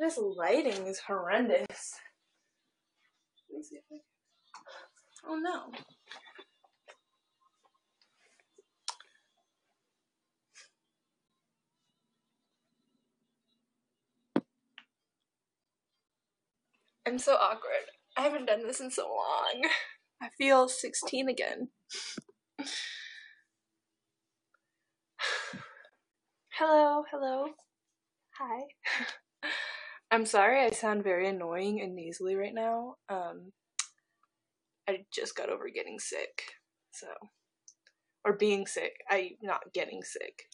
This lighting is horrendous. Let me see if I... Oh no. I'm so awkward. I haven't done this in so long. I feel 16 again. Hello, hello. Hi. I'm sorry I sound very annoying and nasally right now. I just got over getting sick, so... Or being sick. Not getting sick.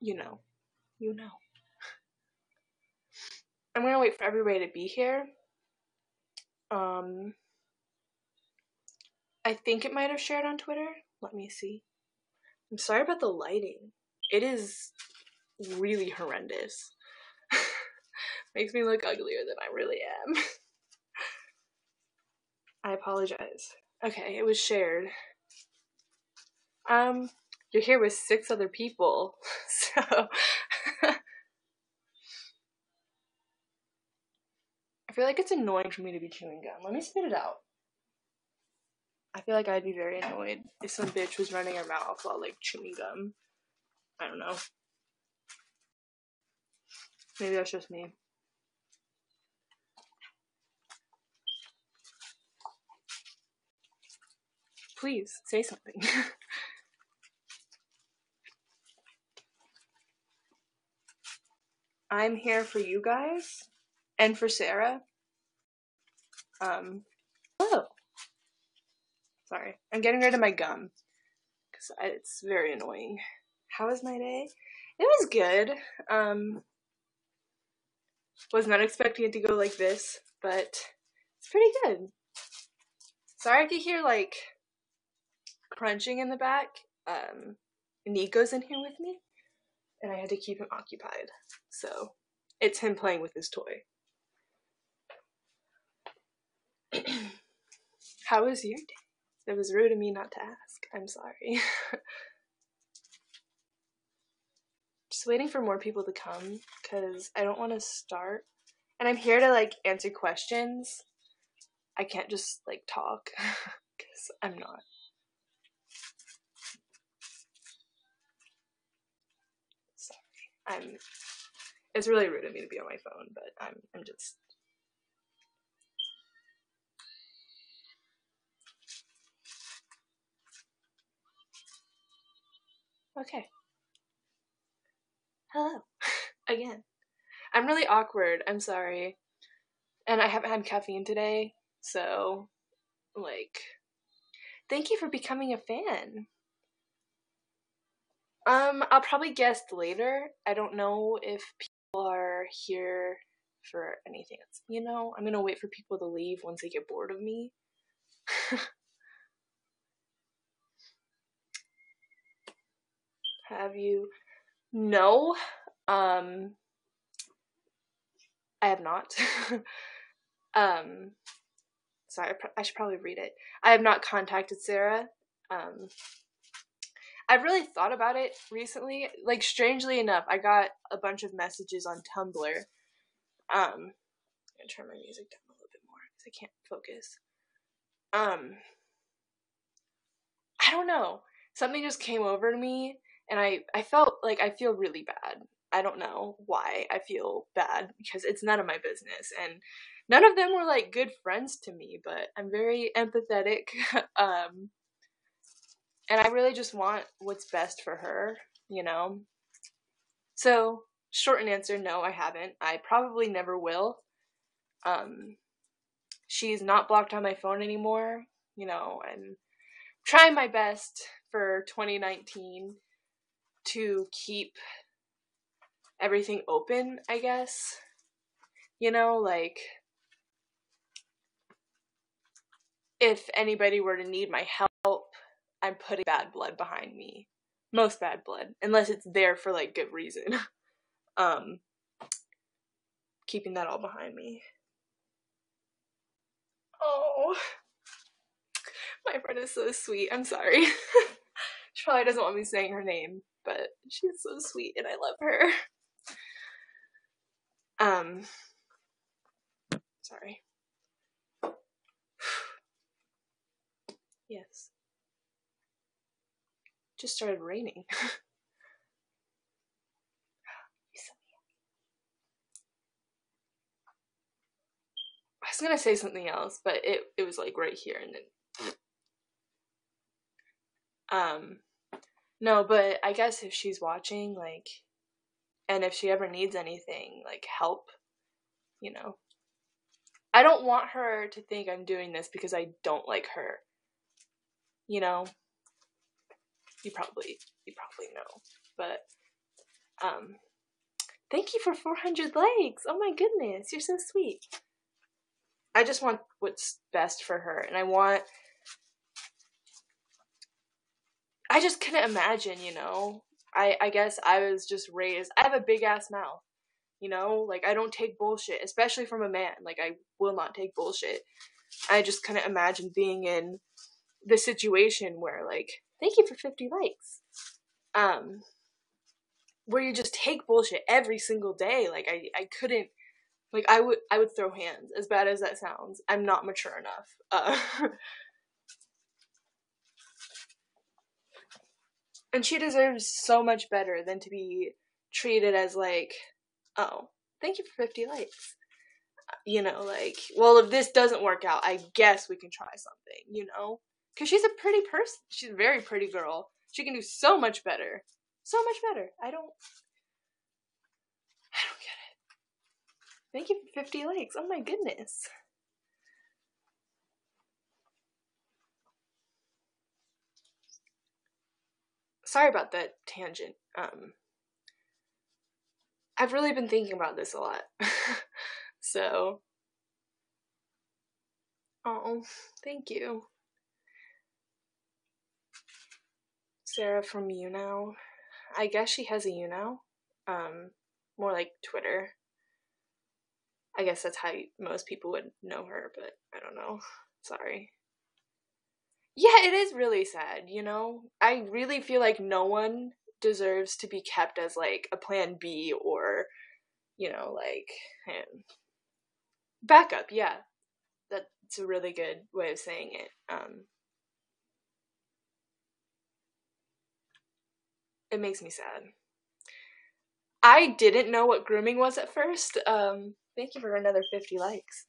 You know. I'm gonna wait for everybody to be here. I think it might have shared on Twitter. Let me see. I'm sorry about the lighting. It is really horrendous. Makes me look uglier than I really am. I apologize. Okay, it was shared. You're here with 6 other people, so... I feel like it's annoying for me to be chewing gum. Let me spit it out. I feel like I'd be very annoyed if some bitch was running her mouth while, like, chewing gum. I don't know. Maybe that's just me. Please, say something. I'm here for you guys, and for Sarah. Hello. Sorry, I'm getting rid of my gum, because it's very annoying. How was my day? It was good. Was not expecting it to go like this, but it's pretty good. Sorry I could hear, like, crunching in the back. Nico's in here with me, and I had to keep him occupied, so it's him playing with his toy. How was your day? It was rude of me not to ask. I'm sorry. Just waiting for more people to come, because I don't want to start. And I'm here to, like, answer questions. I can't just, like, talk, because I'm not. Sorry. It's really rude of me to be on my phone, but I'm just... Okay. Hello. Again. I'm really awkward. I'm sorry. And I haven't had caffeine today, so, like, thank you for becoming a fan. I'll probably guest later. I don't know if people are here for anything else. You know, I'm gonna wait for people to leave once they get bored of me. Have you? No. I have not. Sorry, I should probably read it. I have not contacted Sarah. I've really thought about it recently. Like, strangely enough, I got a bunch of messages on Tumblr. I'm gonna turn my music down a little bit more because I can't focus. I don't know. Something just came over to me, and I felt like I feel really bad. I don't know why I feel bad, because it's none of my business, and none of them were, like, good friends to me, but I'm very empathetic, and I really just want what's best for her, you know? So, short and answer, no, I haven't. I probably never will. She's not blocked on my phone anymore, you know, and trying my best for 2019 to keep everything open, I guess. You know, like, if anybody were to need my help, I'm putting bad blood behind me. Most bad blood. Unless it's there for, like, good reason. Keeping that all behind me. Oh. My friend is so sweet. I'm sorry. She probably doesn't want me saying her name, but she's so sweet and I love her. Sorry. Yes. Just started raining. I was gonna say something else, but it was like right here and then no, but I guess if she's watching, like, and if she ever needs anything, like help, you know. I don't want her to think I'm doing this because I don't like her. You know? You probably know. But thank you for 400 likes. Oh my goodness, you're so sweet. I just want what's best for her, and I just couldn't imagine, you know. I guess I was just raised. I have a big ass mouth, you know. Like, I don't take bullshit, especially from a man. Like, I will not take bullshit. I just couldn't imagine being in the situation where, like, thank you for 50 likes. Where you just take bullshit every single day. Like, I couldn't. Like, I would throw hands, as bad as that sounds. I'm not mature enough. And she deserves so much better than to be treated as, like, oh, thank you for 50 likes. You know, like, well, if this doesn't work out, I guess we can try something, you know? Because she's a pretty person. She's a very pretty girl. She can do so much better. So much better. I don't get it. Thank you for 50 likes. Oh my goodness. Sorry about that tangent. I've really been thinking about this a lot. So, oh, thank you. Sarah from YouNow. I guess she has a YouNow. More like Twitter. I guess that's how most people would know her, but I don't know. Sorry. Yeah, it is really sad, you know? I really feel like no one deserves to be kept as, like, a plan B or, you know, like, backup, yeah. That's a really good way of saying it. It makes me sad. I didn't know what grooming was at first. Thank you for another 50 likes.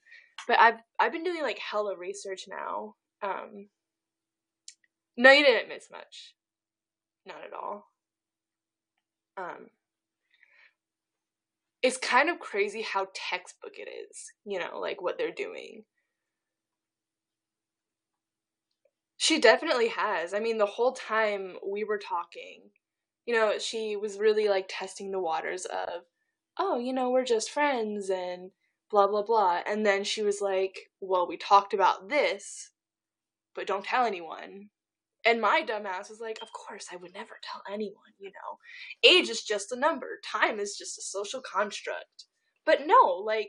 But I've been doing, like, hella research now. No, you didn't miss much. Not at all. It's kind of crazy how textbook it is, you know, like, what they're doing. She definitely has. I mean, the whole time we were talking, you know, she was really, like, testing the waters of, oh, you know, we're just friends and blah, blah, blah. And then she was like, well, we talked about this, but don't tell anyone. And my dumbass was like, of course, I would never tell anyone, you know. Age is just a number. Time is just a social construct. But no, like,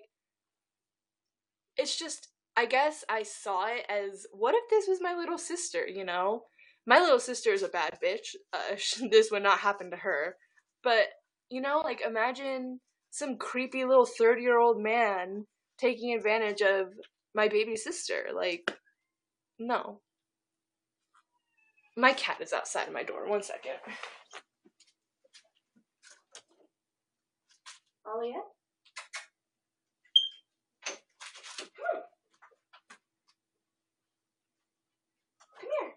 it's just, I guess I saw it as, what if this was my little sister, you know? My little sister is a bad bitch. This would not happen to her. But, you know, like, imagine some creepy little 30-year-old man taking advantage of my baby sister. Like, no. My cat is outside my door. 1 second. Ollie? Come here.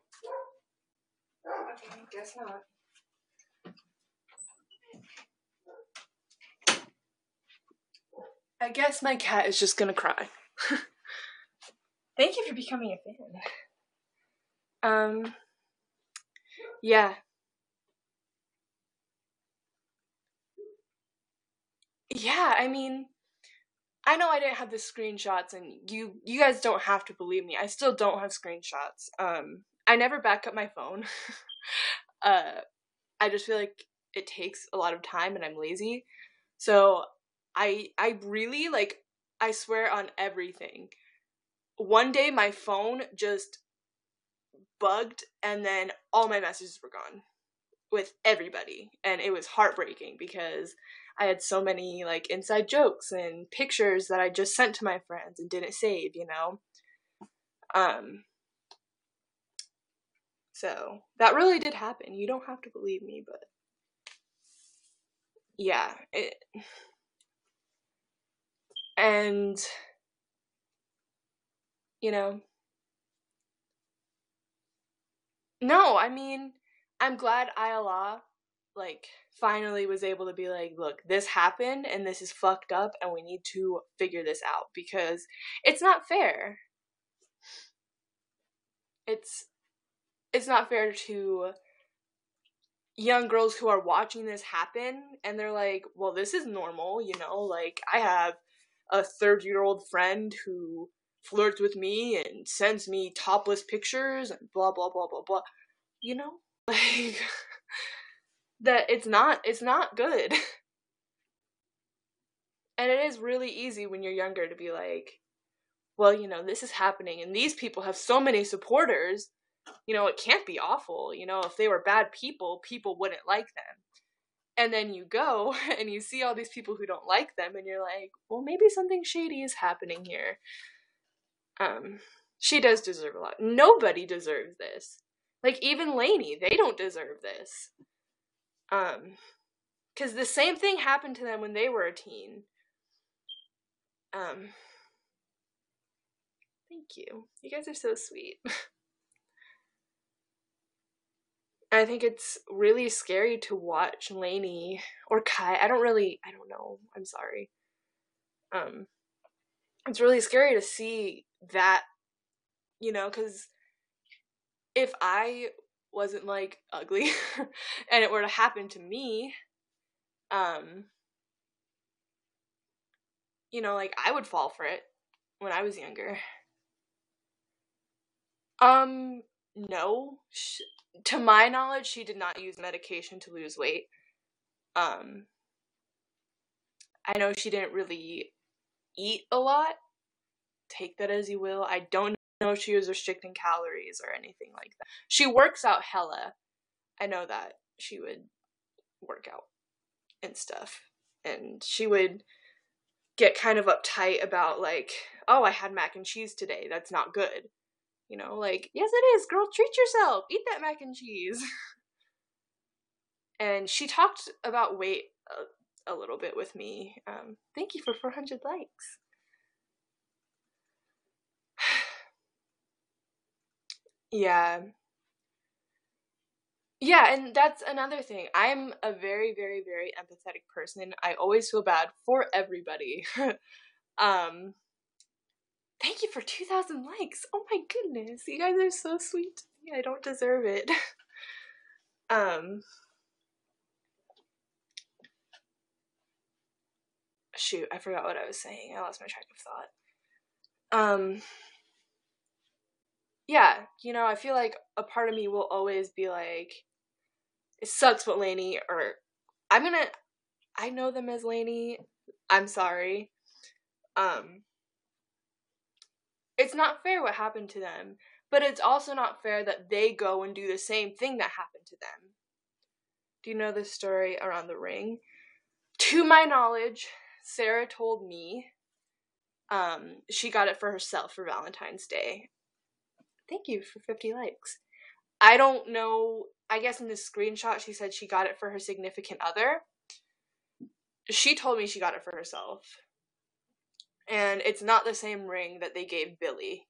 Okay, guess not. I guess my cat is just gonna cry. Thank you for becoming a fan. Yeah. Yeah, I mean, I know I didn't have the screenshots, and you guys don't have to believe me. I still don't have screenshots. I never back up my phone. I just feel like it takes a lot of time, and I'm lazy. So I really, like, I swear on everything. One day my phone just bugged, and then all my messages were gone with everybody, and it was heartbreaking because I had so many, like, inside jokes and pictures that I just sent to my friends and didn't save, you know? So, that really did happen. You don't have to believe me, but yeah, and, you know, no, I mean, I'm glad ILA, like, finally was able to be like, look, this happened and this is fucked up and we need to figure this out because it's not fair. It's not fair to young girls who are watching this happen and they're like, well, this is normal, you know, like, I have a 30-year-old friend who flirts with me and sends me topless pictures and blah blah blah blah blah, you know, like, that it's not good. And it is really easy when you're younger to be like, well, you know, this is happening and these people have so many supporters, you know, it can't be awful, you know, if they were bad people, people wouldn't like them. And then you go and you see all these people who don't like them and you're like, well, maybe something shady is happening here. She does deserve a lot. Nobody deserves this. Like, even Lainey, they don't deserve this. Because the same thing happened to them when they were a teen. Thank you. You guys are so sweet. I think it's really scary to watch Lainey or Kai. I don't know. I'm sorry. It's really scary to see that, you know, because if I wasn't, like, ugly and it were to happen to me, you know, like, I would fall for it when I was younger. No. To my knowledge, she did not use medication to lose weight. I know she didn't really eat a lot. Take that as you will. I don't know if she was restricting calories or anything like that. She works out hella. I know that she would work out and stuff. And she would get kind of uptight about, like, oh, I had mac and cheese today. That's not good. You know, like, yes, it is. Girl, treat yourself. Eat that mac and cheese. And she talked about weight a little bit with me. Thank you for 400 likes. Yeah. Yeah, and that's another thing. I'm a very, very, very empathetic person. I always feel bad for everybody. Thank you for 2,000 likes. Oh my goodness. You guys are so sweet to me. I don't deserve it. Shoot, I forgot what I was saying. I lost my track of thought. Yeah, you know, I feel like a part of me will always be like, it sucks what Lainey, or I know them as Lainey. I'm sorry. It's not fair what happened to them, but it's also not fair that they go and do the same thing that happened to them. Do you know the story around the ring? To my knowledge, Sarah told me she got it for herself for Valentine's Day. Thank you for 50 likes. I don't know. I guess in the screenshot she said she got it for her significant other. She told me she got it for herself. And it's not the same ring that they gave Billy.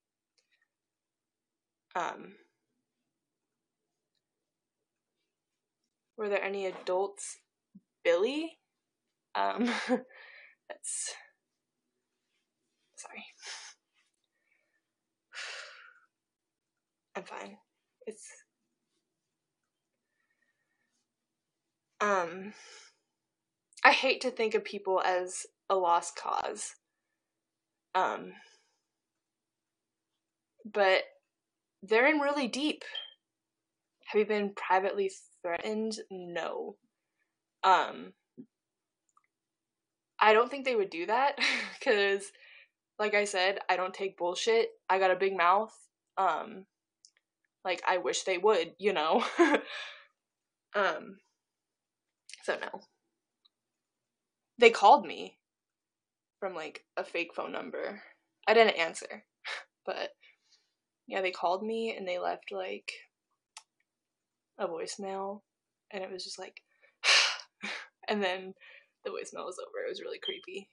Were there any adults? Billy? That's... Sorry. I'm fine. It's... I hate to think of people as a lost cause. But they're in really deep. Have you been privately threatened? No. I don't think they would do that, because, like I said, I don't take bullshit. I got a big mouth. Like, I wish they would, you know? So no. They called me from, like, a fake phone number. I didn't answer, but yeah, they called me and they left, like, a voicemail, and it was just like, and then the voicemail was over. It was really creepy.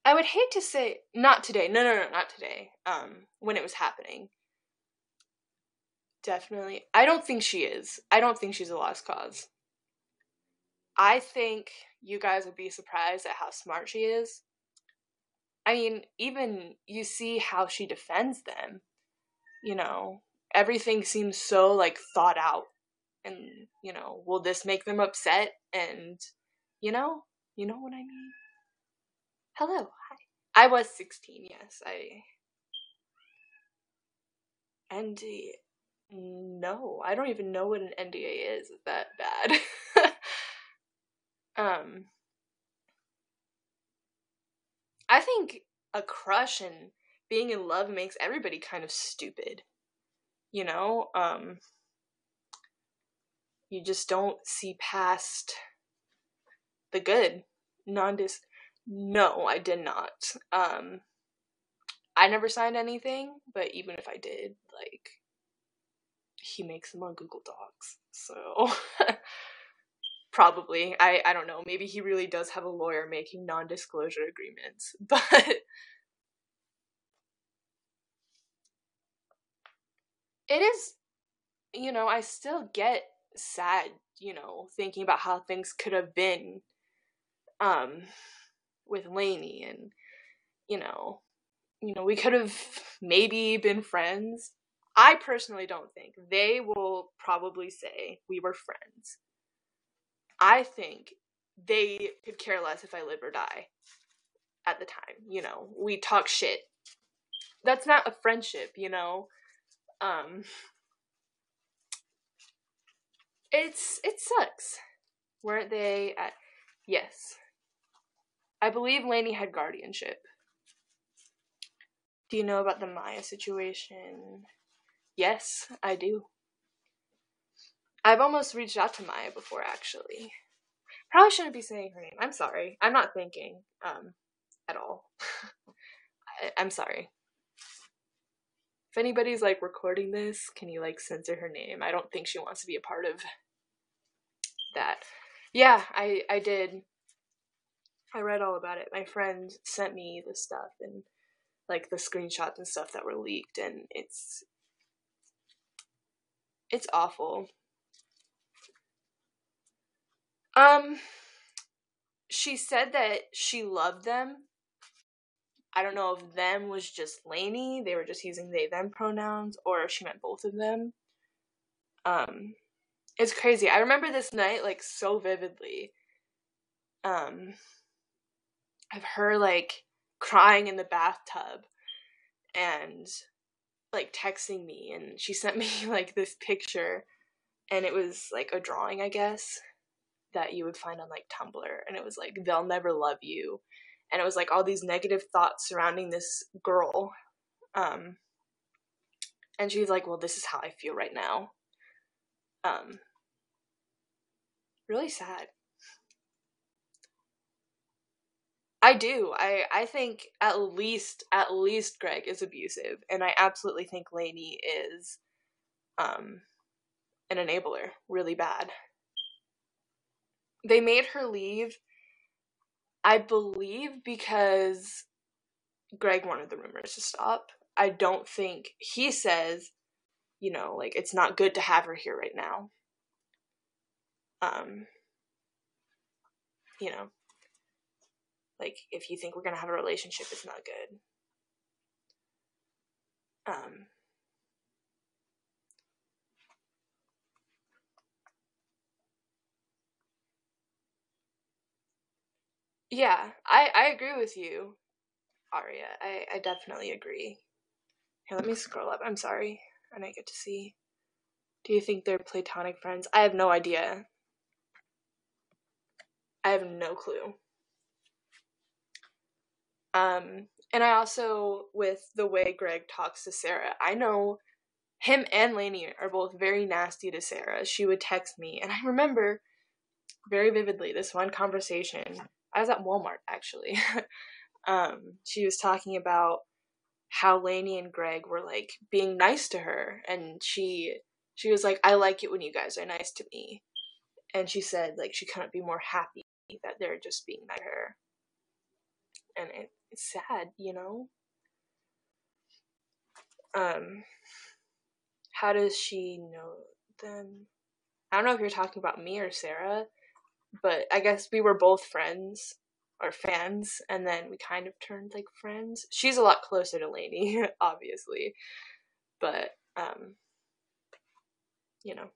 I would hate to say, not today. No, not today. When it was happening. Definitely. I don't think she is. I don't think she's a lost cause. I think you guys would be surprised at how smart she is. I mean, even you see how she defends them. You know, everything seems so, like, thought out. And, you know, will this make them upset? And, you know what I mean? Hello, hi. I was 16, yes. NDA. No, I don't even know what an NDA is. It's that bad. I think a crush and being in love makes everybody kind of stupid. You know? You just don't see past the good. No, I did not. I never signed anything, but even if I did, like, he makes them on Google Docs, so probably. I don't know, maybe he really does have a lawyer making non-disclosure agreements, but it is, you know, I still get sad, you know, thinking about how things could have been, with Lainey, and, you know, we could have maybe been friends. I personally don't think. They will probably say we were friends. I think they could care less if I live or die at the time. You know, we talk shit. That's not a friendship, you know? It sucks. Weren't they at... Yes. I believe Lainey had guardianship. Do you know about the Maya situation? Yes, I do. I've almost reached out to Maya before, actually. Probably shouldn't be saying her name. I'm sorry. I'm not thinking, at all. I'm sorry. If anybody's, like, recording this, can you, like, censor her name? I don't think she wants to be a part of that. Yeah, I did. I read all about it. My friend sent me the stuff and, like, the screenshots and stuff that were leaked, and it's awful. She said that she loved them. I don't know if them was just Lainey, they were just using they, them pronouns, or if she meant both of them. It's crazy. I remember this night, like, so vividly. Of her, like, crying in the bathtub and, like, texting me, and she sent me, like, this picture, and it was, like, a drawing, I guess, that you would find on, like, Tumblr, and it was like, they'll never love you, and it was, like, all these negative thoughts surrounding this girl, and she's like, well, this is how I feel right now. Really sad. I do. I think at least Greg is abusive, and I absolutely think Lainey is an enabler, really bad. They made her leave, I believe, because Greg wanted the rumors to stop. I don't think he says, you know, like, it's not good to have her here right now. You know, like, if you think we're gonna have a relationship, it's not good. Yeah, I agree with you, Aria. I definitely agree. Here, let me scroll up. I'm sorry. I didn't get to see. Do you think they're platonic friends? I have no idea. I have no clue. And I also, with the way Greg talks to Sarah, I know him and Lainey are both very nasty to Sarah. She would text me, and I remember very vividly this one conversation. I was at Walmart, actually. She was talking about how Lainey and Greg were, like, being nice to her, and she was like, I like it when you guys are nice to me. And she said, like, she couldn't be more happy that they're just being nice to her. And it's sad, you know? How does she know them? I don't know if you're talking about me or Sarah, but I guess we were both friends or fans, and then we kind of turned, like, friends. She's a lot closer to Lainey, obviously, but, you know.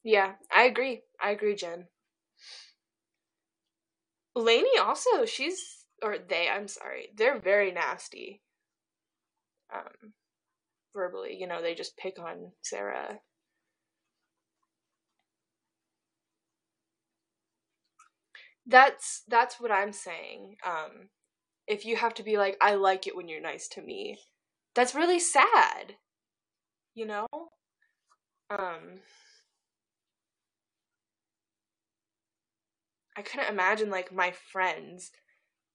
Yeah, I agree, Jen. Lainey also, they're very nasty, verbally, you know, they just pick on Sarah. That's what I'm saying. If you have to be like, I like it when you're nice to me, that's really sad, you know? I couldn't imagine, like, my friends,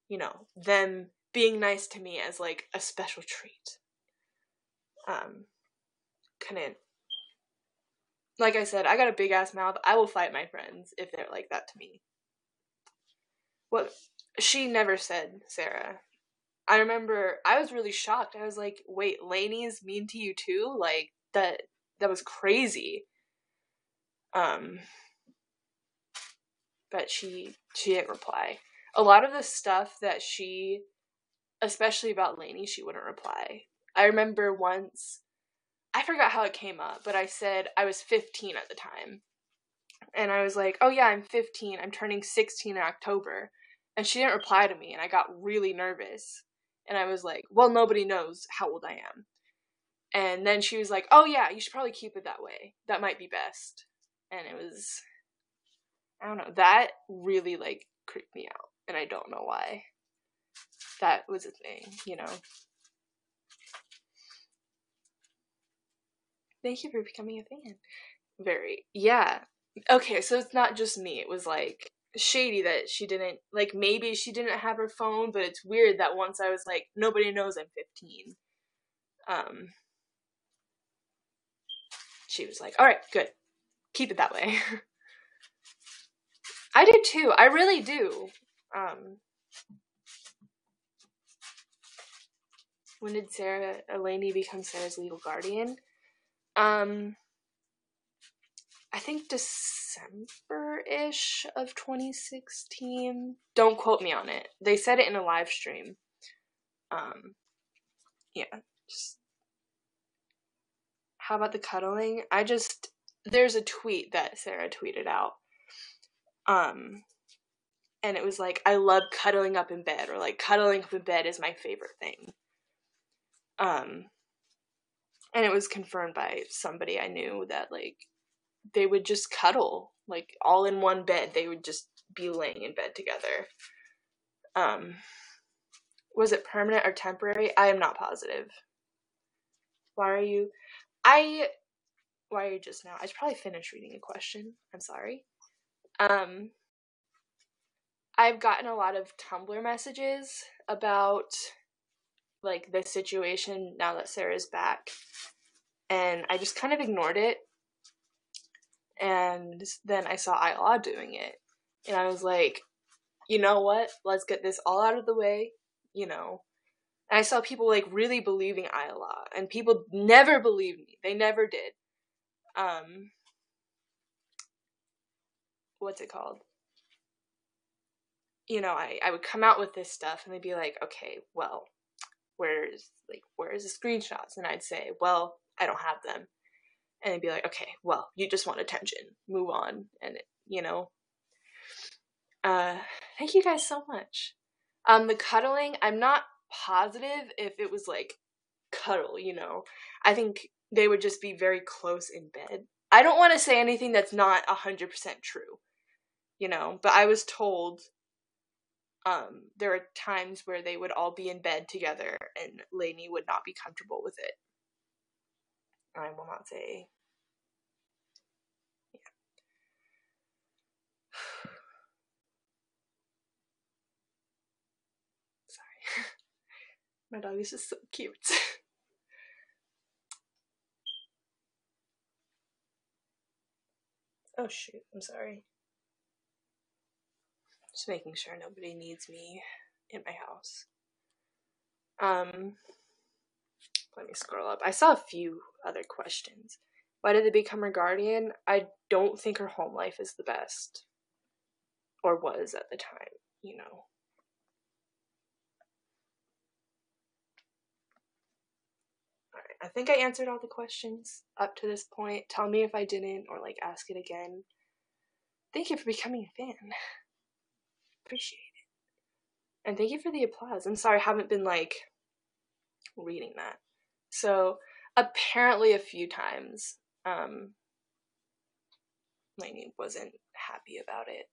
you know, them being nice to me as, like, a special treat. Couldn't. Like I said, I got a big ass mouth. I will fight my friends if they're like that to me. What? She never said, Sarah. I remember I was really shocked. I was like, wait, Lainey's mean to you too? Like, that was crazy. But she didn't reply. A lot of the stuff that especially about Lainey, she wouldn't reply. I remember once, I forgot how it came up, but I said I was 15 at the time. And I was like, oh yeah, I'm 15. I'm turning 16 in October. And she didn't reply to me, and I got really nervous. And I was like, well, nobody knows how old I am. And then she was like, oh yeah, you should probably keep it that way. That might be best. And it was, I don't know, that really, like, creeped me out. And I don't know why. That was a thing, you know. Thank you for becoming a fan. Very. Yeah. Okay, so it's not just me. It was, like, shady that she didn't, like, maybe she didn't have her phone, but it's weird that once I was like, nobody knows I'm 15. She was like, alright, good. Keep it that way. I do too. I really do. When did Lainey become Sarah's legal guardian? I think December-ish of 2016. Don't quote me on it. They said it in a live stream. Yeah. Just, how about the cuddling? There's a tweet that Sarah tweeted out. And it was like, I love cuddling up in bed, or like, cuddling up in bed is my favorite thing. And it was confirmed by somebody I knew that, like, they would just cuddle, like, all in one bed. They would just be laying in bed together. Was it permanent or temporary? I am not positive. Why are you just now? I should probably finish reading a question. I'm sorry. I've gotten a lot of Tumblr messages about, like, the situation now that Sarah's back, and I just kind of ignored it. And then I saw Ayla doing it, and I was like, you know what? Let's get this all out of the way, you know. And I saw people, like, really believing Ayla, and people never believed me. They never did. What's it called? You know, I would come out with this stuff, and they'd be like, okay, well, where's the screenshots? And I'd say, well, I don't have them. And they'd be like, okay, well, you just want attention. Move on. And, you know. Thank you guys so much. The cuddling, I'm not positive if it was, like, cuddle, you know. I think they would just be very close in bed. I don't want to say anything that's not 100% true, you know, but I was told there are times where they would all be in bed together and Lainey would not be comfortable with it. I will not say. My dog is just so cute. Oh shoot, I'm sorry. Just making sure nobody needs me in my house. Let me scroll up. I saw a few other questions. Why did they become her guardian? I don't think her home life is the best. Or was at the time, you know. Alright, I think I answered all the questions up to this point. Tell me if I didn't, or like ask it again. Thank you for becoming a fan. Appreciate it. And thank you for the applause. I'm sorry I haven't been like reading that. So apparently a few times Lainey wasn't happy about it.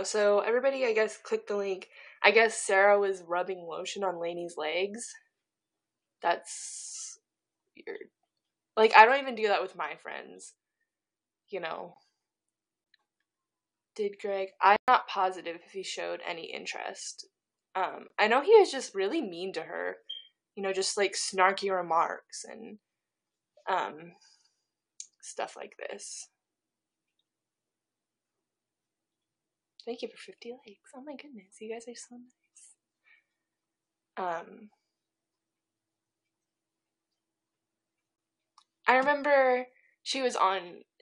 So everybody, I guess, click the link. I guess Sarah was rubbing lotion on Lainey's legs. That's weird. Like, I don't even do that with my friends. You know. Did Greg? I'm not positive if he showed any interest. I know he was just really mean to her. You know, just like snarky remarks and stuff like this. Thank you for 50 likes. Oh my goodness, you guys are so nice. I remember she was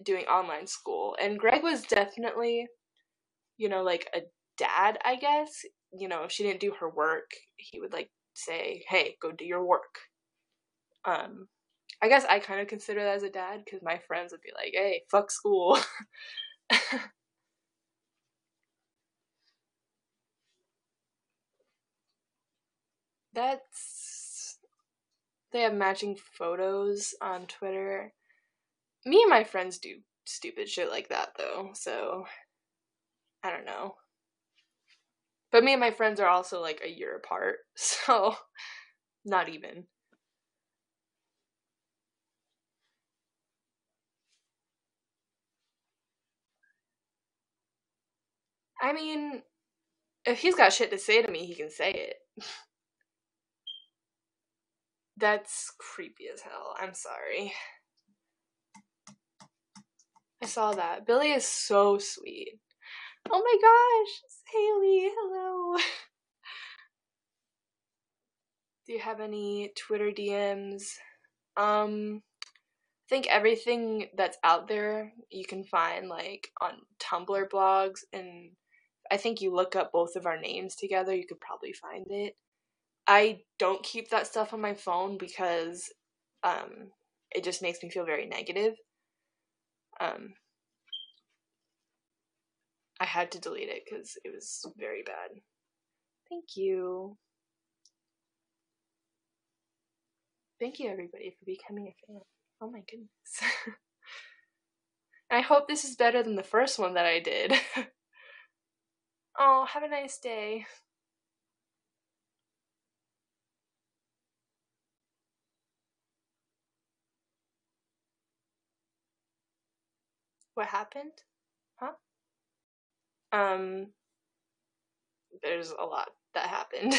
doing online school, and Greg was definitely, you know, like a dad, I guess. You know, if she didn't do her work, he would like say, hey, go do your work. I guess I kind of consider that as a dad, because my friends would be like, hey, fuck school. They have matching photos on Twitter. Me and my friends do stupid shit like that, though, so I don't know. But me and my friends are also like a year apart, so not even. I mean, if he's got shit to say to me, he can say it. That's creepy as hell. I'm sorry. I saw that. Billy is so sweet. Oh my gosh, it's Haley. Hello. Do you have any Twitter DMs? I think everything that's out there you can find like on Tumblr blogs, and I think you look up both of our names together, you could probably find it. I don't keep that stuff on my phone because it just makes me feel very negative. I had to delete it because it was very bad. Thank you. Thank you, everybody, for becoming a fan. Oh my goodness. I hope this is better than the first one that I did. Oh, have a nice day. What happened? Huh? There's a lot that happened.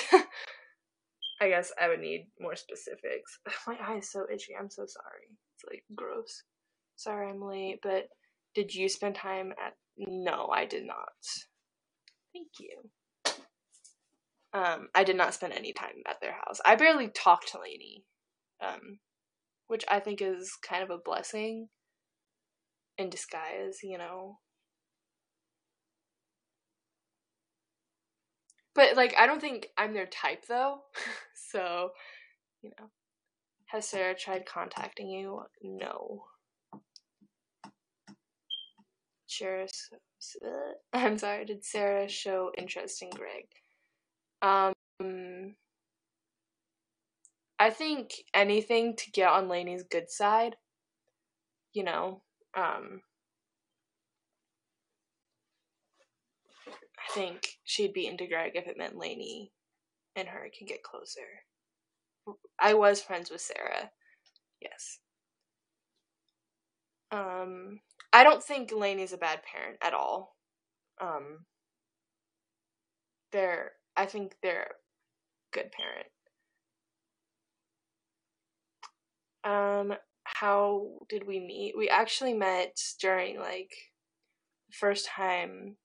I guess I would need more specifics. My eye is so itchy. I'm so sorry. It's like gross. Sorry I'm late, but did you spend time at... No, I did not. Thank you. I did not spend any time at their house. I barely talked to Lainey, which I think is kind of a blessing in disguise, you know. But, like, I don't think I'm their type, though. So, you know. Has Sarah tried contacting you? No. I'm sorry, did Sarah show interest in Greg? I think anything to get on Lainey's good side, you know. I think she'd be into Greg if it meant Lainey and her can get closer. I was friends with Sarah. Yes. I don't think Lainey's a bad parent at all. I think they're a good parent. How did we meet? We actually met during, like, the first time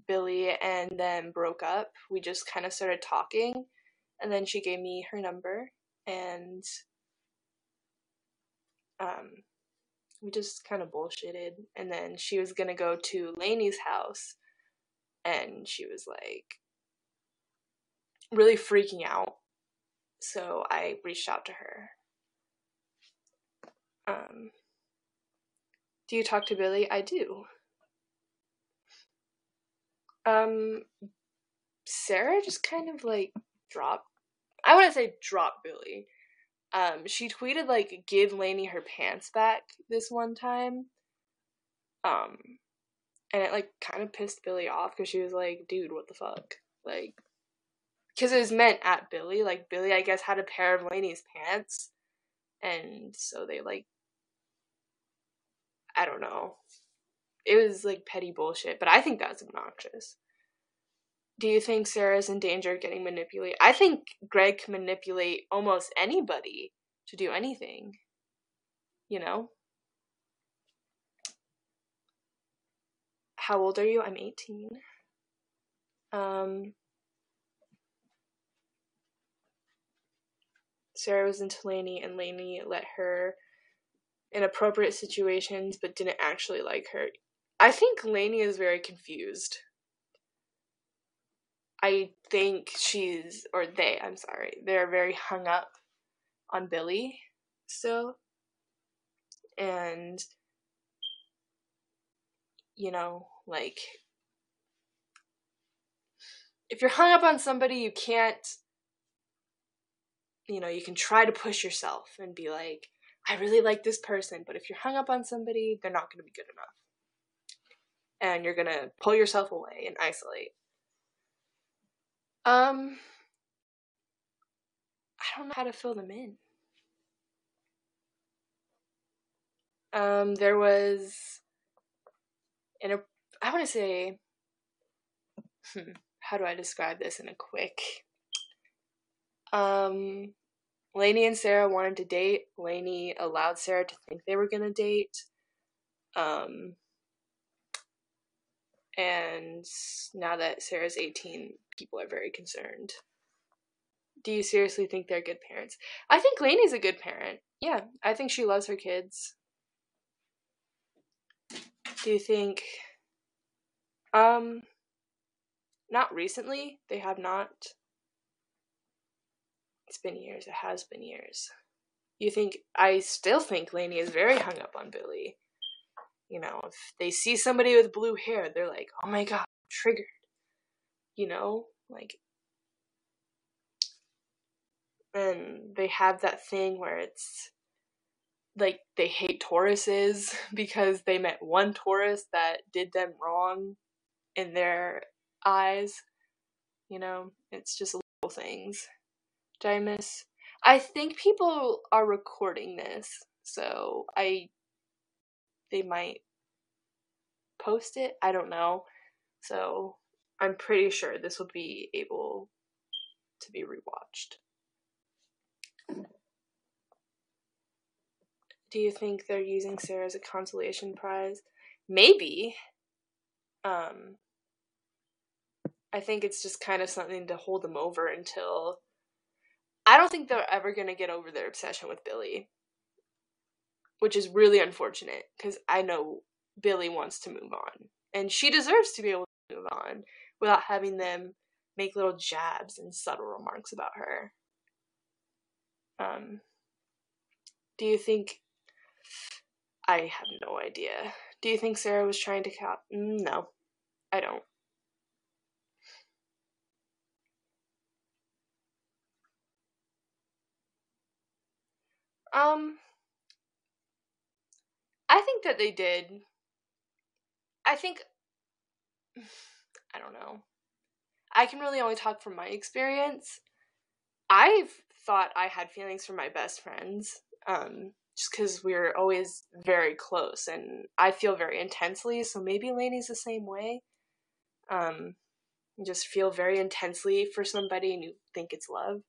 Billy and them broke up. We just kind of started talking, and then she gave me her number, and we just kind of bullshitted. And then she was gonna go to Lainey's house, and she was like really freaking out. So I reached out to her. Do you talk to Billy? I do. Sarah just kind of like I wouldn't say drop Billy. She tweeted like, give Lainey her pants back this one time. And it like kind of pissed Billy off because she was like, dude, what the fuck? Like, because it was meant at Billy. Like, Billy, I guess, had a pair of Lainey's pants. And so they like, I don't know. It was like petty bullshit, but I think that's obnoxious. Do you think Sarah's in danger of getting manipulated? I think Greg can manipulate almost anybody to do anything. You know? How old are you? I'm 18. Sarah was into Lainey, and Lainey let her in appropriate situations, but didn't actually like her. I think Lainey is very confused. I think they're very hung up on Billy still. And, you know, like, if you're hung up on somebody, you can't, you know, you can try to push yourself and be like, I really like this person, but if you're hung up on somebody, they're not going to be good enough. And you're going to pull yourself away and isolate. I don't know how to fill them in. There was I want to say, how do I describe this in a quick? Lainey and Sarah wanted to date. Lainey allowed Sarah to think they were gonna date. And now that Sarah's 18, people are very concerned. Do you seriously think they're good parents? I think Lainey's a good parent. Yeah, I think she loves her kids. Do you think... not recently. They have not. It's been years. It has been years. I still think Lainey is very hung up on Billy. You know, if they see somebody with blue hair, they're like, oh my god, I'm triggered. You know? Like, and they have that thing where it's like they hate Tauruses because they met one Taurus that did them wrong in their eyes. You know, it's just little things. Did I miss? I think people are recording this, so they might post it. I don't know. So I'm pretty sure this will be able to be rewatched. Do you think they're using Sarah as a consolation prize? Maybe. I think it's just kind of something to hold them over until... I don't think they're ever going to get over their obsession with Billy. Which is really unfortunate, because I know Billy wants to move on. And she deserves to be able to move on without having them make little jabs and subtle remarks about her. Do you think... I have no idea. Do you think Sarah was trying to No, I don't. I think that they did. I don't know. I can really only talk from my experience. I've thought I had feelings for my best friends, just because we're always very close, and I feel very intensely, so maybe Lainey's the same way. You just feel very intensely for somebody and you think it's love.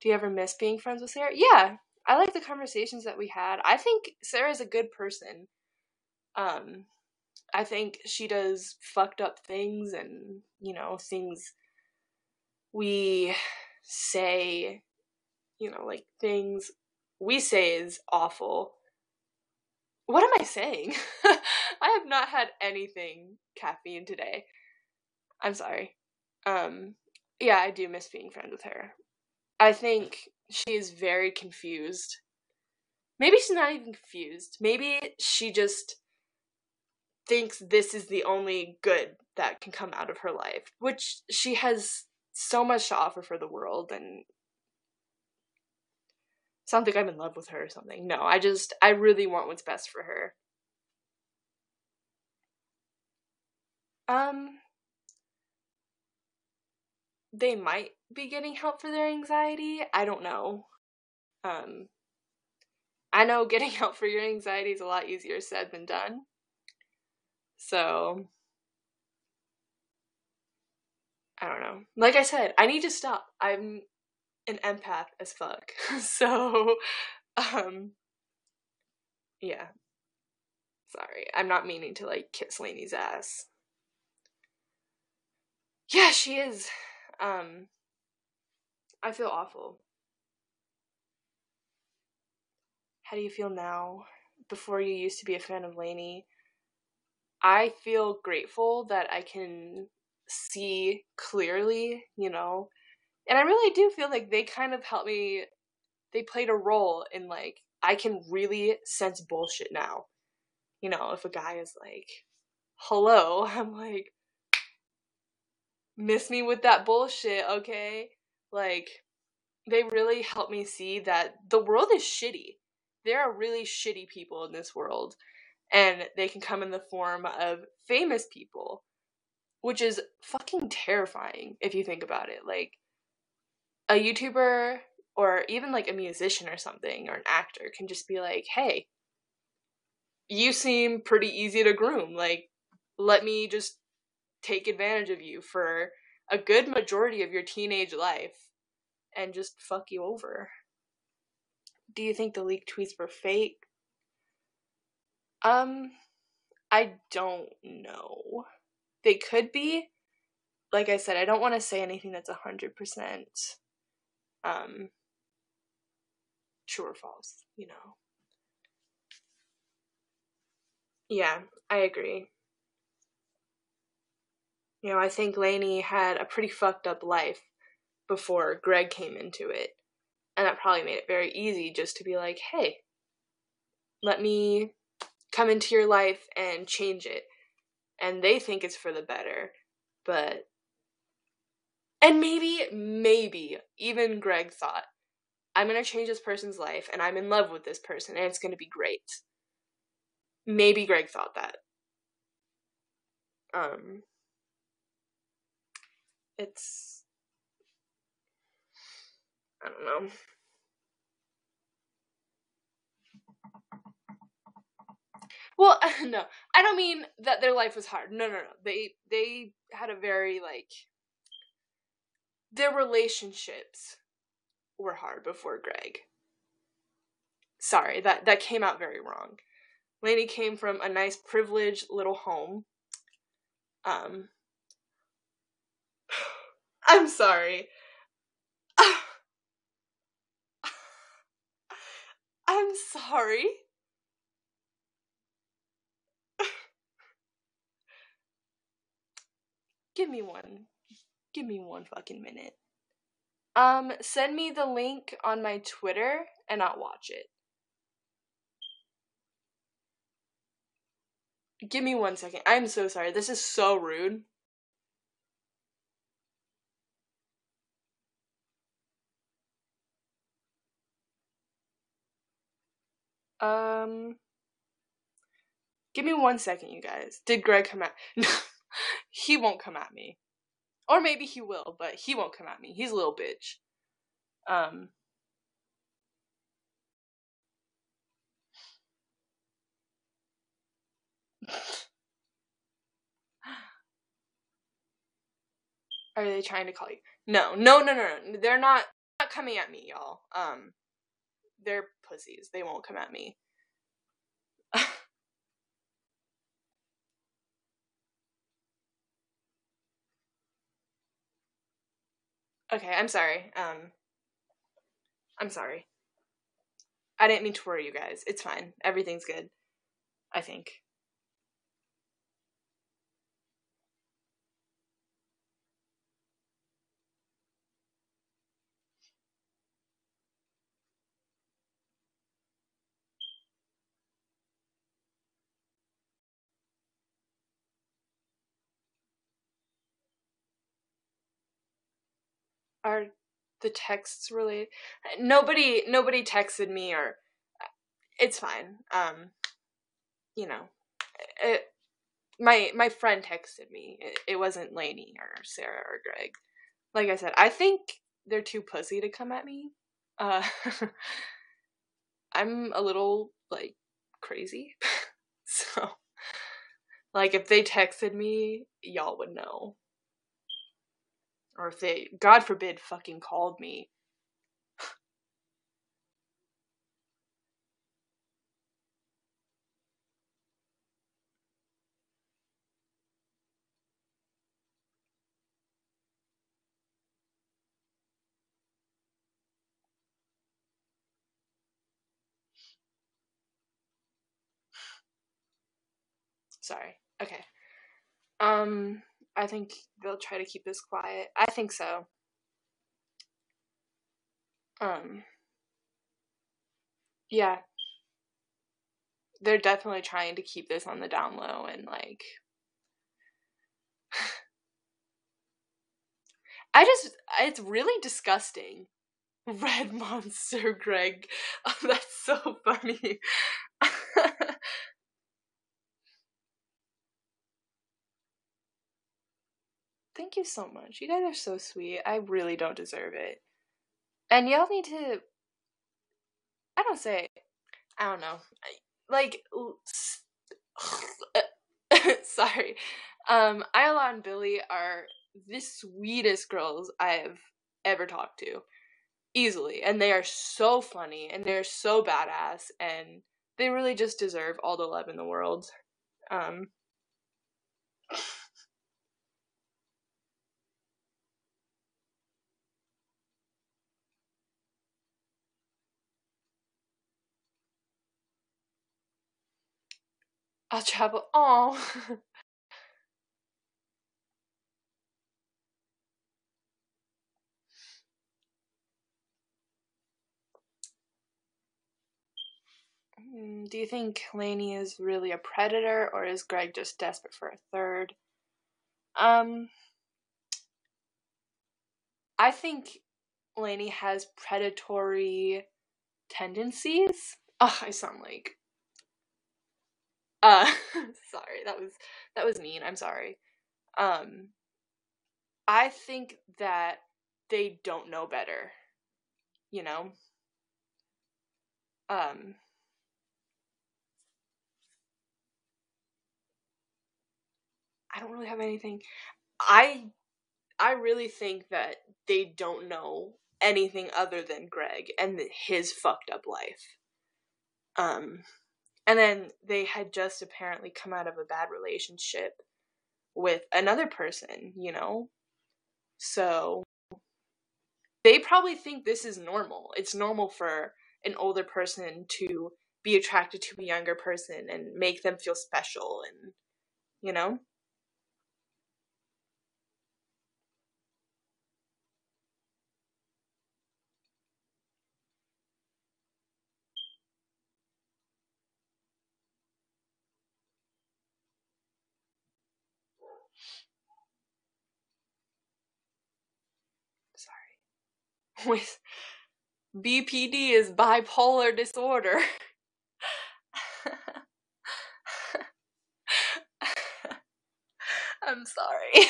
Do you ever miss being friends with Sarah? Yeah, I like the conversations that we had. I think Sarah's a good person. I think she does fucked up things and, things we say, like things we say is awful. What am I saying? I have not had anything caffeine today. I'm sorry. Yeah, I do miss being friends with her. I think she is very confused. Maybe she's not even confused. Maybe she just thinks this is the only good that can come out of her life, which she has so much to offer for the world, and sounds like I'm in love with her or something. No, I really want what's best for her. They might be getting help for their anxiety. I don't know. I know getting help for your anxiety is a lot easier said than done. So, I don't know. Like I said, I need to stop. I'm an empath as fuck. So, yeah. Sorry. I'm not meaning to, kiss Lainey's ass. Yeah, she is. I feel awful. How do you feel now? Before you used to be a fan of Lainey, I feel grateful that I can see clearly, and I really do feel like they kind of helped me. They played a role in, I can really sense bullshit now. If a guy is like, hello, I'm like, miss me with that bullshit, okay? They really helped me see that the world is shitty. There are really shitty people in this world, and they can come in the form of famous people, which is fucking terrifying if you think about it. A YouTuber or even a musician or something or an actor can just be like, hey, you seem pretty easy to groom. Let me just take advantage of you for a good majority of your teenage life and just fuck you over. Do you think the leaked tweets were fake? I don't know. They could be. Like I said, I don't want to say anything that's 100% true or false, Yeah, I agree. I think Lainey had a pretty fucked up life before Greg came into it. And that probably made it very easy just to be like, hey, let me come into your life and change it. And they think it's for the better. And maybe, even Greg thought, I'm going to change this person's life and I'm in love with this person and it's going to be great. Maybe Greg thought that. It's, I don't know. Well, no, I don't mean that their life was hard. No. They had a very, their relationships were hard before Greg. Sorry, that came out very wrong. Lainey came from a nice, privileged little home. I'm sorry. I'm sorry. Give me one fucking minute. Send me the link on my Twitter and I'll watch it. Give me 1 second. I'm so sorry. This is so rude. Give me 1 second, you guys. Did Greg come at... He won't come at me. Or maybe he will, but he won't come at me. He's a little bitch. Are they trying to call you? No. They're not coming at me, y'all. They're pussies. They won't come at me. Okay, I'm sorry. I'm sorry. I didn't mean to worry you guys. It's fine. Everything's good, I think. Are the texts related? Nobody texted me, or it's fine. You know, it, my friend texted me. It wasn't Lainey or Sarah or Greg. Like I said, I think they're too pussy to come at me. I'm a little like crazy. So like if they texted me, y'all would know. Or if they, God forbid, fucking called me. Sorry. Okay. I think they'll try to keep this quiet. I think so. Yeah. They're definitely trying to keep this on the down low and like it's really disgusting. Red Monster Greg. Oh, that's so funny. Thank you so much. You guys are so sweet. I really don't deserve it. And y'all need to, I don't know. Like, sorry. Isla and Billy are the sweetest girls I've ever talked to. Easily. And they are so funny, and they're so badass, and they really just deserve all the love in the world. I'll travel. Oh. Do you think Lainey is really a predator, or is Greg just desperate for a third? I think Lainey has predatory tendencies. Oh, I sound like sorry, that was mean. I'm sorry. I think that they don't know better, you know? I don't really have anything. I really think that they don't know anything other than Greg and his fucked up life. And then they had just apparently come out of a bad relationship with another person, you know? So they probably think this is normal. It's normal for an older person to be attracted to a younger person and make them feel special, and, you know? Sorry. With BPD is bipolar disorder. I'm sorry.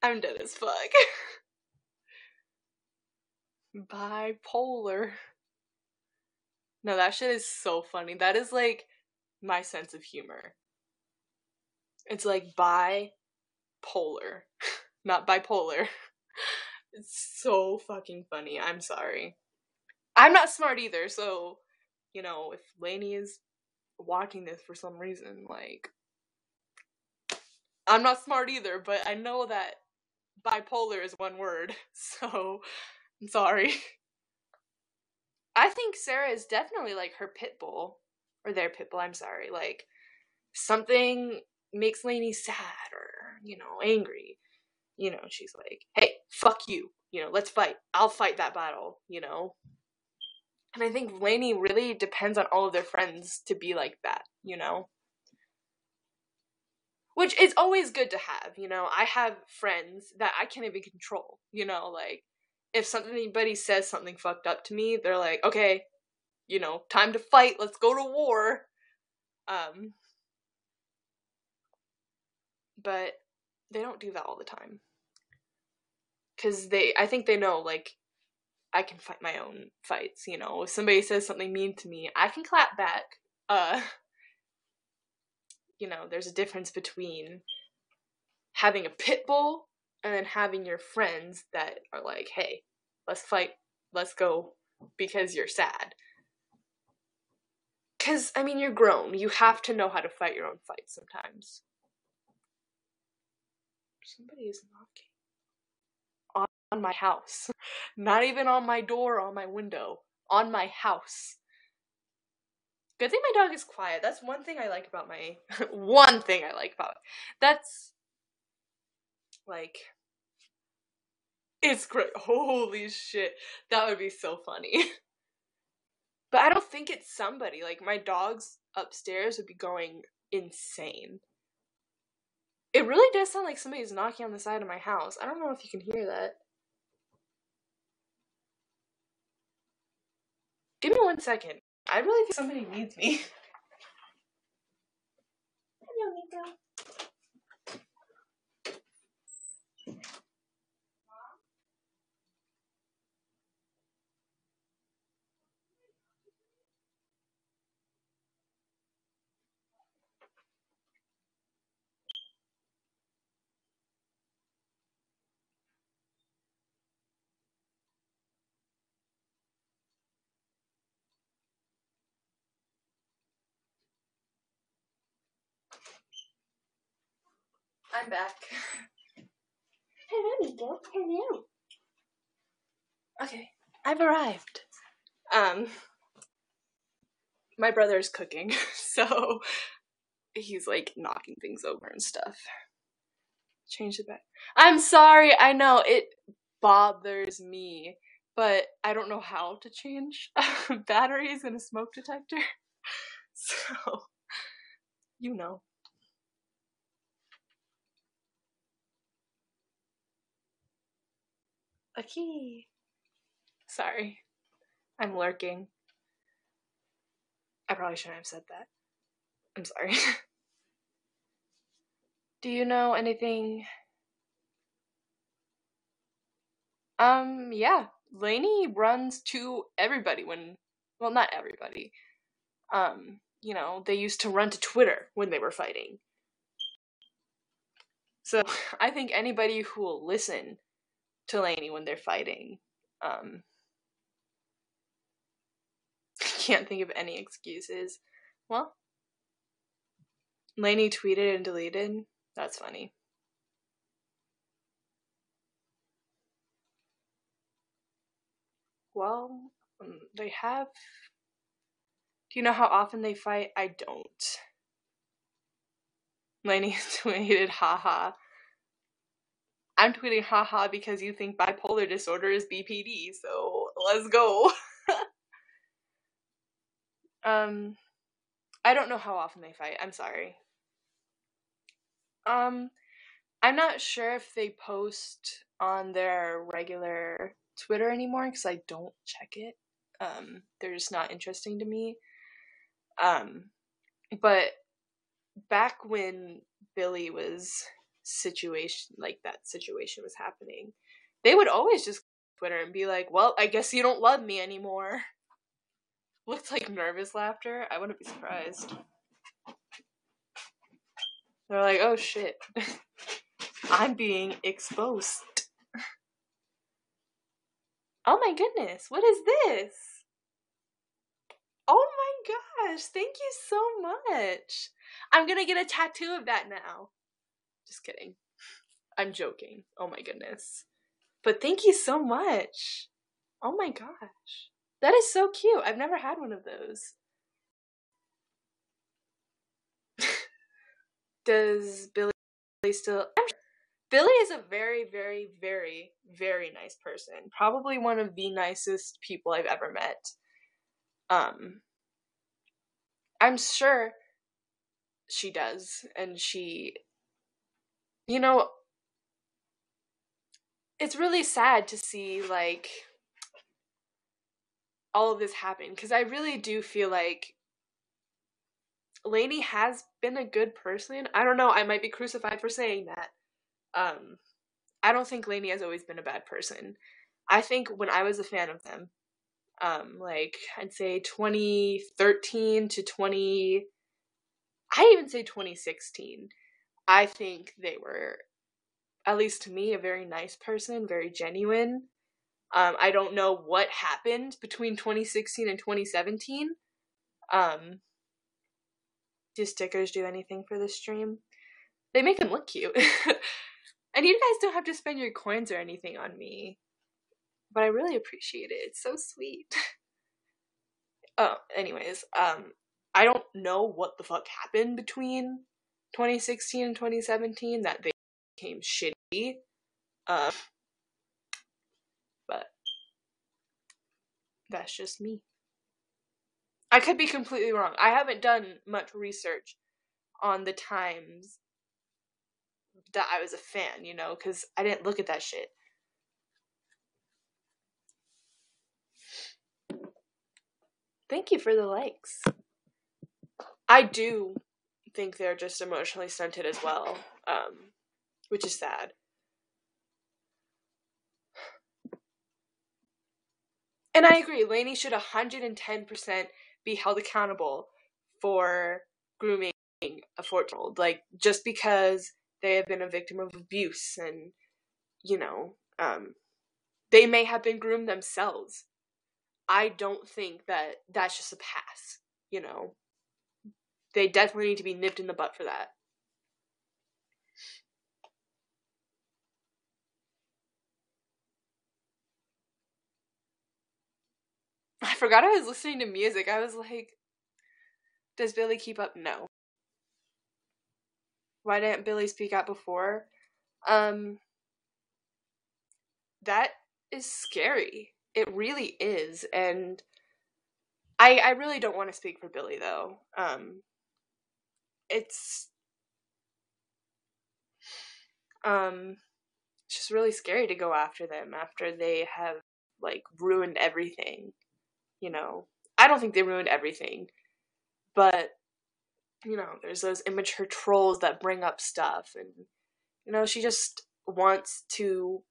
I'm dead as fuck. Bipolar. No, that shit is so funny. That is like my sense of humor. It's like polar, not bipolar. It's so fucking funny. I'm sorry. I'm not smart either, so, you know, if Lainey is watching this for some reason, like, I'm not smart either, but I know that bipolar is one word, so I'm sorry. I think Sarah is definitely like her pit bull, or their pit bull, I'm sorry. Like, something makes Lainey sad or, you know, angry. You know, she's like, hey, fuck you. You know, let's fight. I'll fight that battle, you know? And I think Lainey really depends on all of their friends to be like that, you know? Which is always good to have, you know? I have friends that I can't even control, you know? Like, if anybody says something fucked up to me, they're like, okay, you know, time to fight, let's go to war. But they don't do that all the time. Because I think they know, like, I can fight my own fights, you know? If somebody says something mean to me, I can clap back. You know, there's a difference between having a pit bull and then having your friends that are like, hey, let's fight, let's go, because you're sad. Because, I mean, you're grown. You have to know how to fight your own fights sometimes. Somebody is knocking. On my house. Not even on my door, on my window. On my house. Good thing my dog is quiet. That's one thing I like about my... one thing I like about it. That's... like... it's great. Holy shit. That would be so funny. But I don't think it's somebody. Like, my dogs upstairs would be going insane. It really does sound like somebody's knocking on the side of my house. I don't know if you can hear that. Give me 1 second. I really think somebody needs me. Hello, Nico. I'm back. Hello, Nico. Hello. Okay, I've arrived. My brother's cooking, so he's like knocking things over and stuff. Change the back. I'm sorry, I know, it bothers me, but I don't know how to change batteries in a smoke detector. So, you know. A key. Sorry. I'm lurking. I probably shouldn't have said that. I'm sorry. Do you know anything? Yeah. Lainey runs to everybody well, not everybody. You know, they used to run to Twitter when they were fighting. So, I think anybody who will listen to Lainey when they're fighting, can't think of any excuses. Well, Lainey tweeted and deleted. That's funny. Well, they have... Do you know how often they fight? I don't. Lainey tweeted, haha. I'm tweeting haha because you think bipolar disorder is BPD, so let's go. I don't know how often they fight. I'm sorry. I'm not sure if they post on their regular Twitter anymore because I don't check it. They're just not interesting to me. But back when Billy was that situation was happening, they would always just Twitter and be like, well, I guess you don't love me anymore. Looked like nervous laughter. I wouldn't be surprised. They're like, oh shit. I'm being exposed. Oh my goodness, what is this? Oh my gosh, thank you so much. I'm gonna get a tattoo of that now. Just kidding. I'm joking. Oh my goodness. But thank you so much. Oh my gosh. That is so cute. I've never had one of those. Does Billy still... Billy is a very, very, very, very nice person. Probably one of the nicest people I've ever met. I'm sure she does. And she... You know, it's really sad to see, like, all of this happen. Because I really do feel like Lainey has been a good person. I don't know, I might be crucified for saying that. I don't think Lainey has always been a bad person. I think when I was a fan of them, like, I'd say 2013 to I'd even say 2016, I think they were, at least to me, a very nice person, very genuine. I don't know what happened between 2016 and 2017. Do stickers do anything for this stream? They make them look cute. And you guys don't have to spend your coins or anything on me. But I really appreciate it. It's so sweet. Oh, anyways, I don't know what the fuck happened between 2016 and 2017 that they became shitty. But that's just me. I could be completely wrong. I haven't done much research on the times that I was a fan, you know, because I didn't look at that shit. Thank you for the likes. I do think they're just emotionally stunted as well, which is sad. And I agree, Lainey should 110% be held accountable for grooming a 14-year-old. Like, just because they have been a victim of abuse and, you know, they may have been groomed themselves. I don't think that that's just a pass, you know. They definitely need to be nipped in the butt for that. I forgot I was listening to music. I was like, does Billy keep up? No. Why didn't Billy speak out before? That is scary. It really is. And I really don't want to speak for Billy, though. It's just really scary to go after them after they have, like, ruined everything, you know. I don't think they ruined everything, but, you know, there's those immature trolls that bring up stuff, and, you know, she just wants to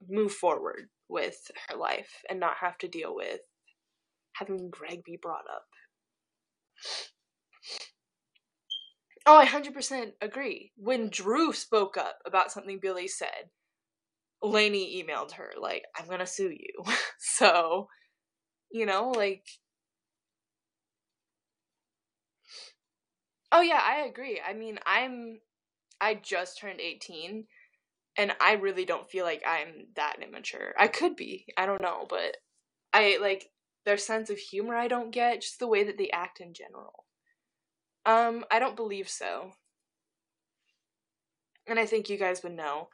move forward with her life and not have to deal with having Greg be brought up. Oh, I 100% agree. When Drew spoke up about something Billy said, Lainey emailed her, like, I'm gonna sue you. So, you know, like... Oh yeah, I agree. I mean, I just turned 18, and I really don't feel like I'm that immature. I could be, I don't know, but I, like, their sense of humor I don't get, just the way that they act in general. I don't believe so. And I think you guys would know.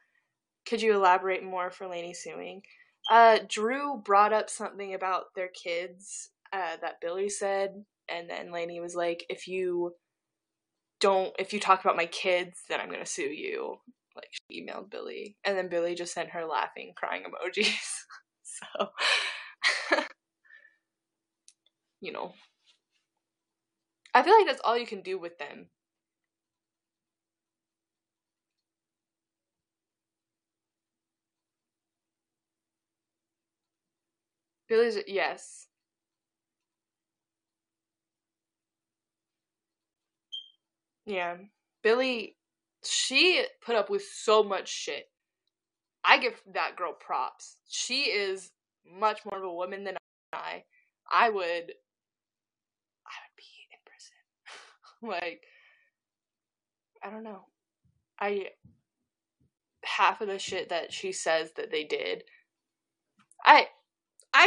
Could you elaborate more for Lainey suing? Drew brought up something about their kids, that Billy said, and then Lainey was like, if you talk about my kids, then I'm gonna sue you. Like, she emailed Billy, and then Billy just sent her laughing, crying emojis. So, you know, I feel like that's all you can do with them. Billy's, yes. Yeah. Billy She put up with so much shit. I give that girl props. She is much more of a woman than I. I would be in prison. Like, I don't know. Half of the shit that she says that they did, I'd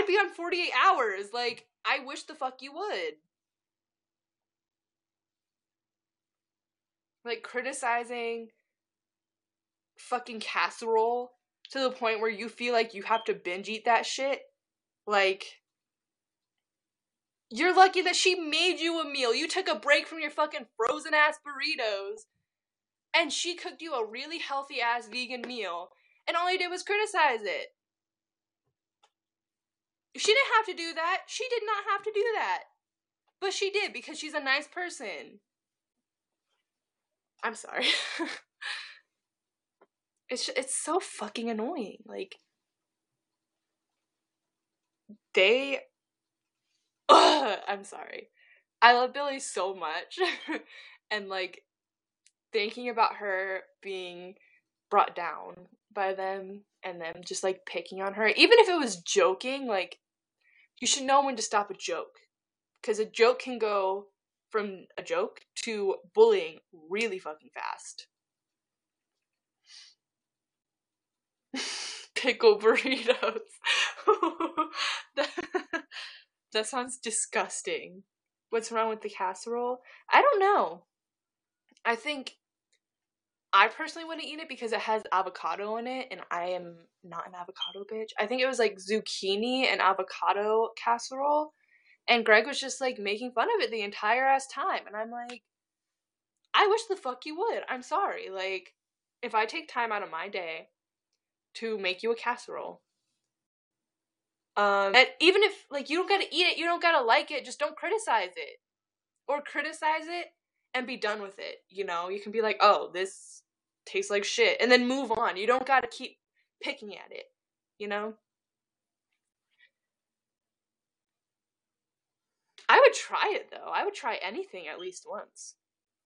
be on 48 hours. Like, I wish the fuck you would. Like, criticizing fucking casserole to the point where you feel like you have to binge eat that shit. Like, you're lucky that she made you a meal. You took a break from your fucking frozen ass burritos, and she cooked you a really healthy ass vegan meal, and all you did was criticize it. She didn't have to do that. She did not have to do that. But she did, because she's a nice person. I'm sorry. It's so fucking annoying. Like, I'm sorry. I love Billy so much. And, like, thinking about her being brought down by them and them just, like, picking on her, even if it was joking, like, you should know when to stop a joke. Because a joke can go from a joke to bullying really fucking fast. Pickle burritos. That sounds disgusting. What's wrong with the casserole? I don't know. I think I personally wouldn't eat it because it has avocado in it, and I am not an avocado bitch. I think it was like zucchini and avocado casserole, and Greg was just like making fun of it the entire ass time, and I'm like, I wish the fuck you would. I'm sorry. Like, if I take time out of my day to make you a casserole, and even if, like, you don't gotta eat it, you don't gotta like it, just don't criticize it. Or criticize it and be done with it, you know? You can be like, oh, this tastes like shit, and then move on. You don't gotta keep picking at it, you know? I would try it, though. I would try anything at least once.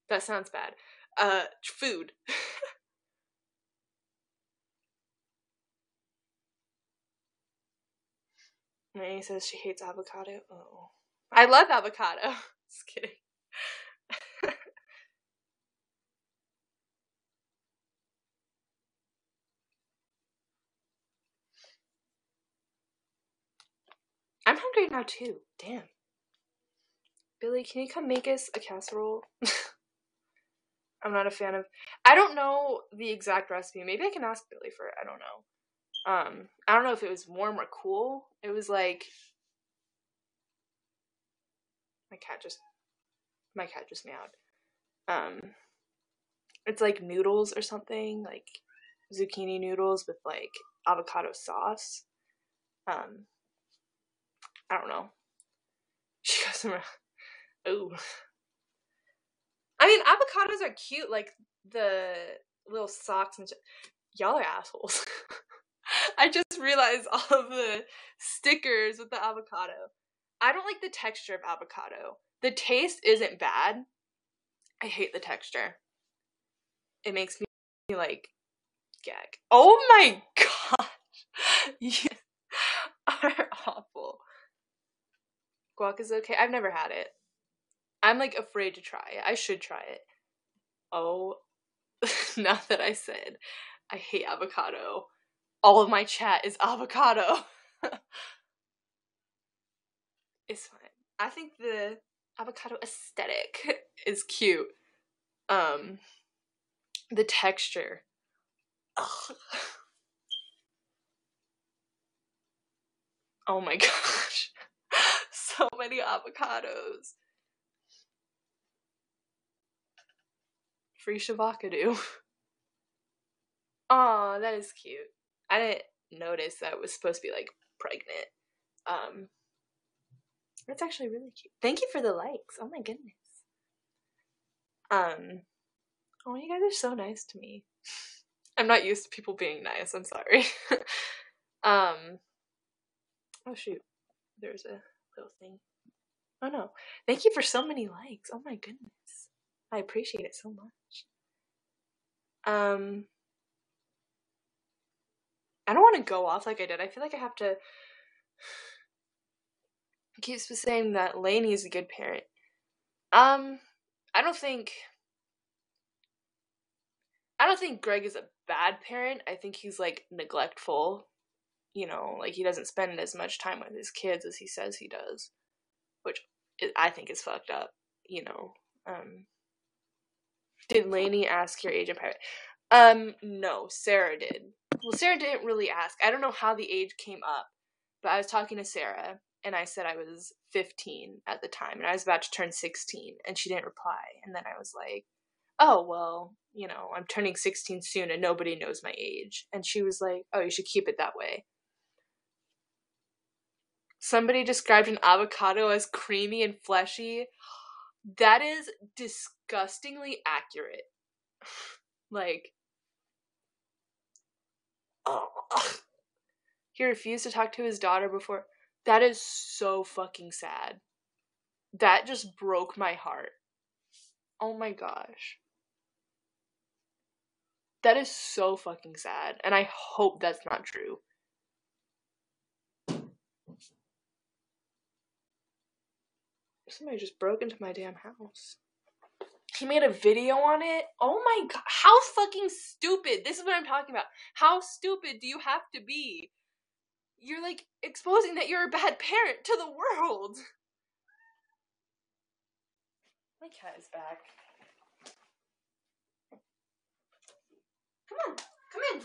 That sounds bad. Food. Manny says she hates avocado. Oh. I love avocado. Just kidding. I'm hungry now, too. Damn. Billy, can you come make us a casserole? I'm not a fan of... I don't know the exact recipe. Maybe I can ask Billy for it. I don't know. I don't know if it was warm or cool. It was like... My cat just meowed. It's like noodles or something, like zucchini noodles with like avocado sauce. I don't know. She goes around. Ooh. I mean, avocados are cute, like the little socks and y'all are assholes. I just realized all of the stickers with the avocado. I don't like the texture of avocado. The taste isn't bad. I hate the texture. It makes me like gag. Oh my gosh. You are awful. Guac is okay. I've never had it. I'm like afraid to try it. I should try it. Oh, now that I said I hate avocado, all of my chat is avocado. It's fine. I think the avocado aesthetic is cute. The texture. Ugh. Oh my gosh. So many avocados. Free shavacado. Aw, that is cute. I didn't notice that it was supposed to be like pregnant. That's actually really cute. Thank you for the likes. Oh my goodness. Oh, you guys are so nice to me. I'm not used to people being nice. I'm sorry. Oh shoot. There's a little thing. Oh no. Thank you for so many likes. Oh my goodness. I appreciate it so much. I don't want to go off like I did. I feel like I have to keep saying that Lainey is a good parent. I don't think Greg is a bad parent. I think he's like neglectful. Like he doesn't spend as much time with his kids as he says he does, which I think is fucked up. Did Lainey ask your age in private? No, Sarah did. Well, Sarah didn't really ask. I don't know how the age came up, but I was talking to Sarah, and I said I was 15 at the time, and I was about to turn 16, and she didn't reply. And then I was like, oh, well, I'm turning 16 soon, and nobody knows my age. And she was like, oh, you should keep it that way. Somebody described an avocado as creamy and fleshy. That is disgustingly accurate. Like, oh. He refused to talk to his daughter before. That is so fucking sad. That just broke my heart. Oh my gosh. That is so fucking sad. And I hope that's not true. Somebody just broke into my damn house. He made a video on it. Oh my god. How fucking stupid. This is what I'm talking about. How stupid do you have to be? You're like exposing that you're a bad parent to the world. My cat is back. Come on. Come in.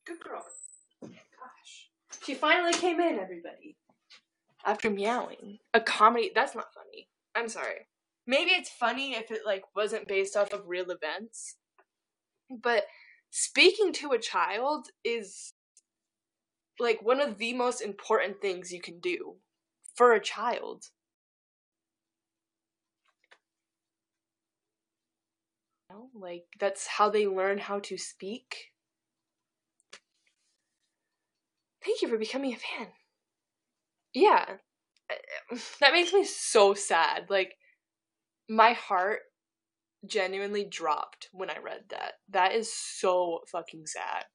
Good girl. Gosh. She finally came in, everybody. After meowing. A comedy. That's not funny. I'm sorry. Maybe it's funny if it, wasn't based off of real events. But speaking to a child is, one of the most important things you can do for a child. That's how they learn how to speak. Thank you for becoming a fan. Yeah. That makes me so sad. My heart genuinely dropped when I read that. That is so fucking sad.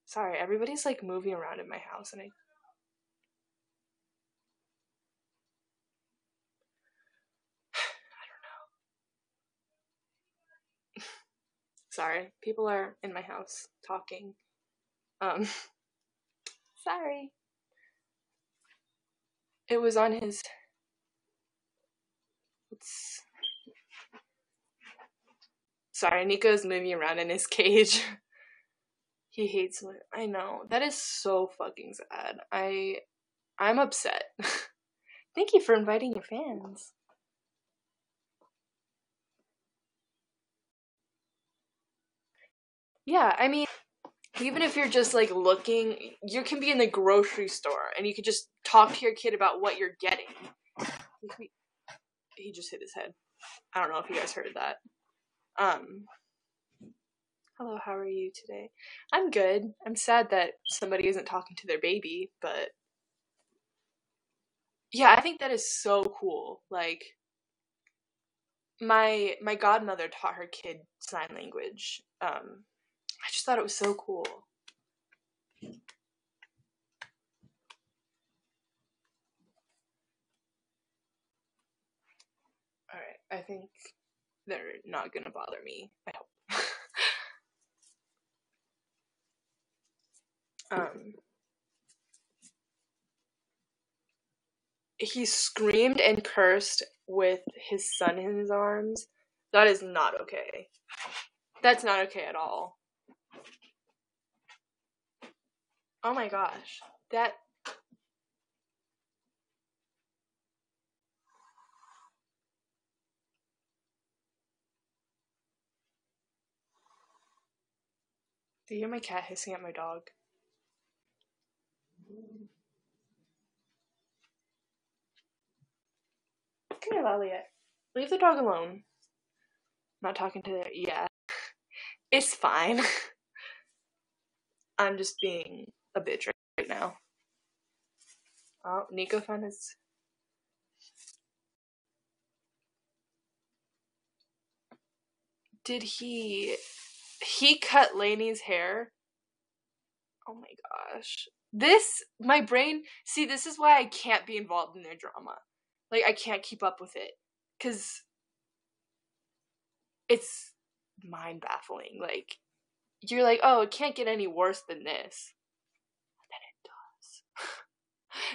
Sorry, everybody's moving around in my house and I don't know. Sorry, people are in my house talking. Sorry. It was on his... Sorry, Nico's moving around in his cage. He hates it. I know. That is so fucking sad. I'm upset. Thank you for inviting your fans. Yeah, I mean, even if you're just looking, you can be in the grocery store and you can just talk to your kid about what you're getting. He just hit his head. I don't know if you guys heard that. Hello, how are you today? I'm good. I'm sad that somebody isn't talking to their baby, but yeah, I think that is so cool. My godmother taught her kid sign language. I just thought it was so cool. Alright, I think they're not gonna bother me. I hope. He screamed and cursed with his son in his arms. That is not okay. That's not okay at all. Oh my gosh. That... Do you hear my cat hissing at my dog? Come here, Laliet. Leave the dog alone. I'm not talking to her. Yeah. It's fine. I'm just being a bitch right now. Oh, Nico found his... did he cut Lainey's hair. Oh my gosh. My brain, see, this is why I can't be involved in their drama. Like, I can't keep up with it. Because it's mind-baffling. Like, you're like, oh, it can't get any worse than this. And then it does.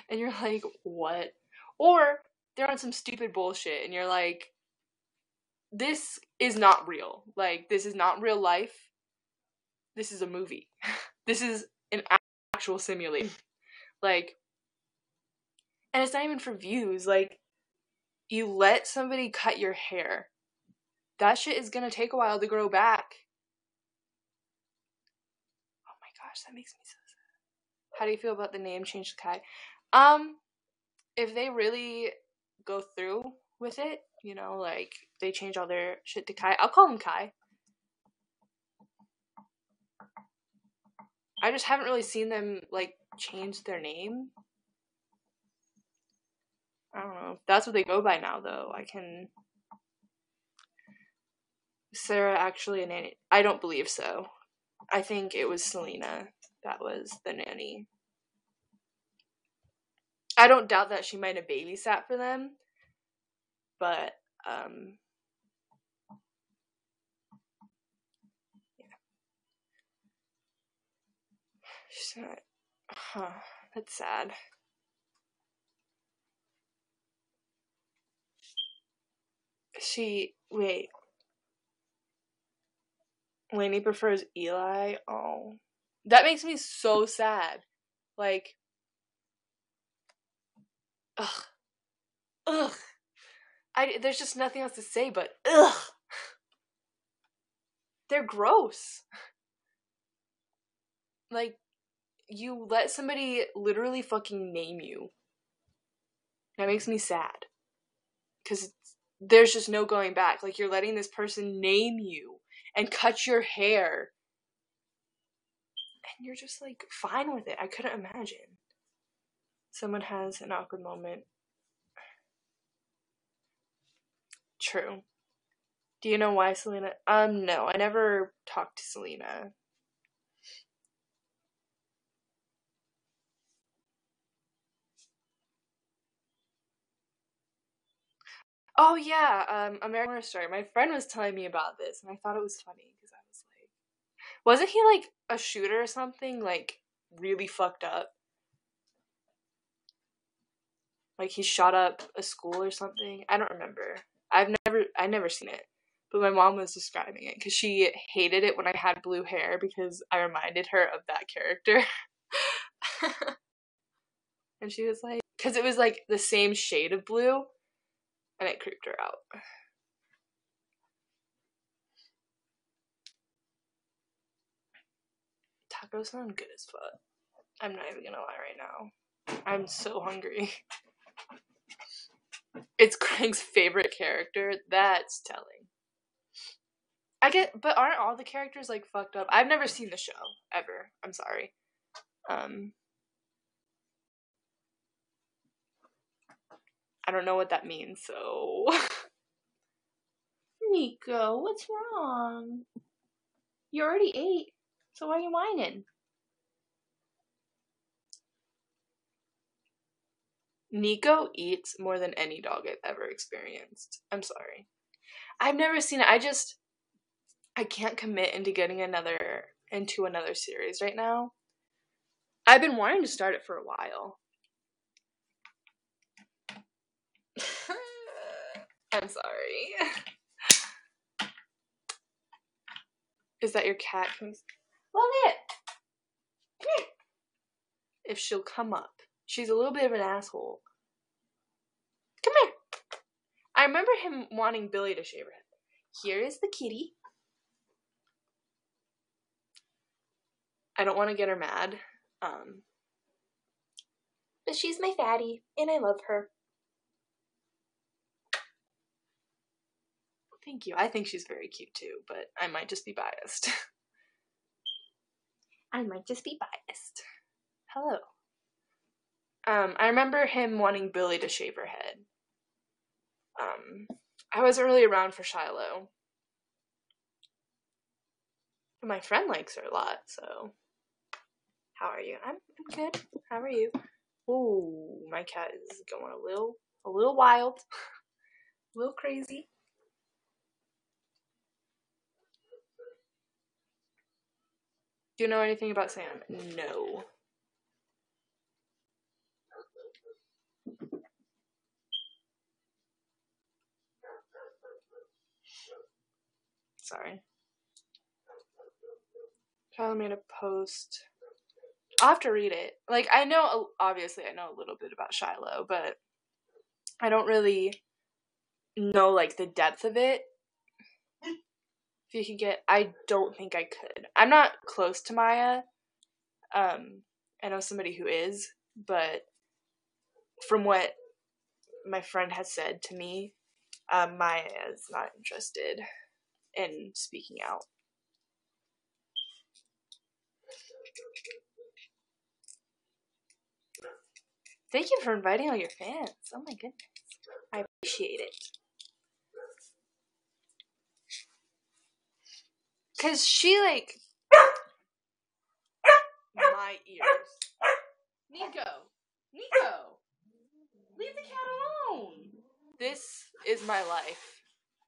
And you're like, what? Or they're on some stupid bullshit, and you're like, this is not real. Like, this is not real life. This is a movie. This is an actual simulation. Like, and it's not even for views. Like, you let somebody cut your hair. That shit is gonna take a while to grow back. Oh my gosh, that makes me so sad. How do you feel about the name change to Kai? If they really go through with it, you know, like, they change all their shit to Kai, I'll call him Kai. I just haven't really seen them, like, change their name. I don't know. If that's what they go by now, though. Sarah actually a nanny? I don't believe so. I think it was Selena that was the nanny. I don't doubt that she might have babysat for them, but, yeah. She's not, that's sad. Wait. Lainey prefers Eli? Oh. That makes me so sad. Like, ugh. There's just nothing else to say but ugh. They're gross. Like, you let somebody literally fucking name you. That makes me sad. Because there's just no going back. Like, you're letting this person name you and cut your hair. And you're just, like, fine with it. I couldn't imagine. Someone has an awkward moment. True. Do you know why Selena? No. I never talked to Selena. Oh, yeah, American Horror Story. My friend was telling me about this, and I thought it was funny, because I was like... Wasn't he, like, a shooter or something? Like, really fucked up? Like, he shot up a school or something? I don't remember. I've never seen it. But my mom was describing it, because she hated it when I had blue hair, because I reminded her of that character. And she was like... Because it was, like, the same shade of blue, and it creeped her out. Tacos sound good as fuck. I'm not even gonna lie right now. I'm so hungry. It's Craig's favorite character. That's telling. But aren't all the characters, like, fucked up? I've never seen the show, ever. I'm sorry. I don't know what that means, so... Nico, what's wrong? You already ate, so why are you whining? Nico eats more than any dog I've ever experienced. I'm sorry. I've never seen it. I can't commit into getting into another series right now. I've been wanting to start it for a while. I'm sorry. Is that your cat? Love it! Come here. If she'll come up. She's a little bit of an asshole. Come here. I remember him wanting Billy to shave her head. Here is the kitty. I don't want to get her mad. But she's my fatty, and I love her. Thank you. I think she's very cute too, but I might just be biased. Hello. I remember him wanting Billy to shave her head. I wasn't really around for Shiloh. My friend likes her a lot, so. How are you? I'm good. How are you? Ooh, my cat is going a little wild. A little crazy. Do you know anything about Sam? No. Sorry. Tyler made a post. I'll have to read it. Like, obviously I know a little bit about Shiloh, but I don't really know, like, the depth of it. If you can get, I don't think I could. I'm not close to Maya. I know somebody who is, but from what my friend has said to me, Maya is not interested in speaking out. Thank you for inviting all your fans. Oh my goodness. I appreciate it. Because she, like, my ears. Nico! Leave the cat alone! This is my life.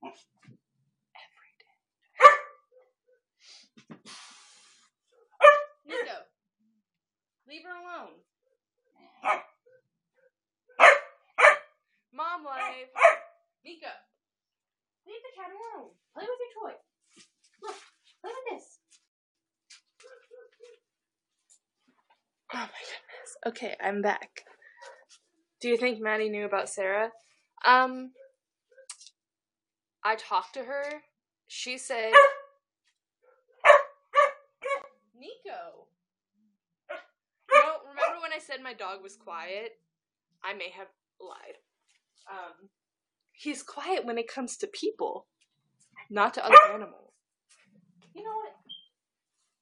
Every day. Nico! Leave her alone. Mom life. Nico! Leave the cat alone. Play with your toy. Look, play with this. Oh my goodness. Okay, I'm back. Do you think Maddie knew about Sarah? I talked to her. She said... Nico! Remember when I said my dog was quiet? I may have lied. He's quiet when it comes to people, not to other animals. You know what?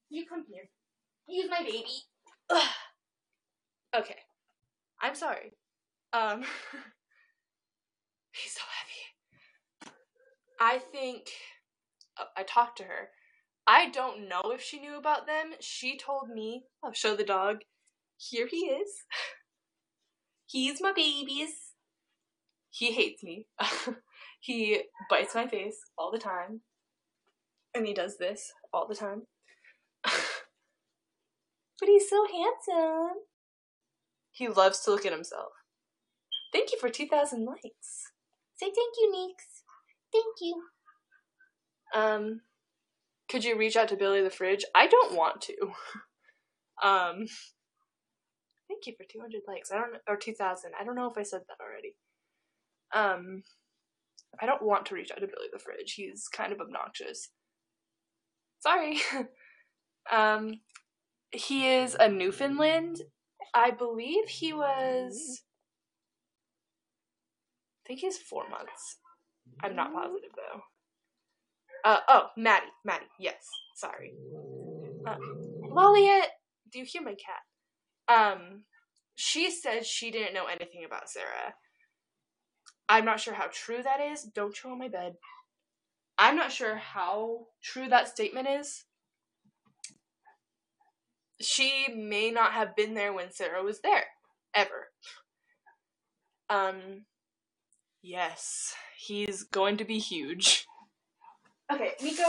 You come here. He's my baby. Ugh. Okay. I'm sorry. He's so heavy. I think I talked to her. I don't know if she knew about them. She told me, I'll show the dog. Here he is. He's my babies. He hates me. He bites my face all the time. And he does this all the time. But he's so handsome. He loves to look at himself. Thank you for 2,000 likes. Say thank you, Neeks. Thank you. Could you reach out to Billy the Fridge? I don't want to. Thank you for 200 likes. Or 2,000. I don't know if I said that already. I don't want to reach out to Billy the Fridge. He's kind of obnoxious. Sorry. He is a Newfoundland. I believe he was... I think he's 4 months. I'm not positive, though. Maddie, yes. Sorry. Loliet, do you hear my cat? She said she didn't know anything about Sarah. I'm not sure how true that is. Don't chew on my bed. I'm not sure how true that statement is. She may not have been there when Sarah was there. Ever. Yes. He's going to be huge. Okay, Nico,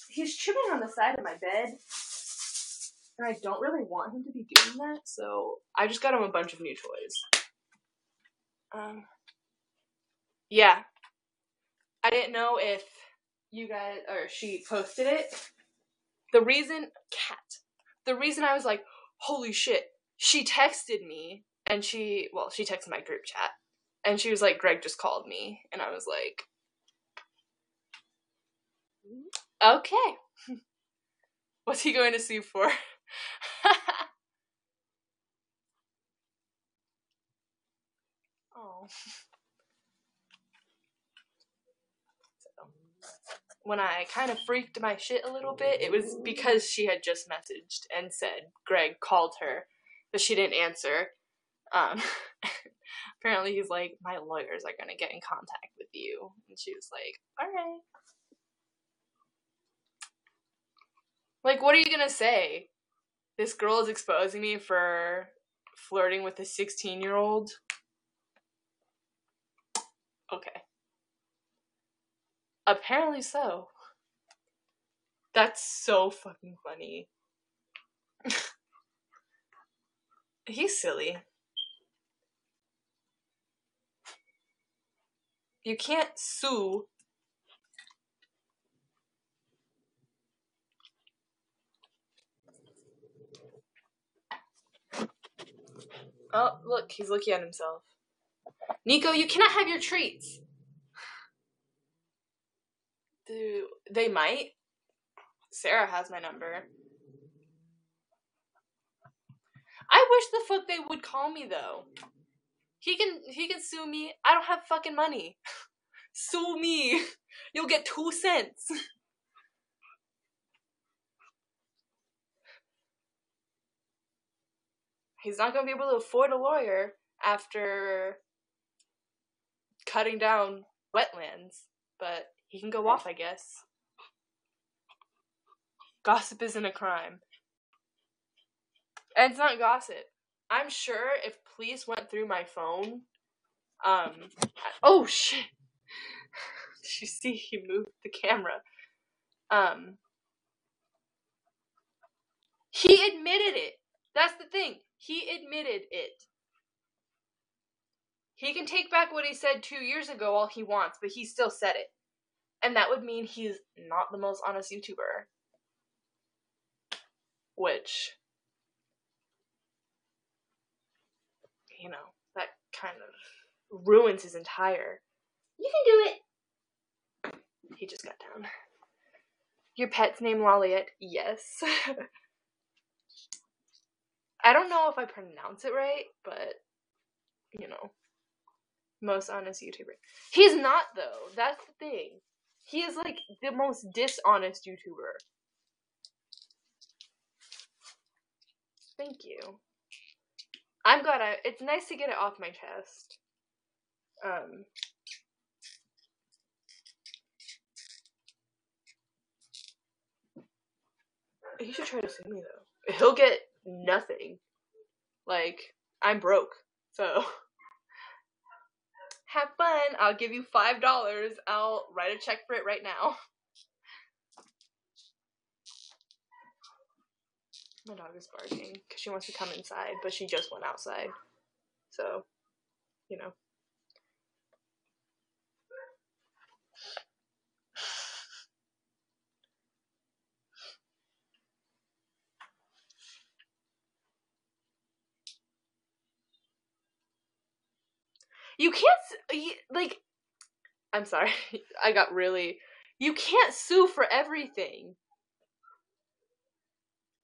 he's chewing on the side of my bed, and I don't really want him to be doing that, so I just got him a bunch of new toys. Yeah. I didn't know if you guys, or she posted it. The reason I was like, holy shit, she texted me, and she texted my group chat, and she was like, Greg just called me, and I was like, okay. What's he going to sue for? Oh. So, when I kind of freaked my shit a little bit, it was because she had just messaged and said Greg called her, but she didn't answer. Apparently he's like, my lawyers are going to get in contact with you. And she was like, alright. Like, what are you gonna say? This girl is exposing me for flirting with a 16-year-old? Okay. Apparently so. That's so fucking funny. He's silly. You can't sue. Oh, look, he's looking at himself. Nico, you cannot have your treats. Dude, they might. Sarah has my number. I wish the fuck they would call me, though. He can sue me. I don't have fucking money. Sue me. You'll get 2 cents. He's not going to be able to afford a lawyer after cutting down wetlands, but he can go off, I guess. Gossip isn't a crime. And it's not gossip. I'm sure if police went through my phone, oh shit. Did you see he moved the camera? He admitted it. That's the thing. He admitted it. He can take back what he said 2 years ago all he wants, but he still said it. And that would mean he's not the most honest YouTuber. Which, you know, that kind of ruins his entire... You can do it! He just got down. Your pet's name Lolliet? Yes. I don't know if I pronounce it right, but, you know, most honest YouTuber. He's not, though. That's the thing. He is, like, the most dishonest YouTuber. Thank you. I'm glad it's nice to get it off my chest. He should try to sue me, though. He'll get nothing. Like, I'm broke, so... Have fun. I'll give you $5. I'll write a check for it right now. My dog is barking because she wants to come inside, but she just went outside. So, you know. You can't, like, I'm sorry. I got really, you can't sue for everything.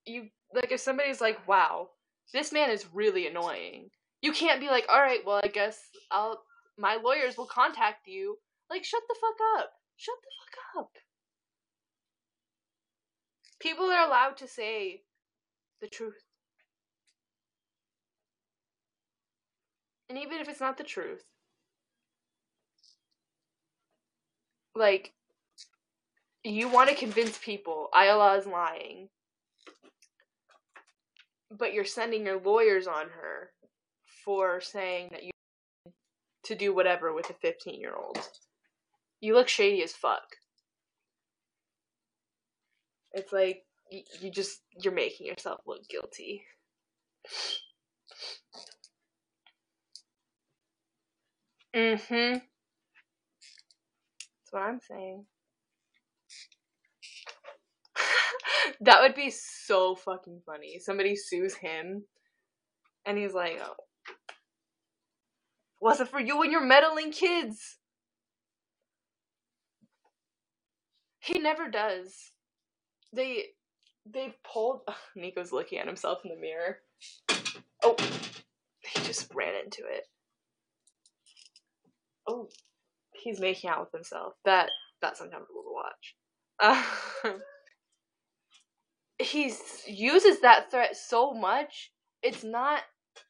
Like, if somebody's like, wow, this man is really annoying. You can't be like, alright, well, I guess my lawyers will contact you. Like, shut the fuck up. Shut the fuck up. People are allowed to say the truth. And even if it's not the truth. Like, you want to convince people Ayala is lying. But you're sending your lawyers on her for saying that you to do whatever with a 15-year-old. You look shady as fuck. It's like, you're making yourself look guilty. Mm-hmm. That's what I'm saying. That would be so fucking funny. Somebody sues him, and he's like, oh, wasn't for you and your meddling kids. He never does. They've pulled... Nico's looking at himself in the mirror. Oh, he just ran into it. Oh, he's making out with himself. That's uncomfortable to watch. He uses that threat so much, it's not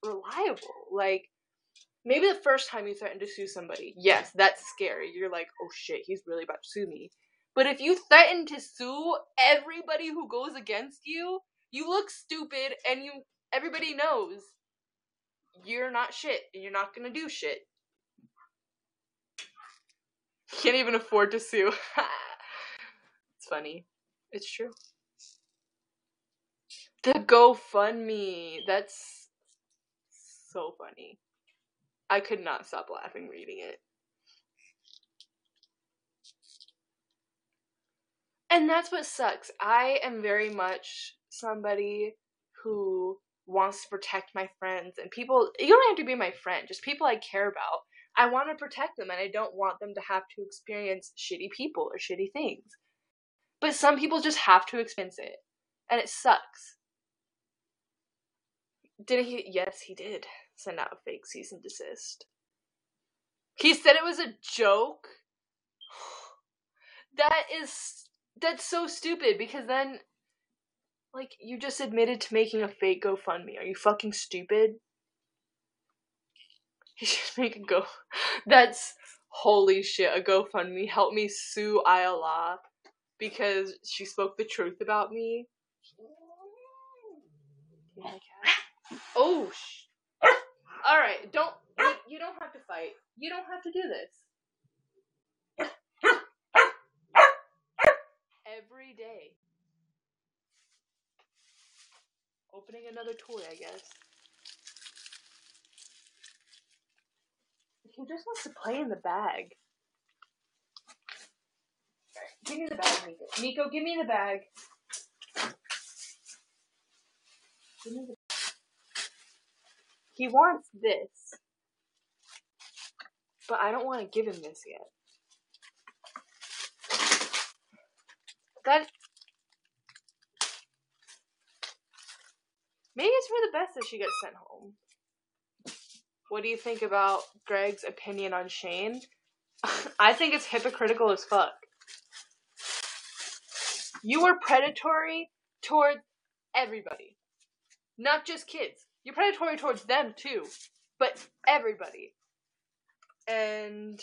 reliable. Like, maybe the first time you threaten to sue somebody, yes, that's scary. You're like, oh shit, he's really about to sue me. But if you threaten to sue everybody who goes against you, you look stupid and everybody knows you're not shit and you're not gonna do shit. Can't even afford to sue. It's funny. It's true. The GoFundMe. That's so funny. I could not stop laughing reading it. And that's what sucks. I am very much somebody who wants to protect my friends and people. You don't have to be my friend, just people I care about. I want to protect them and I don't want them to have to experience shitty people or shitty things. But some people just have to experience it. And it sucks. Didn't he? Yes, he did send out a fake cease and desist. He said it was a joke. That's so stupid because then, like, you just admitted to making a fake GoFundMe. Are you fucking stupid? He should make a go. That's holy shit. A GoFundMe. Help me sue Ayala because she spoke the truth about me. Oh, alright, you don't have to fight. You don't have to do this. Every day. Opening another toy, I guess. He just wants to play in the bag. Alright, give me the bag, Nico. Nico, give me the bag. Give me the bag. He wants this. But I don't want to give him this yet. Maybe it's for the best that she gets sent home. What do you think about Greg's opinion on Shane? I think it's hypocritical as fuck. You were predatory towards everybody. Not just kids. You're predatory towards them too. But everybody. And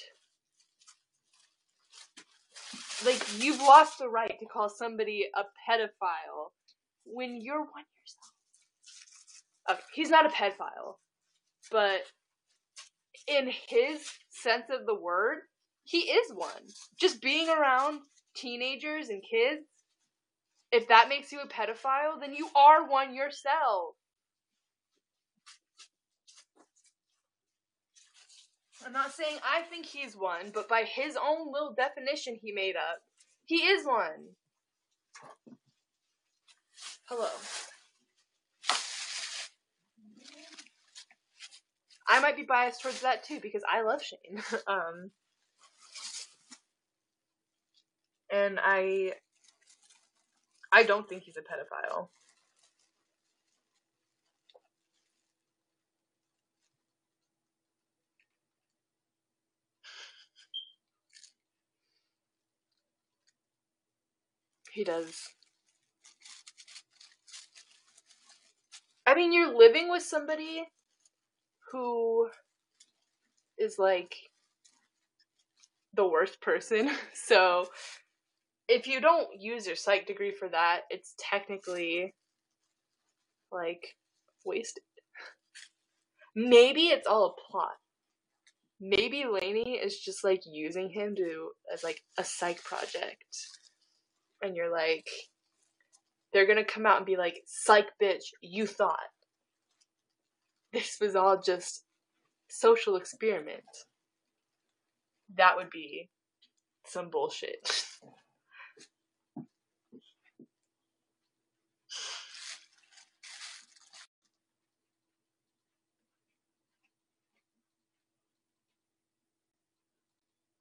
like, you've lost the right to call somebody a pedophile when you're one yourself. Okay, he's not a pedophile, but in his sense of the word, he is one. Just being around teenagers and kids, if that makes you a pedophile, then you are one yourself. I'm not saying I think he's one, but by his own little definition he made up, he is one. Hello. I might be biased towards that too, because I love Shane. And I don't think he's a pedophile. He does. I mean, you're living with somebody who is, like, the worst person. So, if you don't use your psych degree for that, it's technically, like, wasted. Maybe it's all a plot. Maybe Lainey is just, like, using him as, like, a psych project. And you're like, they're gonna come out and be like, psych bitch, you thought this was all just social experiment. That would be some bullshit.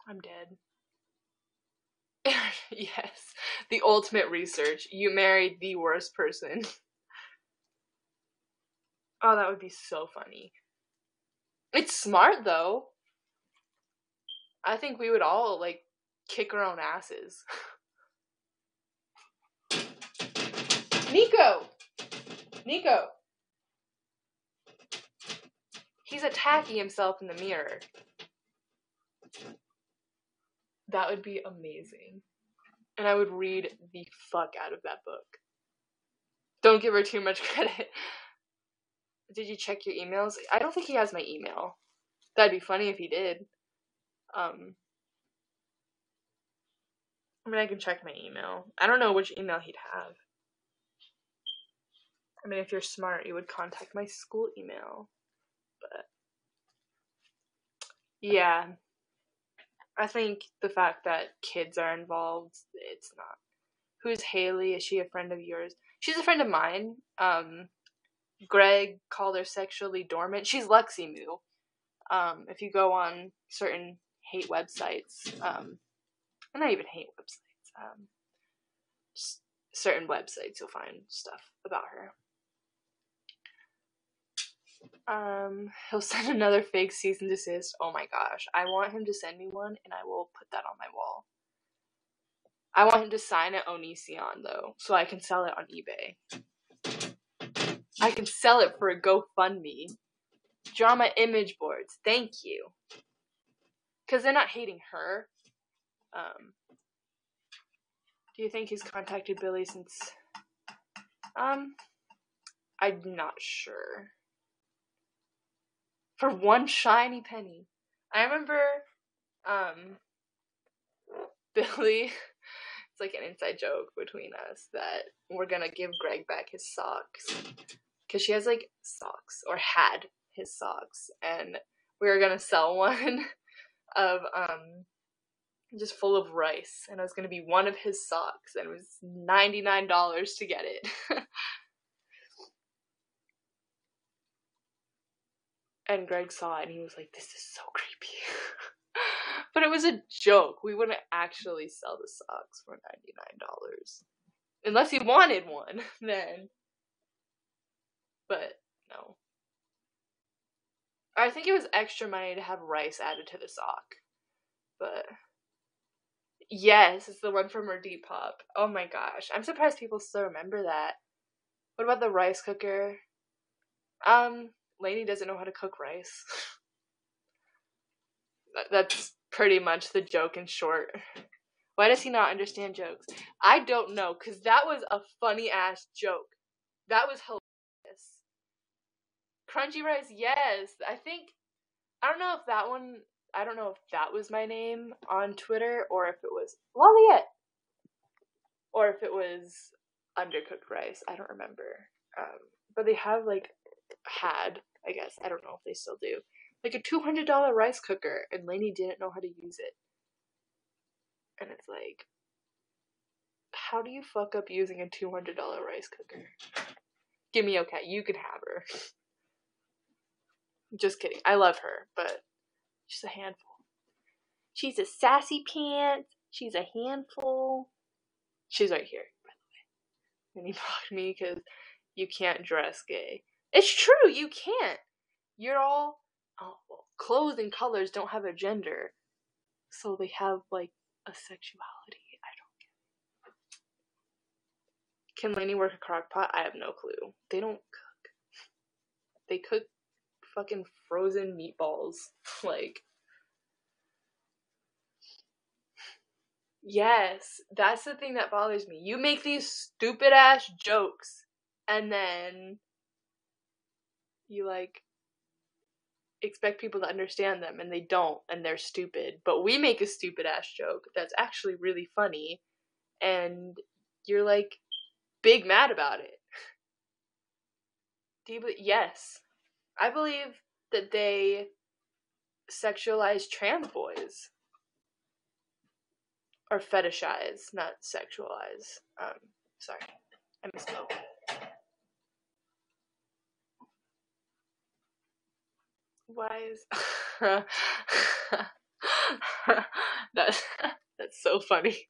I'm dead. Yes, the ultimate research. You married the worst person. Oh, that would be so funny. It's smart, though. I think we would all, like, kick our own asses. Nico! Nico! He's attacking himself in the mirror. That would be amazing. And I would read the fuck out of that book. Don't give her too much credit. Did you check your emails? I don't think he has my email. That'd be funny if he did. I mean, I can check my email. I don't know which email he'd have. I mean, if you're smart, you would contact my school email. But yeah, I think the fact that kids are involved, it's not. Who's Haley? Is she a friend of yours? She's a friend of mine. Greg called her sexually dormant. She's Lexi Moo. If you go on certain hate websites, not even hate websites, just certain websites, you'll find stuff about her. He'll send another fake cease and desist. Oh my gosh. I want him to send me one, and I will put that on my wall. I want him to sign it Onision, though, so I can sell it on eBay. I can sell it for a GoFundMe. Drama image boards. Thank you. Because they're not hating her. Do you think he's contacted Billy since... I'm not sure. For one shiny penny. I remember, Billy, it's like an inside joke between us that we're gonna give Greg back his socks. Because she has, like, socks, or had his socks, and we were gonna sell one of, just full of rice, and it was gonna be one of his socks, and it was $99 to get it. And Greg saw it, and he was like, this is so creepy. But it was a joke. We wouldn't actually sell the socks for $99. Unless he wanted one, then. But, no. I think it was extra money to have rice added to the sock. But, yes, it's the one from her Depop. Oh my gosh. I'm surprised people still remember that. What about the rice cooker? Lainey doesn't know how to cook rice. That's pretty much the joke in short. Why does he not understand jokes? I don't know, because that was a funny-ass joke. That was hilarious. Crunchy rice, yes. I don't know if that was my name on Twitter, or if it was Laliette. Or if it was undercooked rice. I don't remember. But they have, like, I guess, I don't know if they still do, like a $200 rice cooker, and Lainey didn't know how to use it. And it's like, how do you fuck up using a $200 rice cooker? Give me okay, you can have her. Just kidding, I love her, but she's a handful. She's a sassy pants, she's a handful. She's right here, by the way. And he blocked me because you can't dress gay. It's true, you can't. You're all, clothes and colors don't have a gender. So they have, like, a sexuality. I don't get it. Can Lainey work a crock pot? I have no clue. They don't cook. They cook fucking frozen meatballs. Like, yes, that's the thing that bothers me. You make these stupid ass jokes, and then you, like, expect people to understand them, and they don't, and they're stupid. But we make a stupid ass joke that's actually really funny, and you're, like, big mad about it. Do you believe? Yes. I believe that they sexualize trans boys. Or fetishize, not sexualize. Sorry. I misspoke. Why is... That's so funny.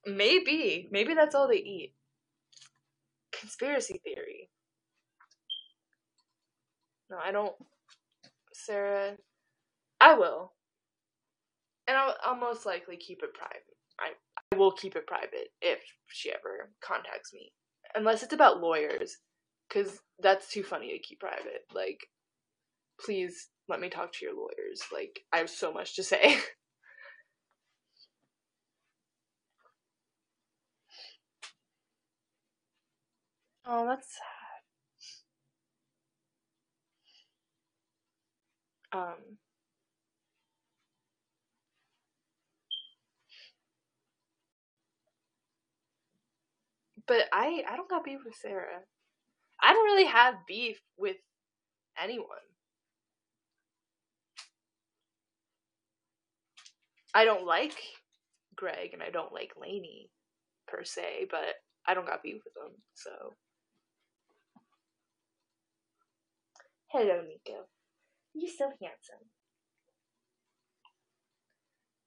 Maybe that's all they eat. Conspiracy theory. No, I don't. Sarah, I will. And I'll most likely keep it private. I will keep it private if she ever contacts me. Unless it's about lawyers. Because that's too funny to keep private. Like, please let me talk to your lawyers. Like, I have so much to say. Oh, that's sad. But I don't got beef with Sarah. I don't really have beef with anyone. I don't like Greg and I don't like Lainey per se, but I don't got beef with them, so. Hello, Nico. You're so handsome.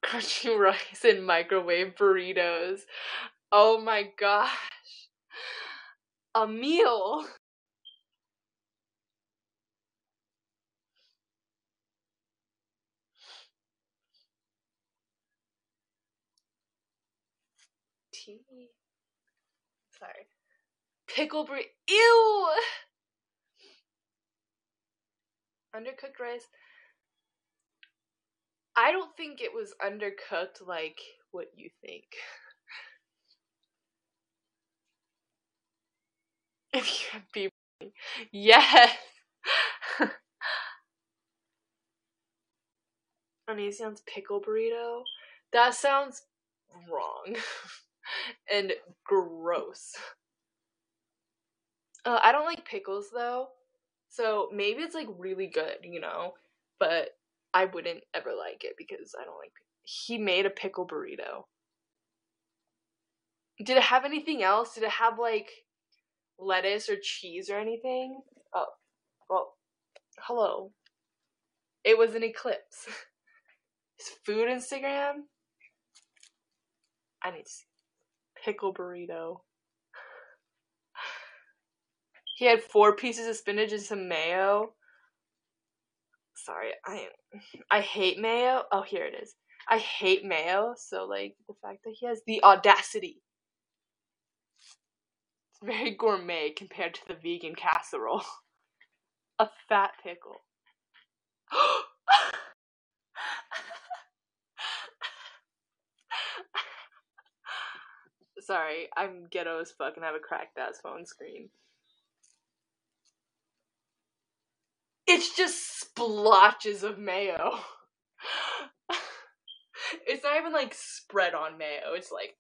Crunchy rice and microwave burritos. Oh my gosh. A meal. Tea. Sorry. Pickle burrito. Ew! Undercooked rice. I don't think it was undercooked like what you think. If you have beef. Yes! Onision's pickle burrito? That sounds wrong. And gross. I don't like pickles though. So maybe it's like really good, you know? But I wouldn't ever like it because I don't like pickles. He made a pickle burrito. Did it have anything else? Did it have like lettuce or cheese or anything? Oh, well, hello. It was an eclipse. His food Instagram? I need to see. Pickle burrito. He had 4 pieces of spinach and some mayo. Sorry, I hate mayo. Oh, here it is. I hate mayo, so like the fact that he has the audacity. It's very gourmet compared to the vegan casserole. A fat pickle. Sorry, I'm ghetto as fuck and I have a cracked ass phone screen. It's just splotches of mayo. It's not even like spread on mayo. It's like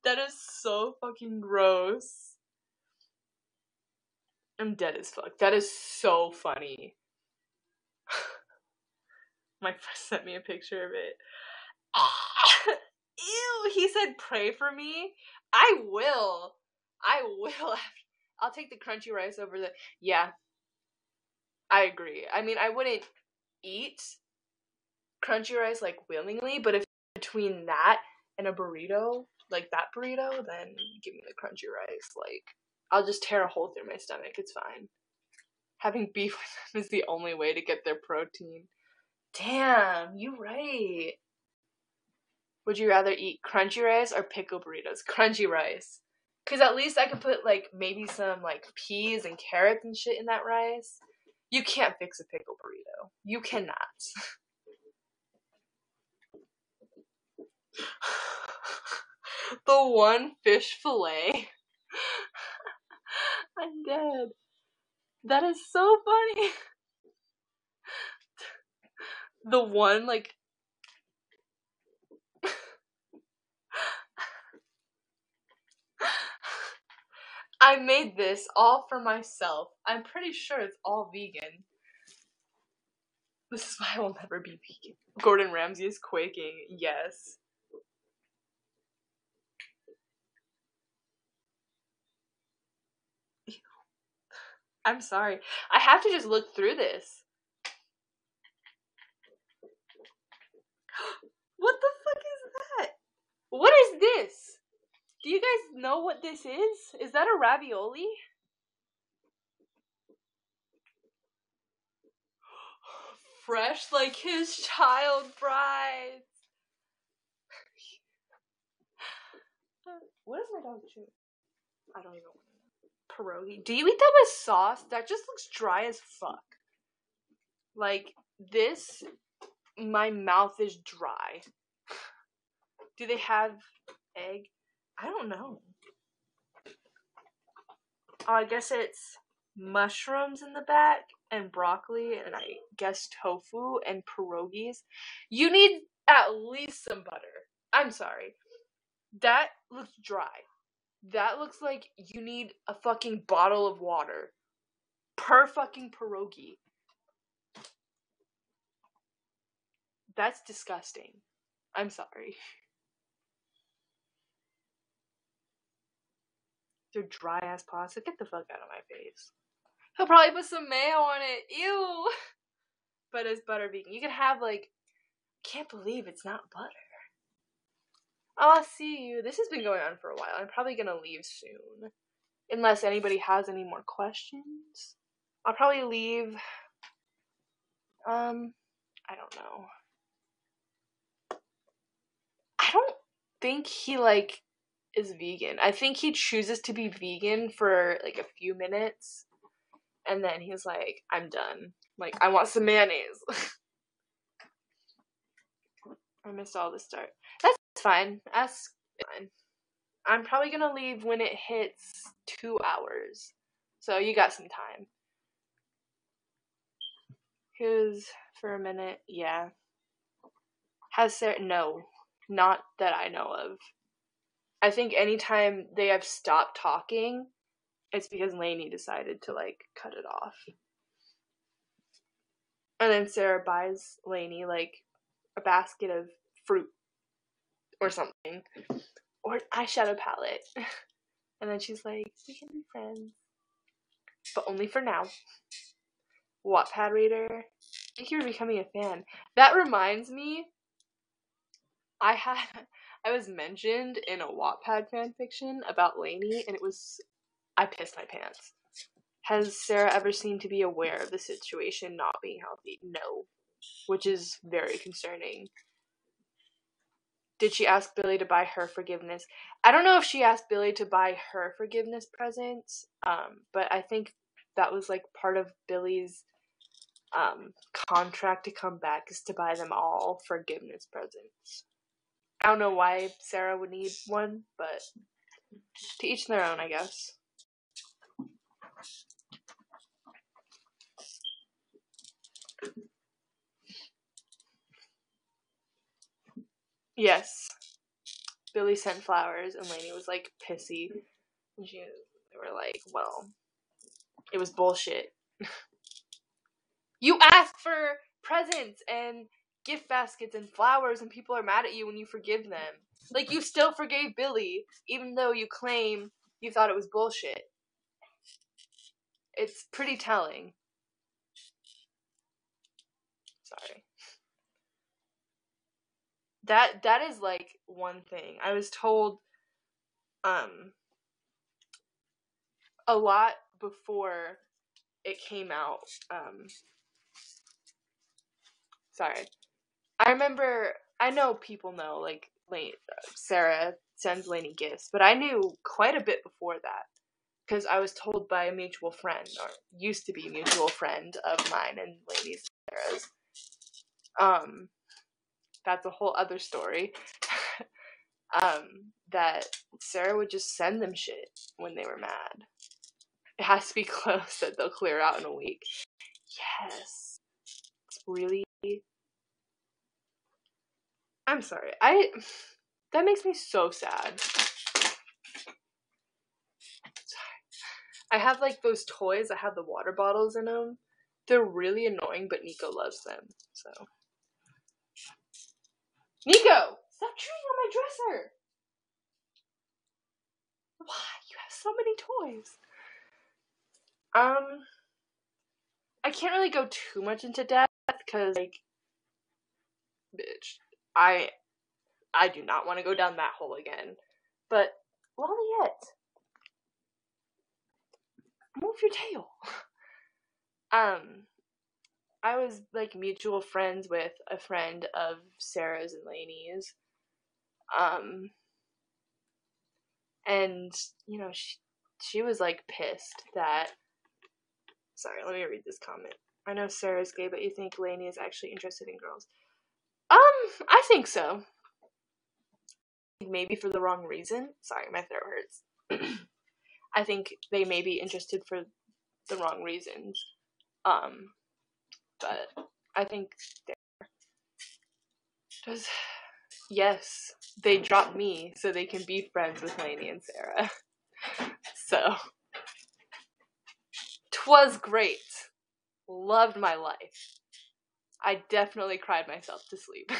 that is so fucking gross. I'm dead as fuck. That is so funny. My friend sent me a picture of it. Ew, he said pray for me. I will. I'll take the crunchy rice over the... Yeah. I agree. I mean, I wouldn't eat crunchy rice, like, willingly, but if between that and a burrito, like that burrito, then give me the crunchy rice. Like, I'll just tear a hole through my stomach. It's fine. Having beef with them is the only way to get their protein. Damn, you right. Would you rather eat crunchy rice or pickle burritos? Crunchy rice. Because at least I could put, like, maybe some, like, peas and carrots and shit in that rice. You can't fix a pickle burrito. You cannot. The one fish fillet. I'm dead. That is so funny. The one, like... I made this all for myself. I'm pretty sure it's all vegan. This is why I will never be vegan. Gordon Ramsay is quaking. Yes. I'm sorry. I have to just look through this. What the fuck is that? What is this? Do you guys know what this is? Is that a ravioli? Fresh like his child bride. What is my dog chewing? I don't even know. pierogi. Do you eat that with sauce? That just looks dry as fuck. Like, this, my mouth is dry. Do they have egg? I don't know. Oh, I guess it's mushrooms in the back and broccoli and I guess tofu and pierogies. You need at least some butter. I'm sorry. That looks dry. That looks like you need a fucking bottle of water per fucking pierogi. That's disgusting. I'm sorry. They're dry ass pasta. Get the fuck out of my face. He'll probably put some mayo on it. Ew. But it's butter vegan. You can have like, can't believe it's not butter. Oh, I'll see you. This has been going on for a while. I'm probably gonna leave soon. Unless anybody has any more questions. I'll probably leave, I don't know. I don't think he, like, is vegan. I think he chooses to be vegan for, like, a few minutes. And then he's like, I'm done. Like, I want some mayonnaise. I missed all the start. That's fine. That's fine. I'm probably gonna leave when it hits 2 hours. So you got some time. Who's for a minute? Yeah. Has Sarah? No. Not that I know of. I think anytime they have stopped talking, it's because Lainey decided to, like, cut it off. And then Sarah buys Lainey, like, a basket of fruit or something. Or an eyeshadow palette. And then she's like, we can be friends. But only for now. Wattpad reader. I think you're becoming a fan. That reminds me, I was mentioned in a Wattpad fanfiction about Lainey, and I pissed my pants. Has Sarah ever seemed to be aware of the situation not being healthy? No. Which is very concerning. Did she ask Billy to buy her forgiveness? I don't know if she asked Billy to buy her forgiveness presents, but I think that was, like, part of Billy's contract to come back is to buy them all forgiveness presents. I don't know why Sarah would need one, but to each their own, I guess. Yes. Billy sent flowers, and Lainey was, like, pissy. And they were like, well, it was bullshit. You asked for presents and gift baskets and flowers, and people are mad at you when you forgive them. Like, you still forgave Billy, even though you claim you thought it was bullshit. It's pretty telling. Sorry. That is, like, one thing. I was told, a lot before it came out, sorry. I know people know, like, Sarah sends Lainey gifts, but I knew quite a bit before that, because I was told by a mutual friend, or used to be a mutual friend of mine and Lainey's and Sarah's. That's a whole other story. That Sarah would just send them shit when they were mad. It has to be close that they'll clear out in a week. Yes. It's really... I'm sorry. That makes me so sad. Sorry. I have, like, those toys that have the water bottles in them. They're really annoying, but Nico loves them, so... Nico! Stop chewing on my dresser! Why? You have so many toys. I can't really go too much into depth, because, like, bitch, I do not want to go down that hole again. But, Lolliette, move your tail. I was, like, mutual friends with a friend of Sarah's and Lainey's. And, you know, she was like pissed that. Sorry, let me read this comment. I know Sarah's gay, but you think Lainey is actually interested in girls? I think so. Maybe for the wrong reason. Sorry, my throat hurts. I think they may be interested for the wrong reasons. But I think does yes, they dropped me so they can be friends with Lainey and Sarah. So 'twas great. Loved my life. I definitely cried myself to sleep.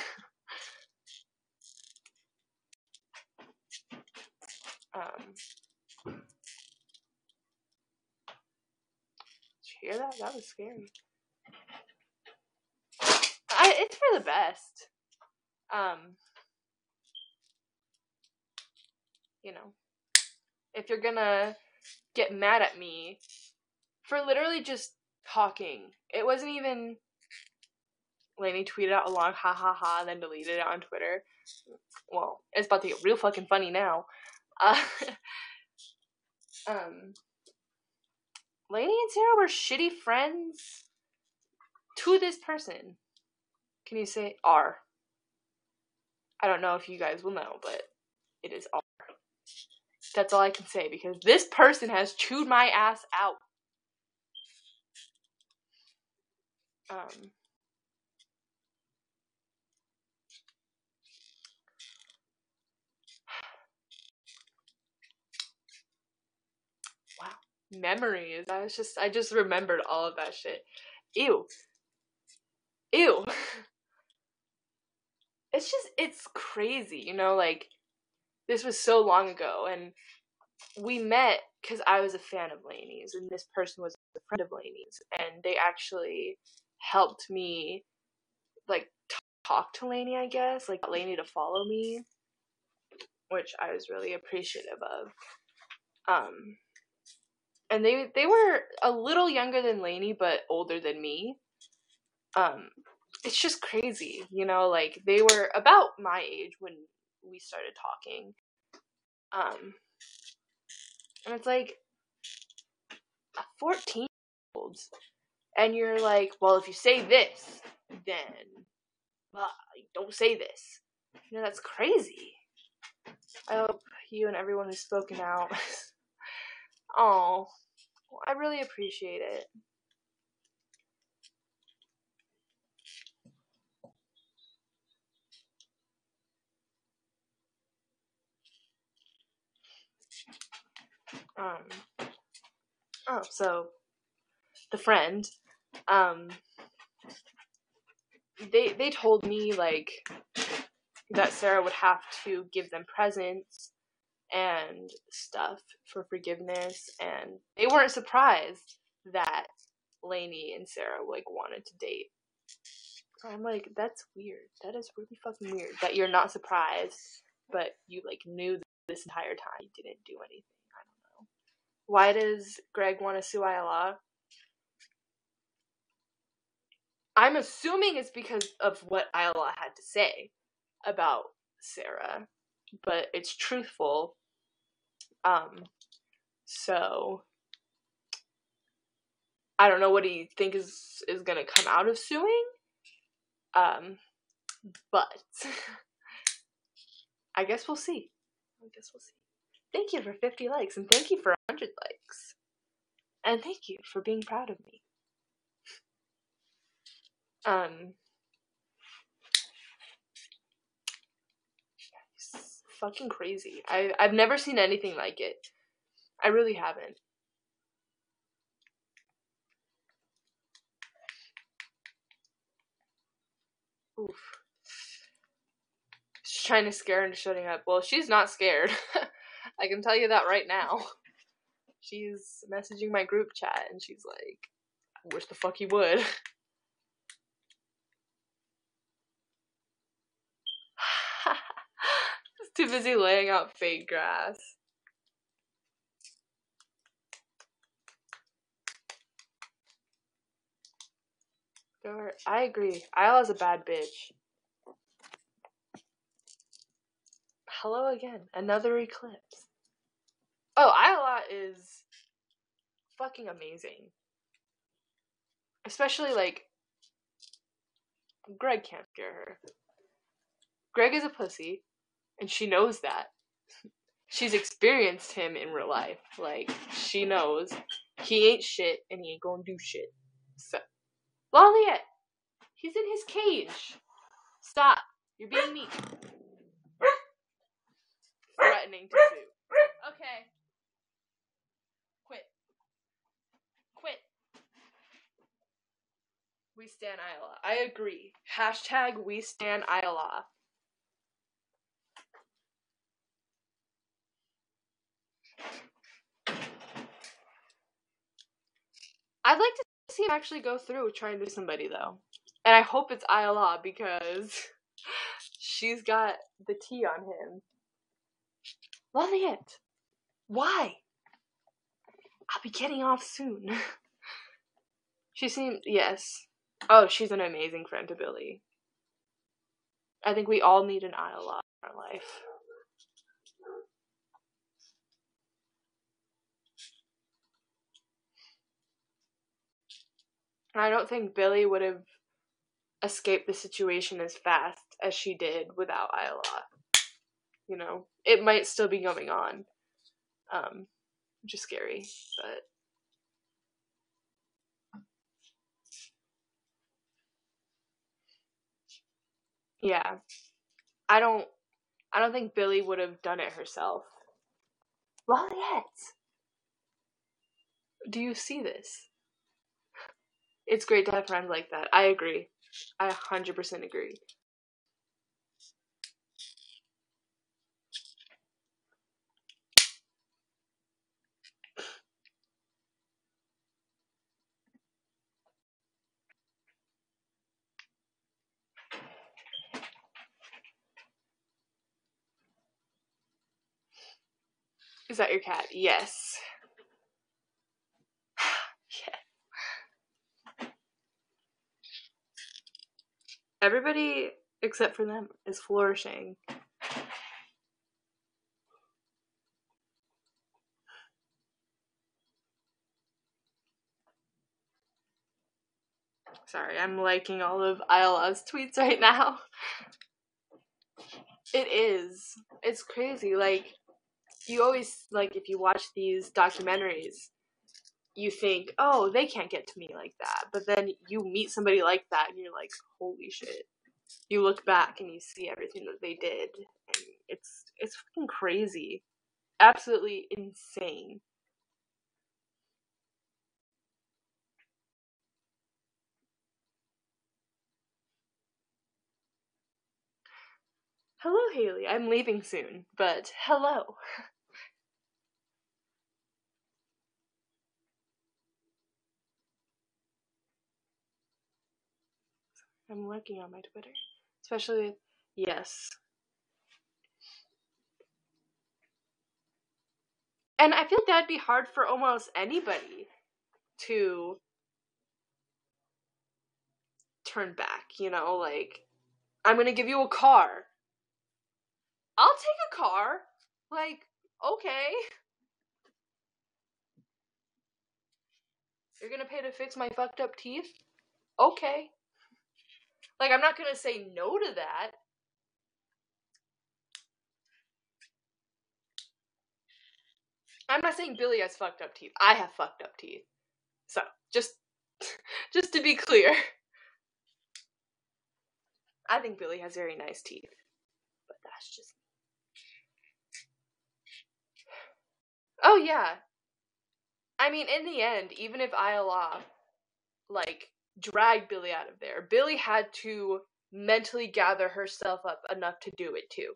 Did you hear that? That was scary. It's for the best. You know, if you're gonna get mad at me for literally just talking, it wasn't even. Lainey tweeted out a long ha ha ha and then deleted it on Twitter. Well, it's about to get real fucking funny now. Lainey and Sarah were shitty friends to this person. Can you say R? I don't know if you guys will know, but it is R. That's all I can say because this person has chewed my ass out. Wow. Memories. I just remembered all of that shit. Ew. It's crazy, you know, like, this was so long ago, and we met because I was a fan of Lainey's, and this person was a friend of Lainey's, and they actually helped me, like, talk to Lainey, I guess, like, Lainey to follow me, which I was really appreciative of. And they were a little younger than Lainey, but older than me. It's just crazy, you know, like, they were about my age when we started talking. And it's like, a 14-year-old, and you're like, well, if you say this, then, don't say this. You know, that's crazy. I hope you and everyone who's spoken out, oh, I really appreciate it. So, the friend, they told me, like, that Sarah would have to give them presents and stuff for forgiveness, and they weren't surprised that Lainey and Sarah, like, wanted to date. So I'm like, that's weird. That is really fucking weird that you're not surprised, but you, like, knew this entire time you didn't do anything. I don't know. Why does Greg want to sue Ayala? I'm assuming it's because of what Ayala had to say about Sarah, but it's truthful. So I don't know what he thinks is gonna come out of suing. But I guess we'll see. Thank you for 50 likes, and thank you for 100 likes. And thank you for being proud of me. It's fucking crazy. I've never seen anything like it. I really haven't. Oof. She's trying to scare her into shutting up. Well, she's not scared. I can tell you that right now. She's messaging my group chat, and she's like, I wish the fuck you would. Too busy laying out fake grass. I agree. Ayala's a bad bitch. Hello again. Another eclipse. Oh, Isla is fucking amazing. Especially, like, Greg can't scare her. Greg is a pussy, and she knows that. She's experienced him in real life. Like, she knows he ain't shit, and he ain't gonna do shit. So, Lolliet, he's in his cage. Stop. You're being mean. Threatening to sue. Okay. Quit. We stan Isla. I agree. Hashtag we stan Isla. I'd like to see him actually go through trying to do somebody, though. And I hope it's Isla, because she's got the tea on him. Lolliet, why? I'll be getting off soon. She seems, yes. Oh, she's an amazing friend to Billy. I think we all need an Isla in our life. And I don't think Billy would have escaped the situation as fast as she did without Isla. You know, it might still be going on. Which is scary, but yeah. I don't think Billy would have done it herself. Lolliet! Do you see this? It's great to have friends like that. I agree. I 100% agree. Is that your cat? Yes. Yeah. Everybody except for them is flourishing. Sorry, I'm liking all of Isla's tweets right now. It is. It's crazy. Like, you always, like, if you watch these documentaries, you think, oh, they can't get to me like that. But then you meet somebody like that, and you're like, holy shit. You look back and you see everything that they did, and it's fucking crazy. Absolutely insane. Hello, Haley. I'm leaving soon, but hello. I'm working on my Twitter. Especially, yes. And I feel like that'd be hard for almost anybody to turn back, you know, like, I'm gonna give you a car. I'll take a car. Like, okay. You're gonna pay to fix my fucked up teeth? Okay. Like, I'm not gonna say no to that. I'm not saying Billy has fucked up teeth. I have fucked up teeth. So, just to be clear. I think Billy has very nice teeth. But that's just... Oh, yeah. I mean, in the end, even if Isla, like, dragged Billy out of there, Billy had to mentally gather herself up enough to do it, too.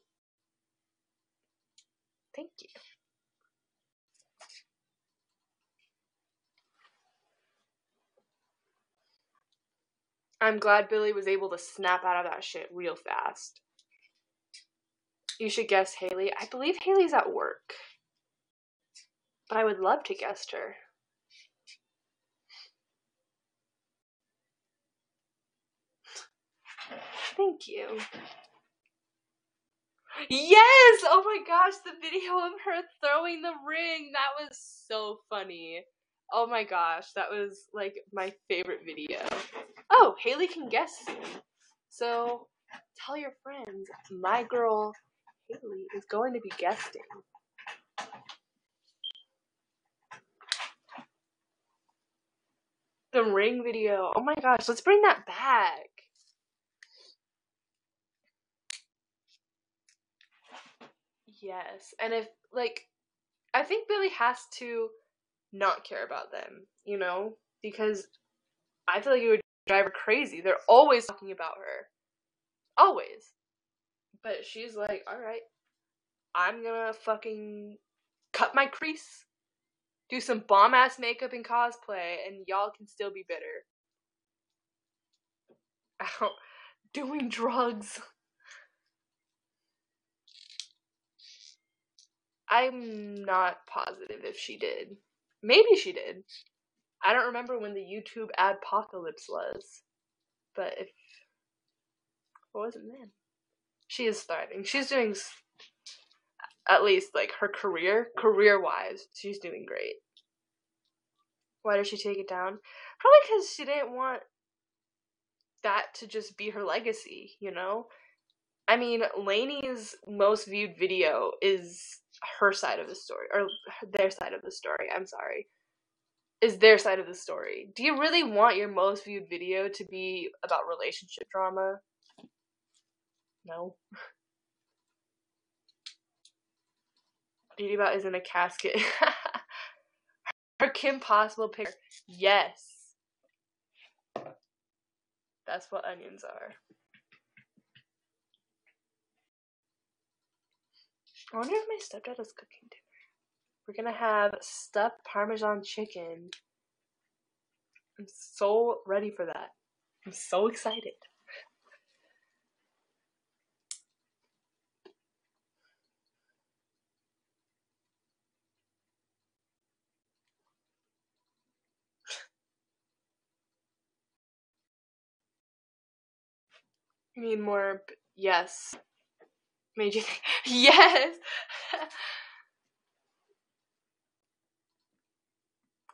Thank you. I'm glad Billy was able to snap out of that shit real fast. You should guess Haley. I believe Haley's at work. But I would love to guess her. Thank you. Yes! Oh my gosh, the video of her throwing the ring. That was so funny. Oh my gosh, that was like my favorite video. Oh, Haley can guess soon. So tell your friends, my girl Haley is going to be guesting. The ring video. Oh my gosh, let's bring that back. Yes, and if, like, I think Billy has to not care about them, you know? Because I feel like it would drive her crazy. They're always talking about her. Always. But she's like, alright, I'm gonna fucking cut my crease, do some bomb-ass makeup and cosplay, and y'all can still be bitter. Ow. Doing drugs. I'm not positive if she did. Maybe she did. I don't remember when the YouTube adpocalypse was. But if... what was it then? She is thriving. She's doing... at least, like, her career-wise, she's doing great. Why did she take it down? Probably because she didn't want that to just be her legacy, you know? I mean, Lainey's most viewed video is her side of the story, or their side of the story, I'm sorry. Is their side of the story. Do you really want your most viewed video to be about relationship drama? No. Beauty Bot is in a casket. Her Kim Possible picture. Yes. That's what onions are. I wonder if my stepdad is cooking dinner. We're gonna have stuffed Parmesan chicken. I'm so ready for that. I'm so excited. You need more... yes. Made you... yes!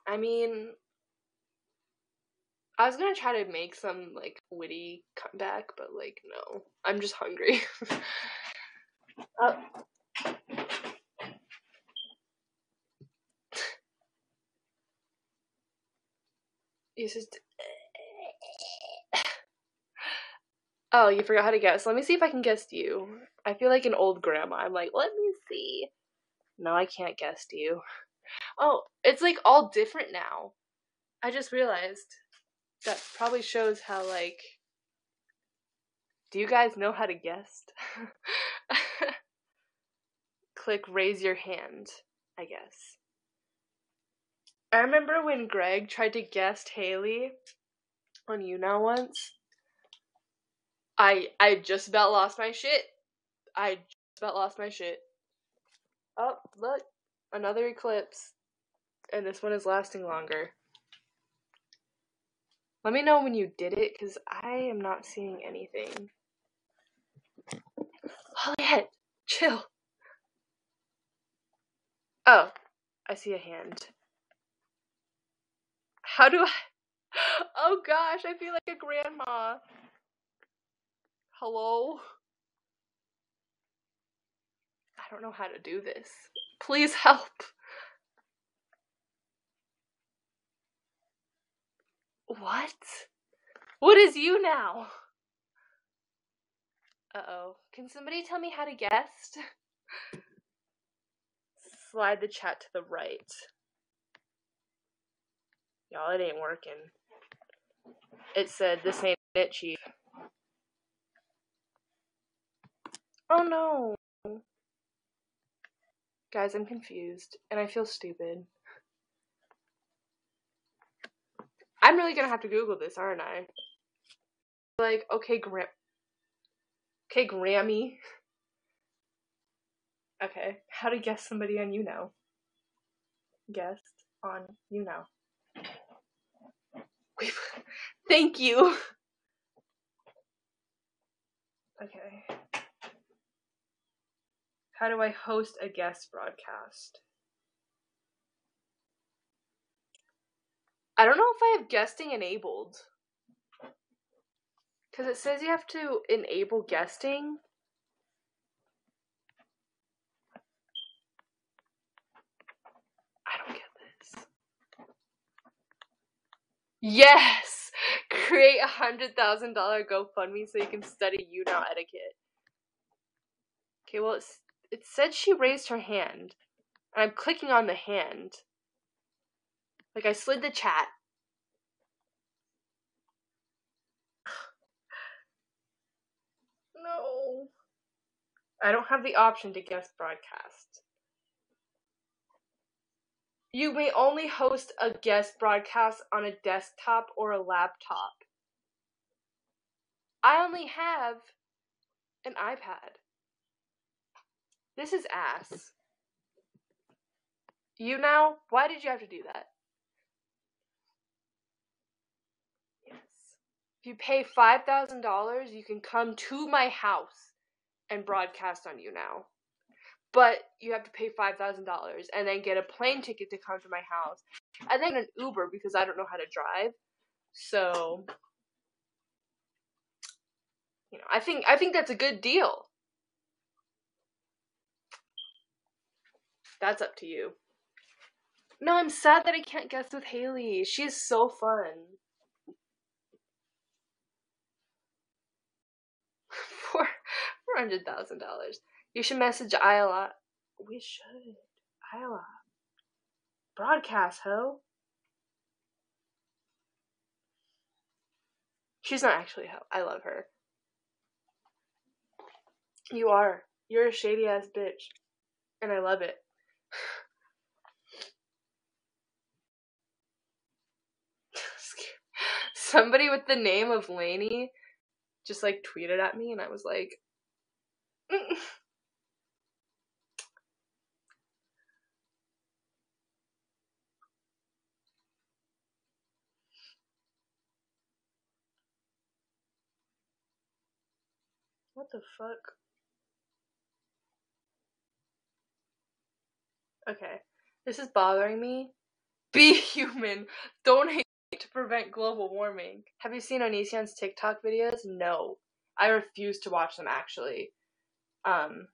I mean... I was gonna try to make some, like, witty comeback, but, like, no. I'm just hungry. You just... oh, you forgot how to guess. Let me see if I can guess you. I feel like an old grandma. I'm like, let me see. No, I can't guess you. Oh, it's like all different now. I just realized. That probably shows how, like... do you guys know how to guess? Click raise your hand, I guess. I remember when Greg tried to guess Haley on You Now once. I just about lost my shit. Oh, look. Another eclipse. And this one is lasting longer. Let me know when you did it, because I am not seeing anything. Holy head. Chill. Oh. I see a hand. How do I... oh gosh, I feel like a grandma. Hello? I don't know how to do this. Please help. What? What is you now? Uh-oh. Can somebody tell me how to guess? Slide the chat to the right. Y'all, it ain't working. It said, this ain't it, chief. Oh no. Guys, I'm confused. And I feel stupid. I'm really gonna have to Google this, aren't I? Like, okay, Grammy. Okay, how to guess somebody on You Now. Guest on You Now. Thank you. Okay. How do I host a guest broadcast? I don't know if I have guesting enabled. Because it says you have to enable guesting. I don't get this. Yes! Create $100,000 GoFundMe so you can study YouNow etiquette. Okay, well, it said she raised her hand. And I'm clicking on the hand. Like, I slid the chat. No. I don't have the option to guest broadcast. You may only host a guest broadcast on a desktop or a laptop. I only have an iPad. This is ass. YouNow, why did you have to do that? Yes. If you pay $5,000, you can come to my house and broadcast on YouNow. But you have to pay $5,000 and then get a plane ticket to come to my house. And then an Uber because I don't know how to drive. So, you know, I think that's a good deal. That's up to you. No, I'm sad that I can't guess with Haley. She is so fun. $400,000. You should message Isla. We should. Isla. Broadcast, ho. She's not actually a hoe. I love her. You are. You're a shady ass bitch. And I love it. Somebody with the name of Laney just like tweeted at me and I was like, what the fuck? Okay. This is bothering me. Be human. Don't hate to prevent global warming. Have you seen Onision's TikTok videos? No. I refuse to watch them, actually. Alright.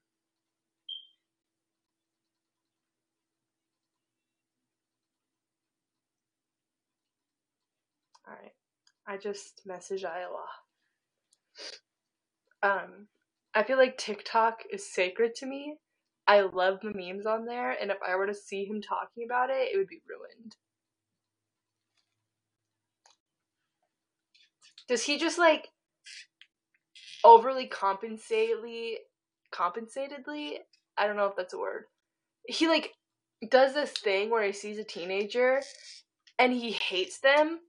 I just messaged Iowa. I feel like TikTok is sacred to me. I love the memes on there, and if I were to see him talking about it, it would be ruined. Does he just, like, overly compensatedly, I don't know if that's a word. He, like, does this thing where he sees a teenager, and he hates them,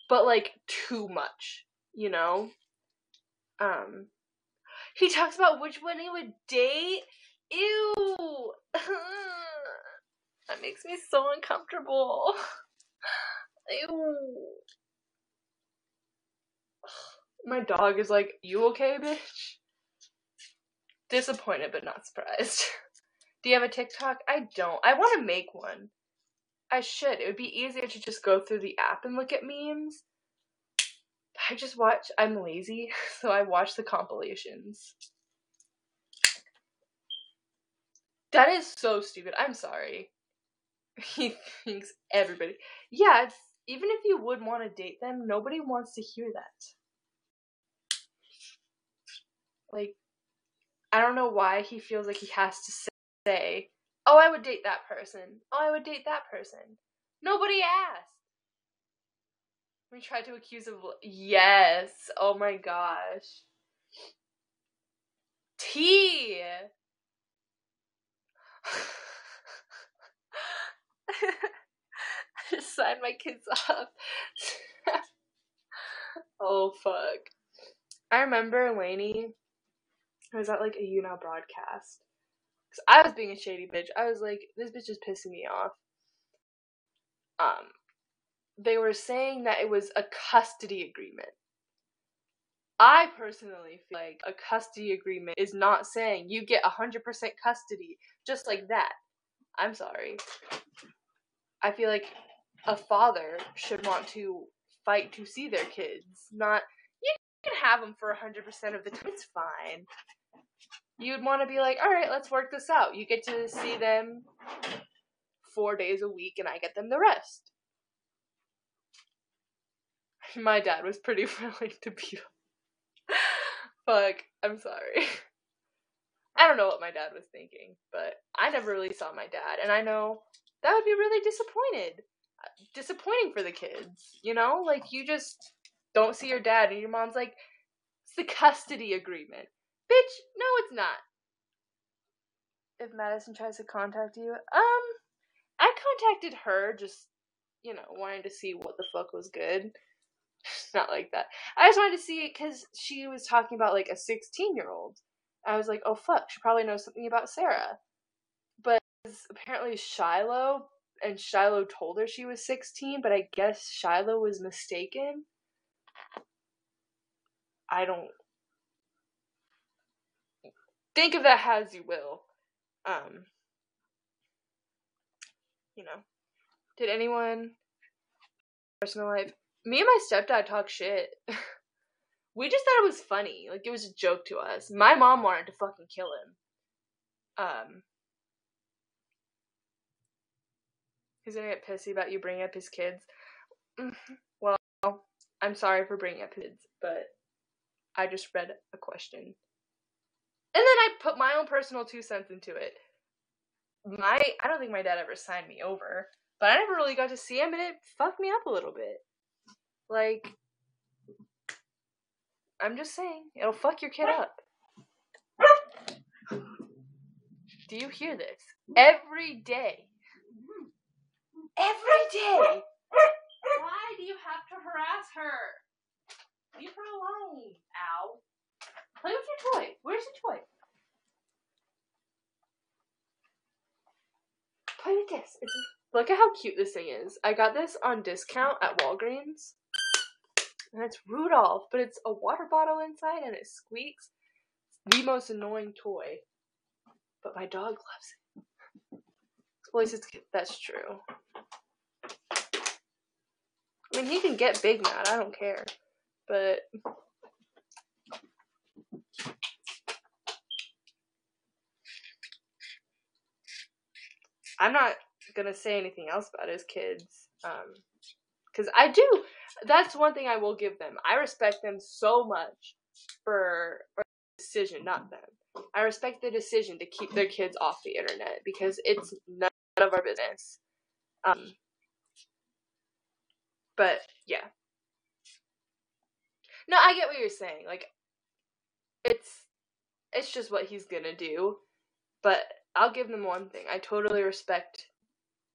but, like, too much, you know? He talks about which one he would date. Ew! That makes me so uncomfortable. Ew. My dog is like, you okay, bitch? Disappointed but not surprised. Do you have a TikTok? I don't. I want to make one. I should. It would be easier to just go through the app and look at memes. I'm lazy, so I watch the compilations. That is so stupid. I'm sorry. He thinks everybody. Yeah, even if you would want to date them, nobody wants to hear that. Like, I don't know why he feels like he has to say, oh, I would date that person. Oh, I would date that person. Nobody asked. We tried to accuse of... Yes. Oh my gosh. T. I just signed my kids up. Oh, fuck. I remember Lainey. I was at, like, a YouNow broadcast. Because I was being a shady bitch. I was like, this bitch is pissing me off. They were saying that it was a custody agreement. I personally feel like a custody agreement is not saying you get 100% custody just like that. I'm sorry. I feel like a father should want to fight to see their kids, not, you can have them for 100% of the time, it's fine. You'd want to be like, alright, let's work this out. You get to see them 4 days a week and I get them the rest. My dad was pretty willing to be fuck, I'm sorry. I don't know what my dad was thinking, but I never really saw my dad, and I know that would be really disappointing for the kids, you know? Like, you just don't see your dad, and your mom's like, it's the custody agreement. Bitch, no it's not. If Madison tries to contact you, I contacted her, just, you know, wanting to see what the fuck was good. Not like that. I just wanted to see, because she was talking about, like, a 16-year-old. I was like, oh fuck, she probably knows something about Sarah. But apparently Shiloh, and Shiloh told her she was 16, but I guess Shiloh was mistaken. I don't... Think of that as you will. You know. Did anyone... Personal life... Me and my stepdad talk shit. We just thought it was funny. Like, it was a joke to us. My mom wanted to fucking kill him. He's gonna get pissy about you bringing up his kids. Well, I'm sorry for bringing up kids, but I just read a question. And then I put my own personal 2 cents into it. I don't think my dad ever signed me over, but I never really got to see him, and it fucked me up a little bit. Like, I'm just saying, it'll fuck your kid up. Do you hear this? Every day. Every day! Why do you have to harass her? Leave her alone. Ow. Play with your toy. Where's your toy? Play with this. Look at how cute this thing is. I got this on discount at Walgreens. And it's Rudolph, but it's a water bottle inside and it squeaks. It's the most annoying toy. But my dog loves it. Well, at least that's true. I mean, he can get big mad. I don't care. But... I'm not gonna say anything else about his kids. Because I do. That's one thing I will give them. I respect them so much for the decision, not them. I respect the decision to keep their kids off the internet because it's none of our business. But yeah. No, I get what you're saying. Like, it's just what he's gonna do. But I'll give them one thing. I totally respect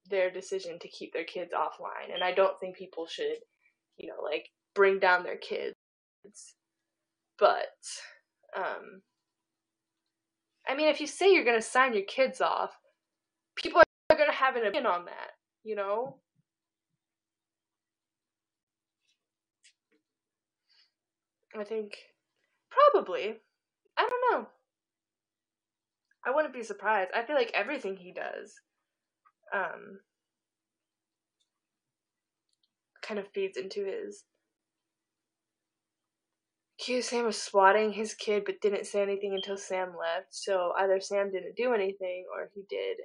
their decision to keep their kids offline, and I don't think people should, you know, like, bring down their kids. But I mean, if you say you're gonna sign your kids off, people are gonna have an opinion on that, you know? I think probably. I don't know. I wouldn't be surprised. I feel like everything he does kind of feeds into his... Accused Sam of swatting his kid but didn't say anything until Sam left, so either Sam didn't do anything or he did.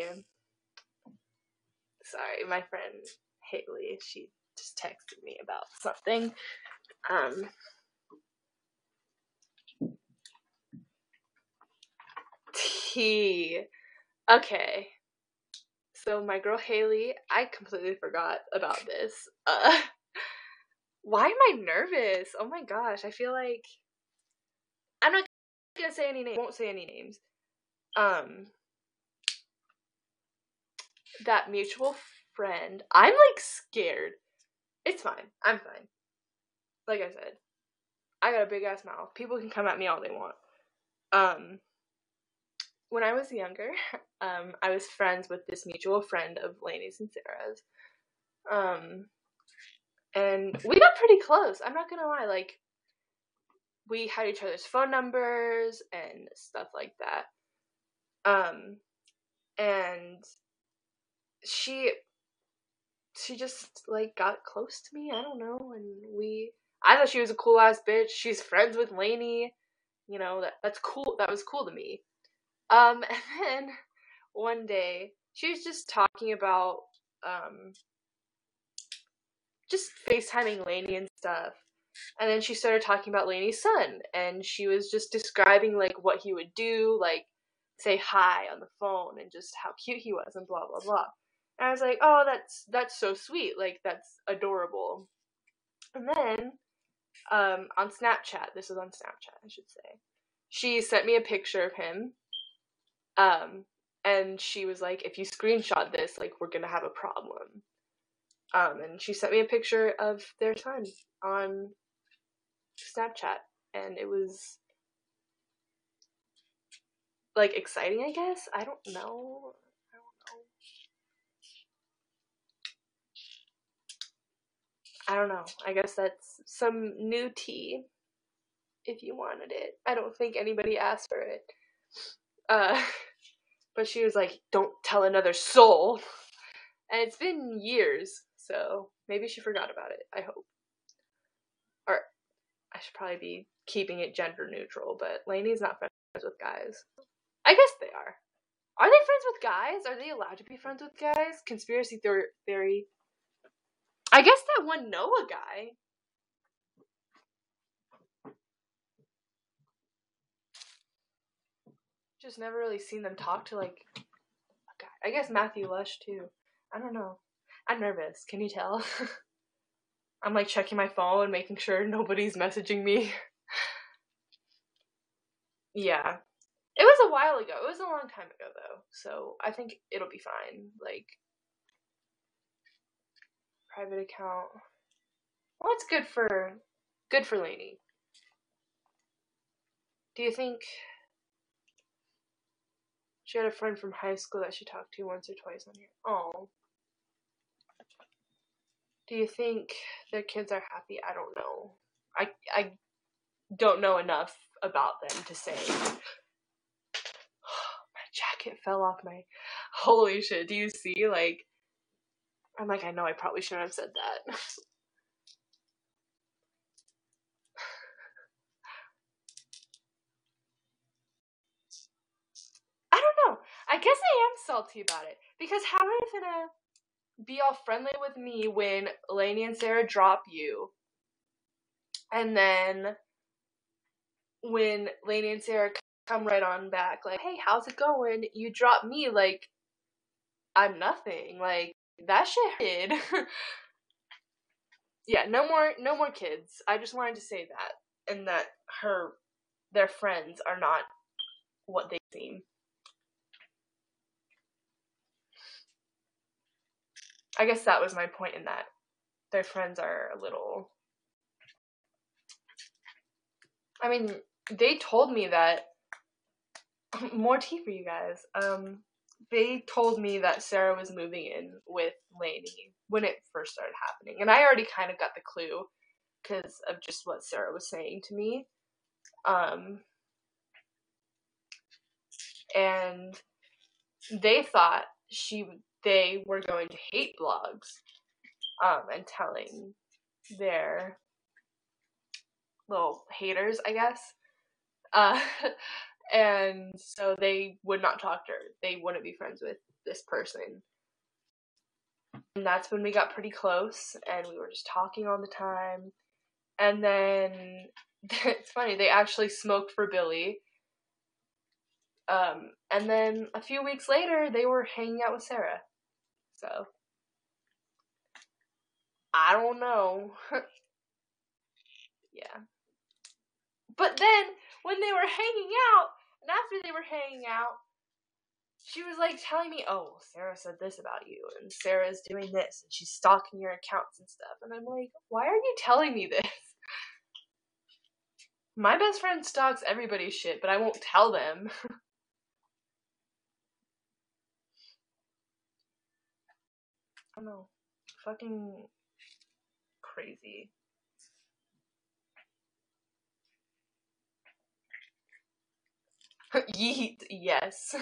And sorry, my friend Haley, she just texted me about something. Okay. So my girl Haley, I completely forgot about this. Why am I nervous? Oh my gosh, I feel like I'm not gonna say any names. Won't say any names. That mutual friend. I'm like scared. It's fine. I'm fine. Like I said, I got a big ass mouth. People can come at me all they want. When I was younger, I was friends with this mutual friend of Lane's and Sarah's. And we got pretty close. I'm not gonna lie. Like, we had each other's phone numbers and stuff like that. And she just, like, got close to me. I don't know. And I thought she was a cool ass bitch. She's friends with Lainey. You know, that's cool. That was cool to me. And then one day she was just talking about just FaceTiming Lainey and stuff. And then she started talking about Lainey's son, and she was just describing, like, what he would do, like, say hi on the phone, and just how cute he was, and blah, blah, blah. And I was like, oh, that's so sweet, like, that's adorable. And then, on Snapchat, this was on Snapchat, I should say, she sent me a picture of him, and she was like, if you screenshot this, like, we're gonna have a problem. And she sent me a picture of their son on Snapchat, and it was, like, exciting, I guess. I don't know. I guess that's some new tea, if you wanted it. I don't think anybody asked for it. But she was like, don't tell another soul. And it's been years, so maybe she forgot about it, I hope. Or I should probably be keeping it gender neutral, but Lainey's not friends with guys. I guess they are. Are they friends with guys? Are they allowed to be friends with guys? Conspiracy theory. I guess that one Noah guy. Just never really seen them talk to, like, a guy. I guess Matthew Lush, too. I don't know. I'm nervous. Can you tell? I'm, like, checking my phone and making sure nobody's messaging me. Yeah. It was a while ago. It was a long time ago, though. So I think it'll be fine. Like, private account. Well, it's good for Lainey. Do you think she had a friend from high school that she talked to once or twice on here? Oh. Do you think their kids are happy? I don't know. I don't know enough about them to say. My jacket fell off my... Holy shit, do you see? Like, I'm like, I know I probably shouldn't have said that. I don't know. I guess I am salty about it. Because how are you gonna be all friendly with me when Lainey and Sarah drop you? And then when Lainey and Sarah come right on back, like, hey, how's it going? You drop me like I'm nothing. Like, that shit hit. Yeah, no more kids. I just wanted to say that. And that their friends are not what they seem. I guess that was my point in that. Their friends are a little... I mean, they told me that... More tea for you guys. They told me that Sarah was moving in with Lainey when it first started happening. And I already kind of got the clue because of just what Sarah was saying to me. And they thought they were going to hate blogs, and telling their little haters, I guess. And so they would not talk to her. They wouldn't be friends with this person. And that's when we got pretty close, and we were just talking all the time. And then, it's funny, they actually smoked for Billy. And then a few weeks later, they were hanging out with Sarah. So, I don't know. Yeah. But then, when they were hanging out, and after they were hanging out, she was, like, telling me, oh, Sarah said this about you, and Sarah's doing this, and she's stalking your accounts and stuff. And I'm like, why are you telling me this? My best friend stalks everybody's shit, but I won't tell them. I don't know. fucking crazy. Yeet, yes.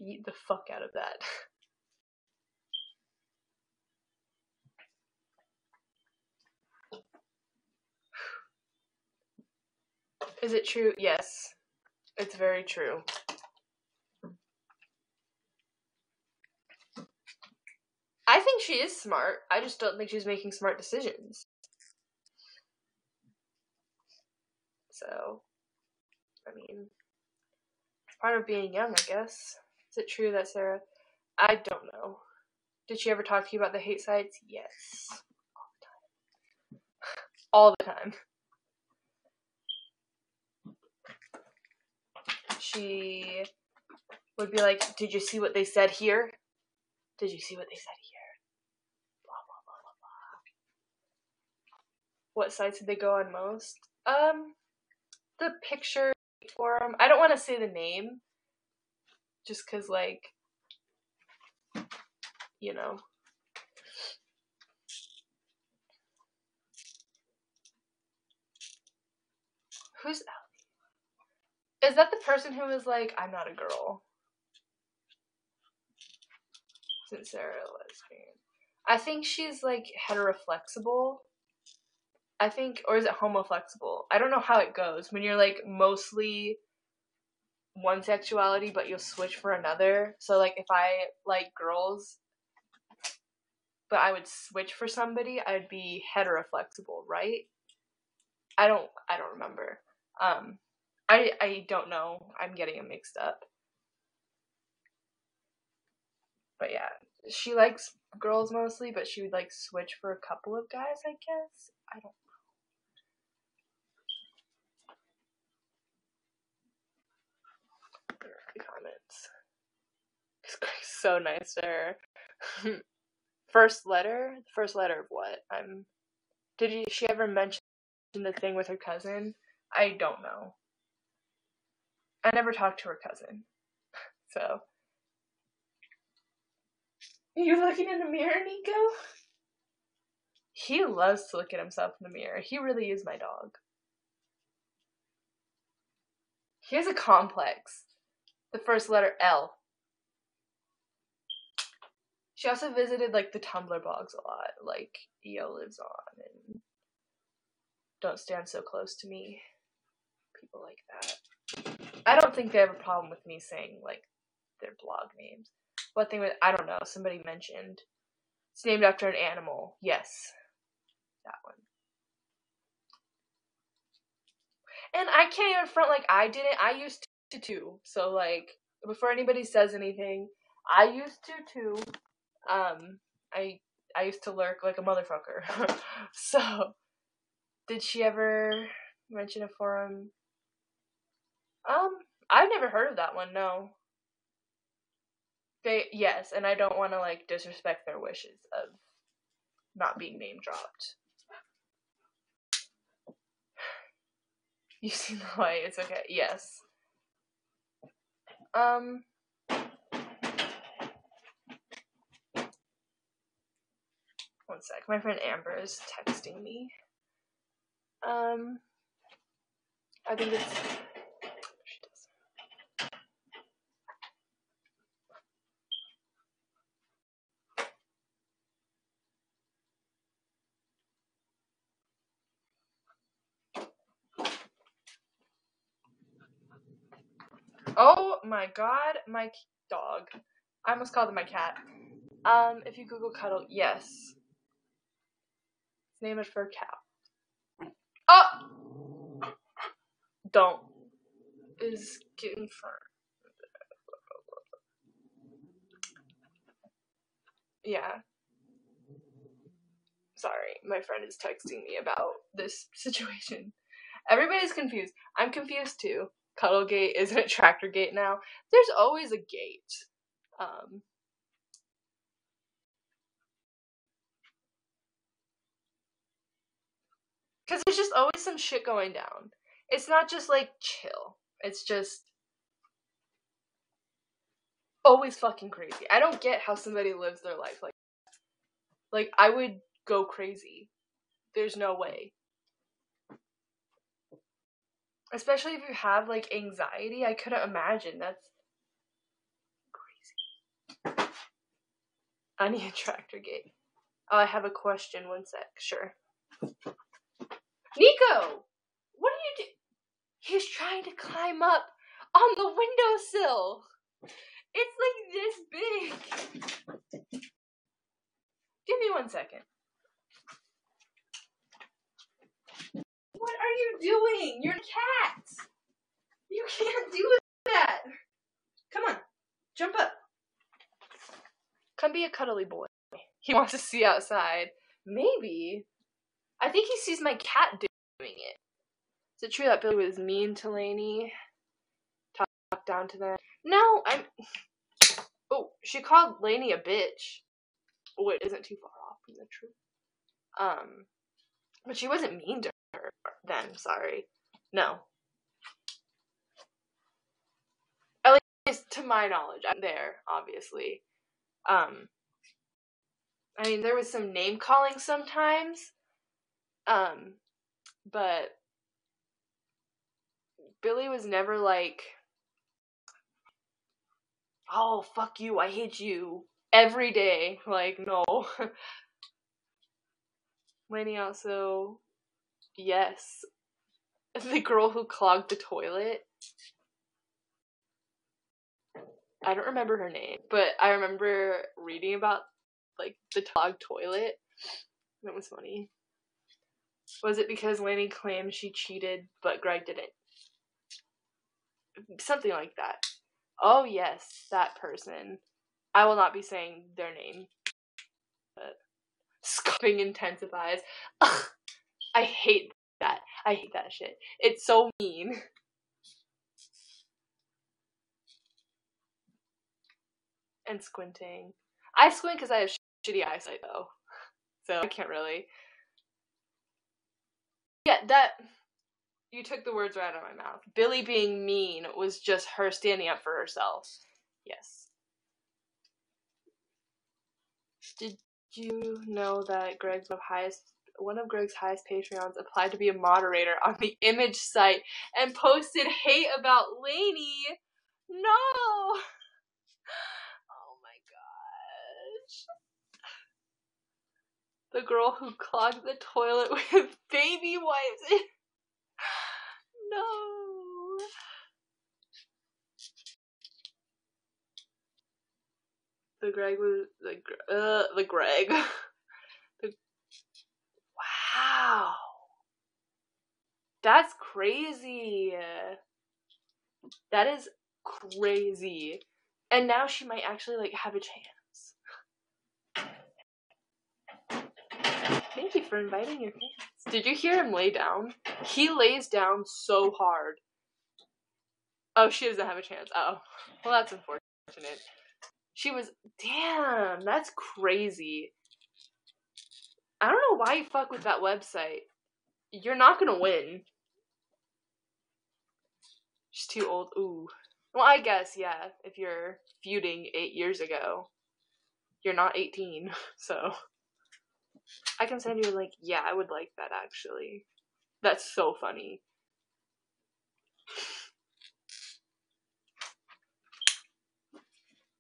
Yeet the fuck out of that. Is it true? Yes. It's very true. I think she is smart. I just don't think she's making smart decisions. So, I mean, it's part of being young, I guess. Is it true that Sarah... I don't know. Did she ever talk to you about the hate sites? Yes. All the time. She would be like, did you see what they said here? Did you see what they said here? Blah, blah, blah, blah, blah. What sites did they go on most? The picture forum. I don't want to say the name. Just because, like, you know. Who's Ellie? Is that the person who was like, I'm not a girl? Isn't Sarah a lesbian? I think she's, like, heteroflexible. I think, or is it homoflexible? I don't know how it goes. When you're, like, mostly one sexuality, but you'll switch for another. So, like, if I like girls, but I would switch for somebody, I'd be heteroflexible, right? I don't remember. I don't know. I'm getting them mixed up. But yeah, she likes girls mostly, but she would, like, switch for a couple of guys, I guess. I don't know. Comments. So nice there. First letter? First letter of what? Did she ever mention the thing with her cousin? I don't know. I never talked to her cousin. So. You looking in the mirror, Nico? He loves to look at himself in the mirror. He really is my dog. He has a complex. The first letter, L. She also visited, like, the Tumblr blogs a lot. Like, EO lives on and Don't Stand So Close to Me. People like that. I don't think they have a problem with me saying, like, their blog names. What thing was, I don't know, somebody mentioned. It's named after an animal. Yes. That one. And I can't even front like I didn't. I used to too. So, like, before anybody says anything, I used to too. I used to lurk like a motherfucker. So, did she ever mention a forum? I've never heard of that one, no. Yes, and I don't want to, like, disrespect their wishes of not being name dropped. You've seen the light, it's okay. Yes. One sec. My friend Amber is texting me. I think it's... She does. Oh my god, my dog. I almost called it my cat. If you Google cuddle, yes. Name it for a cow. Oh! Don't. Is getting fur. Yeah. Sorry, my friend is texting me about this situation. Everybody's confused. I'm confused too. Cuddlegate isn't it Tractorgate now? There's always a gate. Because there's just always some shit going down. It's not just, like, chill. It's just... always fucking crazy. I don't get how somebody lives their life like that. Like, I would go crazy. There's no way. Especially if you have, like, anxiety. I couldn't imagine. That's crazy. I need a tractor gate. Oh, I have a question. One sec. Sure. Nico! What are you doing? He's trying to climb up on the windowsill. It's like this big. Give me 1 second. What are you doing? You're a cat. You can't do that. Come on. Jump up. Come be a cuddly boy. He wants to see outside. Maybe. I think he sees my cat doing it. Is it true that Billy was mean to Lainey? Talk down to them. No, Oh, she called Lainey a bitch. Which isn't too far off from the truth. But she wasn't mean to her then, sorry. No. At least to my knowledge. I'm there, obviously. I mean, there was some name calling sometimes. But Billy was never like, oh, fuck you, I hate you. Every day. Like, no. Lainey also, yes. The girl who clogged the toilet. I don't remember her name, but I remember reading about, like, the clogged toilet. That was funny. Was it because Lainey claimed she cheated, but Greg didn't? Something like that. Oh, yes, that person. I will not be saying their name. But scoffing intensifies. Ugh, I hate that. I hate that shit. It's so mean. And squinting. I squint because I have shitty eyesight, though. So I can't really. Yeah, that. You took the words right out of my mouth. Billy being mean was just her standing up for herself. Yes. Did you know that one of Greg's highest Patreons applied to be a moderator on the image site and posted hate about Lainey? No! Oh my gosh. The girl who clogged the toilet with baby wipes. No. The Greg was the Greg. Wow. That's crazy. That is crazy. And now she might actually, like, have a chance. Thank you for inviting your fans. Did you hear him lay down? He lays down so hard. Oh, she doesn't have a chance. Oh. Well, that's unfortunate. She was... Damn, that's crazy. I don't know why you fuck with that website. You're not gonna win. She's too old. Ooh. Well, I guess, yeah. If you're feuding 8 years ago, you're not 18, so... I can send you, like, yeah, I would like that, actually. That's so funny.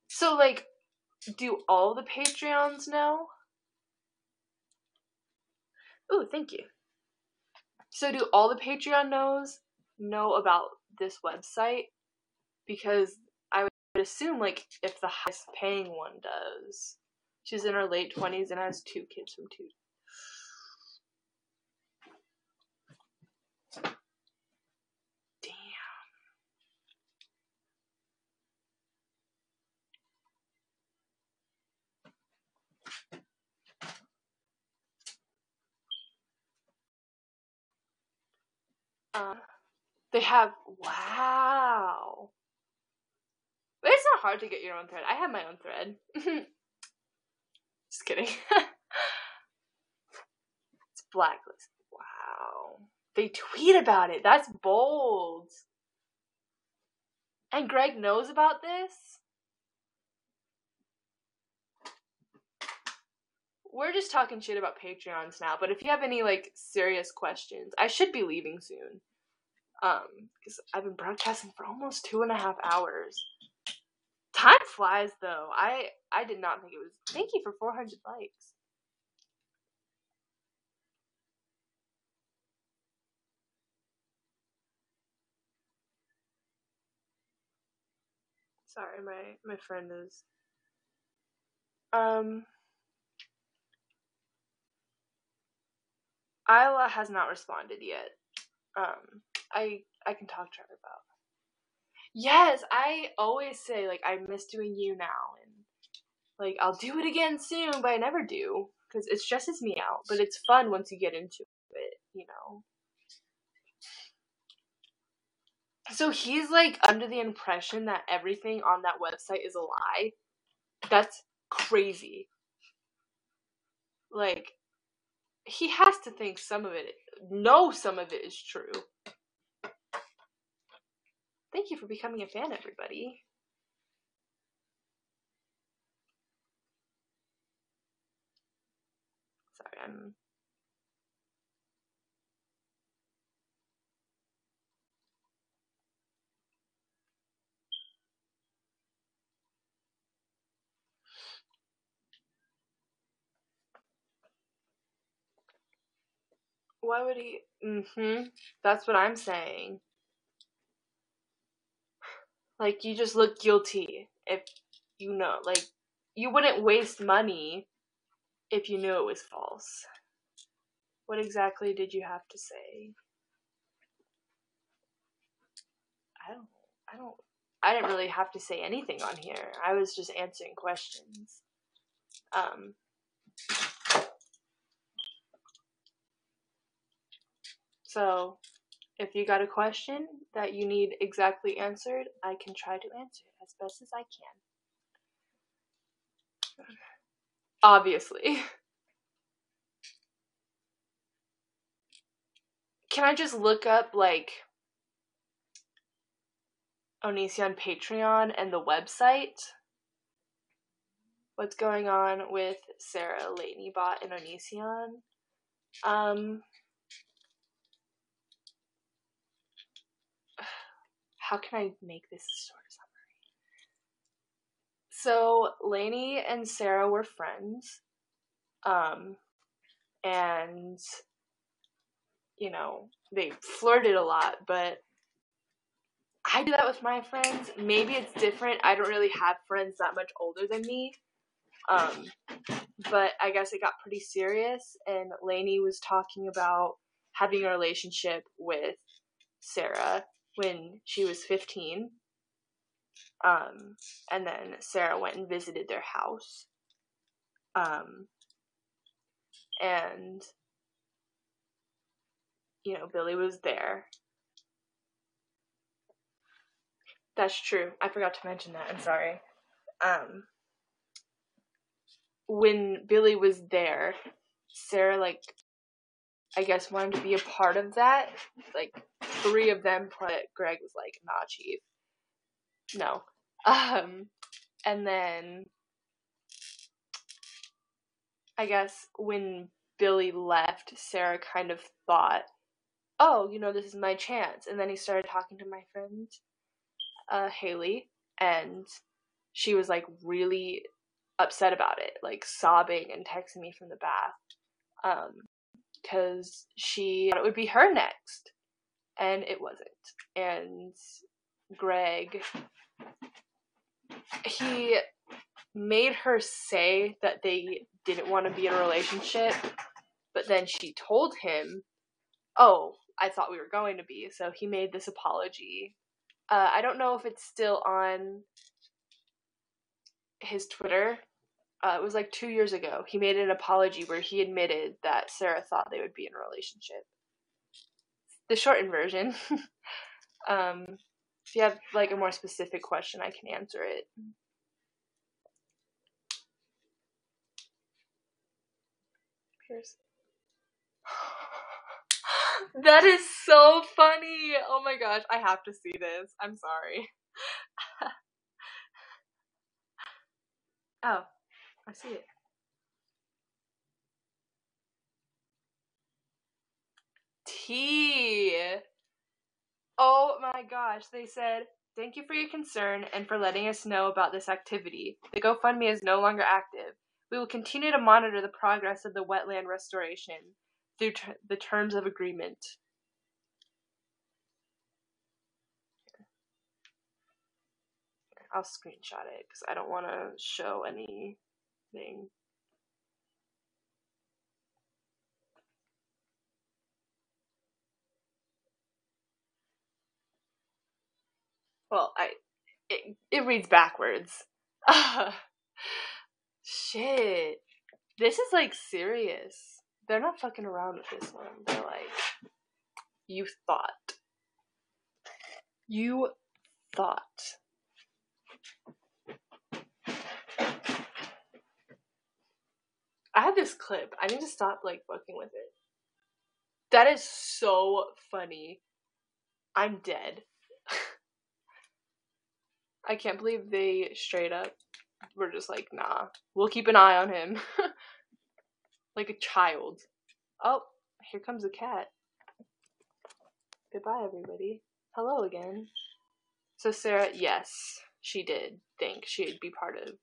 So, like, do all the Patreons know? Ooh, thank you. So do all the Patreon know about this website? Because I would assume, like, if the highest paying one does. She's in her late 20s and has 2 kids from 2. They have, wow. But it's not hard to get your own thread. I have my own thread. Just kidding. It's blacklisted. Wow. They tweet about it. That's bold. And Greg knows about this? we're just talking shit about Patreons now, but if you have any, like, serious questions, I should be leaving soon. Because I've been broadcasting for almost 2.5 hours. Time flies, though. I did not think it was... Thank you for 400 likes. Sorry, my friend is... Isla has not responded yet. I can talk to her about. Yes, I always say, like, I miss doing you now, and, like, I'll do it again soon, but I never do, because it stresses me out, but it's fun once you get into it, you know? So he's, like, under the impression that everything on that website is a lie. That's crazy. Like, he has to think some of it is true. Thank you for becoming a fan, everybody. Sorry, Why would he? That's what I'm saying. Like, you just look guilty if you know. Like, you wouldn't waste money if you knew it was false. What exactly did you have to say? I didn't really have to say anything on here. I was just answering questions. So, if you got a question that you need exactly answered, I can try to answer it as best as I can. Obviously. Can I just look up, like, Onision Patreon and the website? What's going on with Sarah, Lane1313 and Onision? How can I make this a short summary? So, Lainey and Sarah were friends. And, you know, they flirted a lot, but I do that with my friends. Maybe it's different. I don't really have friends that much older than me. But I guess it got pretty serious, and Lainey was talking about having a relationship with Sarah when she was 15. And then Sarah went and visited their house. And, you know, Billy was there. That's true. I forgot to mention that. I'm sorry. When Billy was there, Sarah, like, I guess wanted to be a part of that. Like, 3 of them, but Greg was like, nah, chief. No. And then, I guess when Billy left, Sarah kind of thought, oh, you know, this is my chance. And then he started talking to my friend, Haley, and she was, like, really upset about it, like, sobbing and texting me from the bath, because she thought it would be her next, and it wasn't. And Greg, he made her say that they didn't want to be in a relationship, but then she told him, oh, I thought we were going to be, so he made this apology. I don't know if it's still on his Twitter. It was like 2 years ago. He made an apology where he admitted that Sarah thought they would be in a relationship. The shortened version. If you have, like, a more specific question, I can answer it. Here's... That is so funny! Oh my gosh, I have to see this. I'm sorry. Oh, I see it. tea. Oh my gosh, they said, thank you for your concern and for letting us know about this activity. The GoFundMe is no longer active. We will continue to monitor the progress of the wetland restoration through the terms of agreement. I'll screenshot it because I don't want to show anything. Well, it reads backwards. Shit. This is like serious. They're not fucking around with this one. They're like, you thought. You thought. I have this clip. I need to stop like fucking with it. That is so funny. I'm dead. I can't believe they straight up were just like, nah, we'll keep an eye on him. Like a child. Oh, here comes a cat. Goodbye, everybody. Hello again. So Sarah, yes, she did think she'd be part of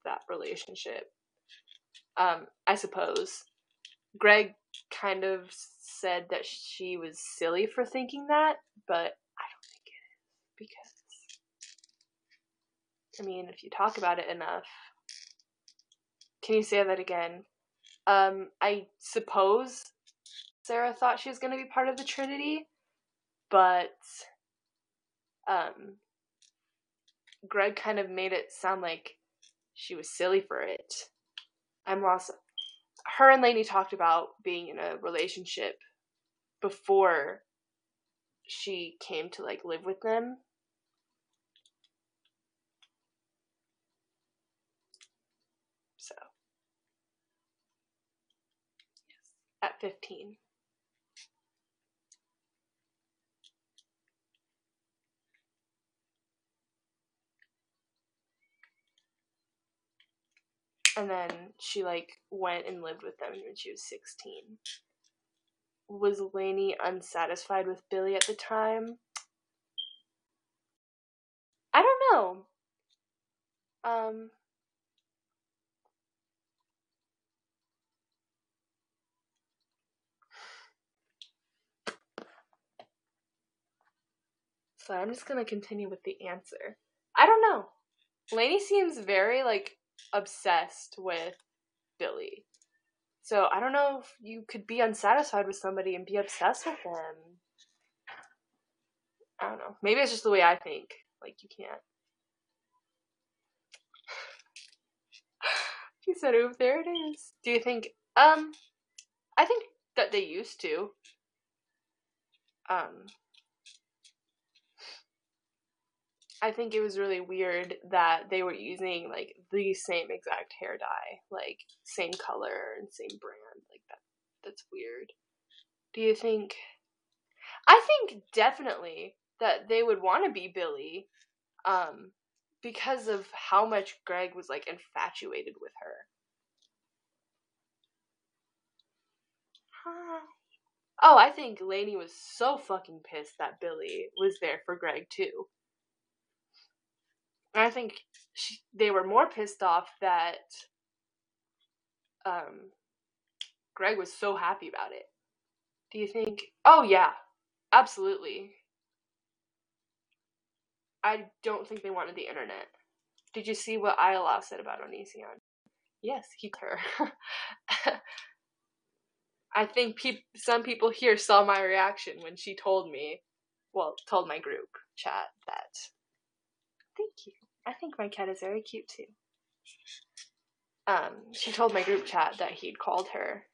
that relationship. I suppose. Greg kind of said that she was silly for thinking that, but I don't think it is, because, I mean, if you talk about it enough... Can you say that again? I suppose Sarah thought she was going to be part of the Trinity, but Greg kind of made it sound like she was silly for it. I'm lost. Her and Lainey talked about being in a relationship before she came to like live with them. So, yes, at 15. And then she like went and lived with them when she was 16. Was Lainey unsatisfied with Billy at the time? I don't know. So I'm just gonna continue with the answer. I don't know. Lainey seems very like obsessed with Billy. So I don't know if you could be unsatisfied with somebody and be obsessed with them. I don't know. Maybe it's just the way I think. Like, you can't. She said, "Ooh, there it is." Do you think, I think that they used to. I think it was really weird that they were using, like, the same exact hair dye. Like, same color and same brand. Like, that's weird. Do you think... I think definitely that they would want to be Billy, because of how much Greg was, like, infatuated with her. Oh, I think Lainey was so fucking pissed that Billy was there for Greg, too. And I think they were more pissed off that Greg was so happy about it. Do you think... Oh, yeah. Absolutely. I don't think they wanted the internet. Did you see what Ayala said about Onision? Yes, he her. I think some people here saw my reaction when she told my group chat that. Thank you. I think my cat is very cute too. She told my group chat that he'd called her.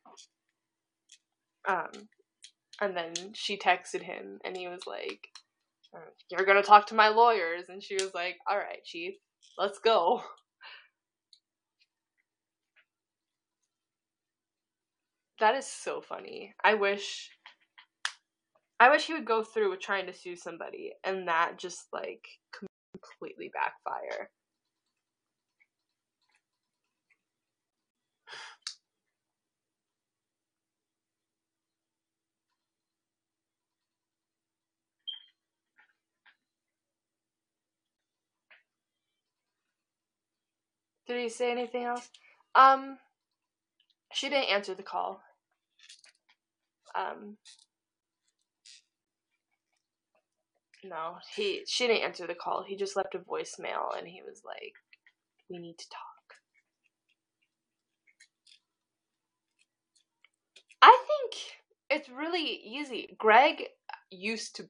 And then she texted him and he was like, "You're gonna talk to my lawyers." And she was like, "All right, chief, let's go." That is so funny. I wish he would go through with trying to sue somebody and that just like completely backfire. Did he say anything else? She didn't answer the call. No, she didn't answer the call. He just left a voicemail and he was like, "We need to talk." I think it's really easy. Greg used to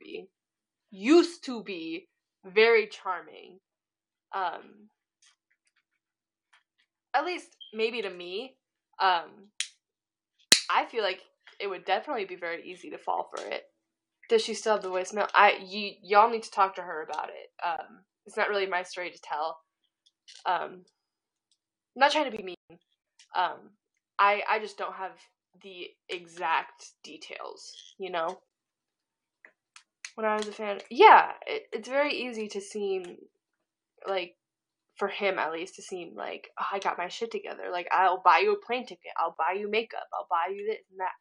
be very charming. At least maybe to me. I feel like it would definitely be very easy to fall for it. Does she still have the voicemail? Y'all need to talk to her about it. It's not really my story to tell. I'm not trying to be mean. I just don't have the exact details, you know? When I was a fan, yeah, it's very easy to seem like, for him at least, to seem like, oh, I got my shit together. Like, I'll buy you a plane ticket. I'll buy you makeup. I'll buy you this and that.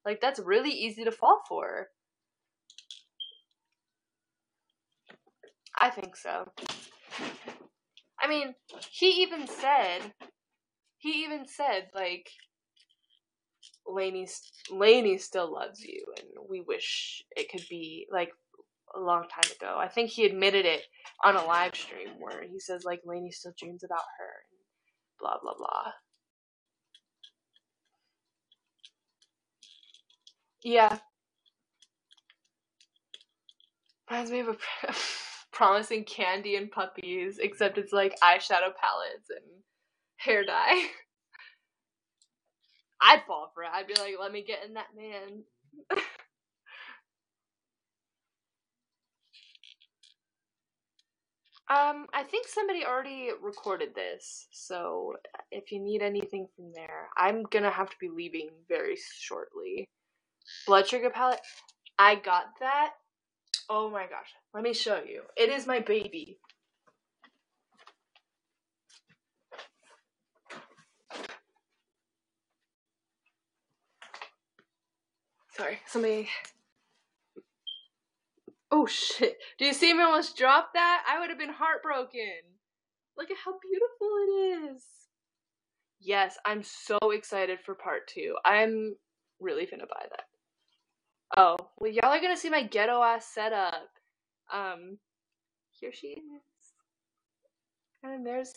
Like, that's really easy to fall for. I think so. I mean, he even said, like, Lainey still loves you, and we wish it could be, like, a long time ago. I think he admitted it on a live stream where he says, like, Lainey still dreams about her, and blah, blah, blah. Yeah. Reminds me of a promising candy and puppies, except it's like eyeshadow palettes and hair dye. I'd fall for it. I'd be like, let me get in that man. I think somebody already recorded this, so if you need anything from there, I'm gonna have to be leaving very shortly. Blood sugar palette, I got that. Oh my gosh, let me show you. It is my baby. Sorry, somebody... Oh shit. Do you see me almost drop that? I would have been heartbroken. Look at how beautiful it is. Yes, I'm so excited for part 2. I'm really gonna buy that. Oh, well, y'all are gonna see my ghetto ass setup. Here she is. And there's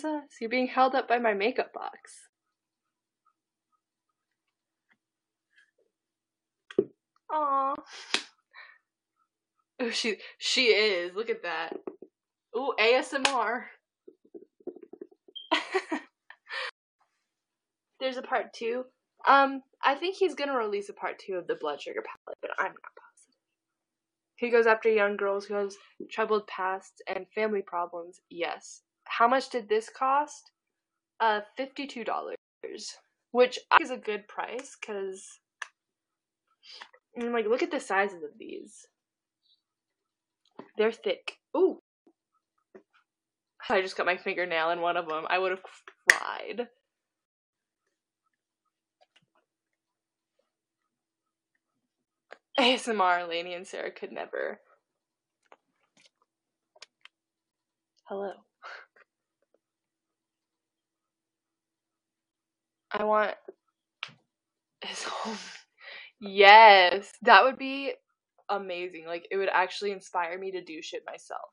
us. You're being held up by my makeup box. Aww. Oh, she is. Look at that. Ooh, ASMR. There's a part 2. I think he's gonna release a part 2 of the blood sugar palette, but I'm not positive. He goes after young girls who have troubled pasts and family problems. Yes. How much did this cost? $52. Which I think is a good price, because, like, look at the sizes of these. They're thick. Ooh. I just got my fingernail in one of them. I would have cried. ASMR, Lainey and Sarah could never. Hello. I want his home. Yes, that would be amazing. Like, it would actually inspire me to do shit myself.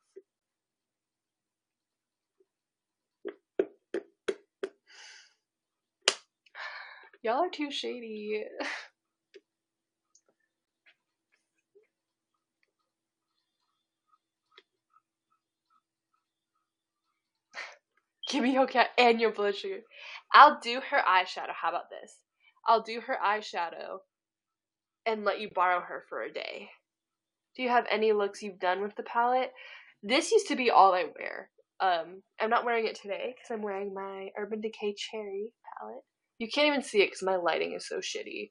Y'all are too shady. Give me your cat and your blood sugar. I'll do her eyeshadow. How about this? I'll do her eyeshadow and let you borrow her for a day. Do you have any looks you've done with the palette? This used to be all I wear. I'm not wearing it today because I'm wearing my Urban Decay Cherry palette. You can't even see it because my lighting is so shitty.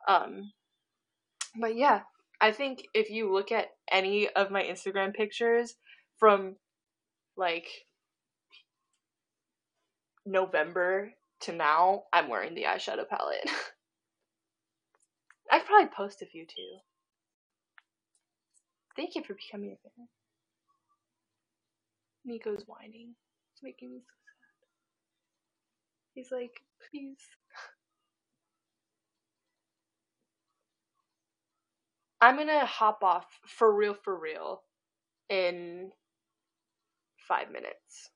But yeah, I think if you look at any of my Instagram pictures from, like, November to now, I'm wearing the eyeshadow palette. I could probably post a few too. Thank you for becoming a fan. Nico's whining. It's making me so sad. He's like, please. I'm gonna hop off for real in 5 minutes.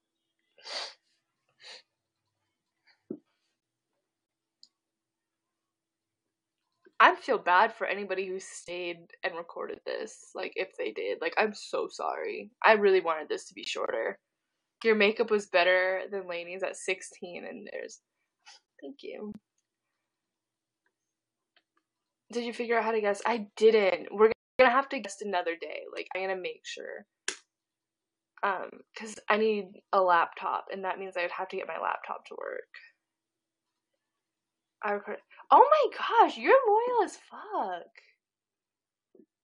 I feel bad for anybody who stayed and recorded this. Like, if they did. Like, I'm so sorry. I really wanted this to be shorter. Your makeup was better than Lainey's at 16, and there's... Thank you. Did you figure out how to guess? I didn't. We're gonna have to guess another day. Like, I'm gonna make sure. Because I need a laptop, and that means I would have to get my laptop to work. I record. Oh my gosh, you're loyal as fuck.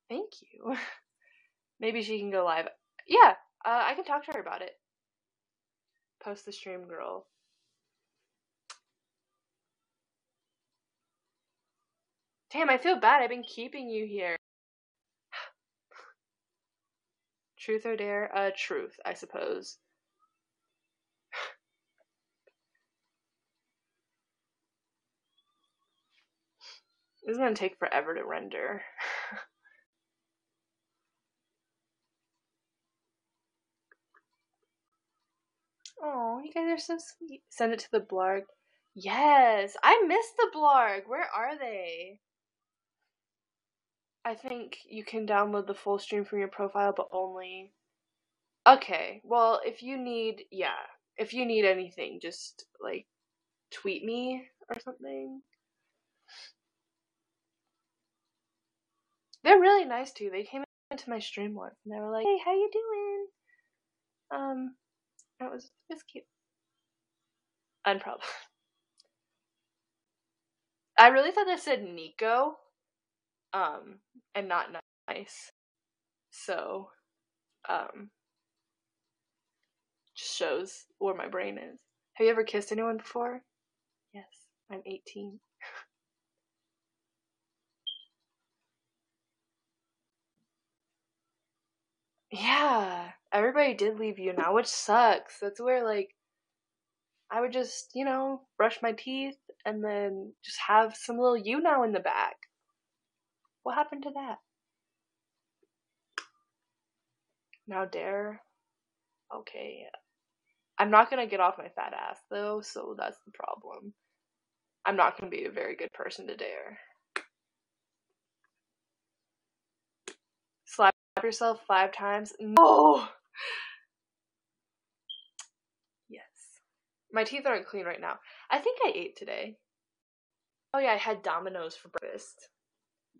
Thank you. Maybe she can go live. Yeah, I can talk to her about it. Post the stream, girl. Damn, I feel bad. I've been keeping you here. Truth or dare? Truth, I suppose. This is gonna take forever to render. Oh, you guys are so sweet. Send it to the blog. Yes, I missed the blog. Where are they? I think you can download the full stream from your profile, but only... Okay, well, if you need anything, just, like, tweet me or something. They're really nice, too. They came into my stream once, and they were like, hey, how you doing? It was cute. Unproblem. I really thought that said Nico, and not nice. So, just shows where my brain is. Have you ever kissed anyone before? Yes, I'm 18. Yeah, everybody did leave you now, which sucks. That's where, like, I would just, brush my teeth and then just have some little you now in the back. What happened to that? Now dare? Okay. I'm not gonna get off my fat ass, though, so that's the problem. I'm not gonna be a very good person to dare. Slap yourself 5 times? No! Yes. My teeth aren't clean right now. I think I ate today. Oh yeah, I had Domino's for breakfast.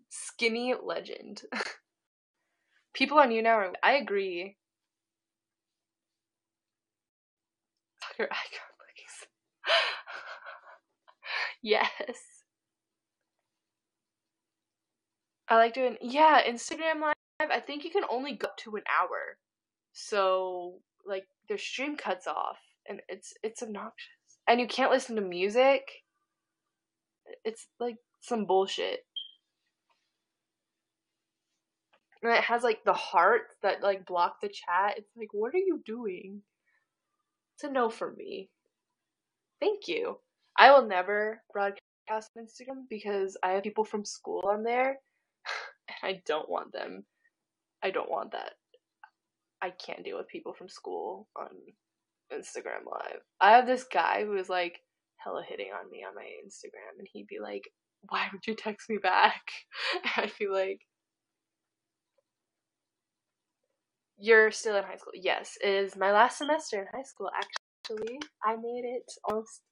Skinny legend. People on you now are... I agree. Your icon cookies. Yes. I like doing... Yeah, Instagram Live, I think you can only go up to an hour. So, like, their stream cuts off. And it's obnoxious. And you can't listen to music. It's, like, some bullshit. And it has, like, the hearts that, like, block the chat. It's like, what are you doing? It's a no for me. Thank you. I will never broadcast on Instagram because I have people from school on there. And I don't want them. I don't want that. I can't deal with people from school on Instagram Live. I have this guy who is, like, hella hitting on me on my Instagram. And he'd be like, why would you text me back? And I'd be like, you're still in high school. Yes, it is my last semester in high school, actually. I made it almost.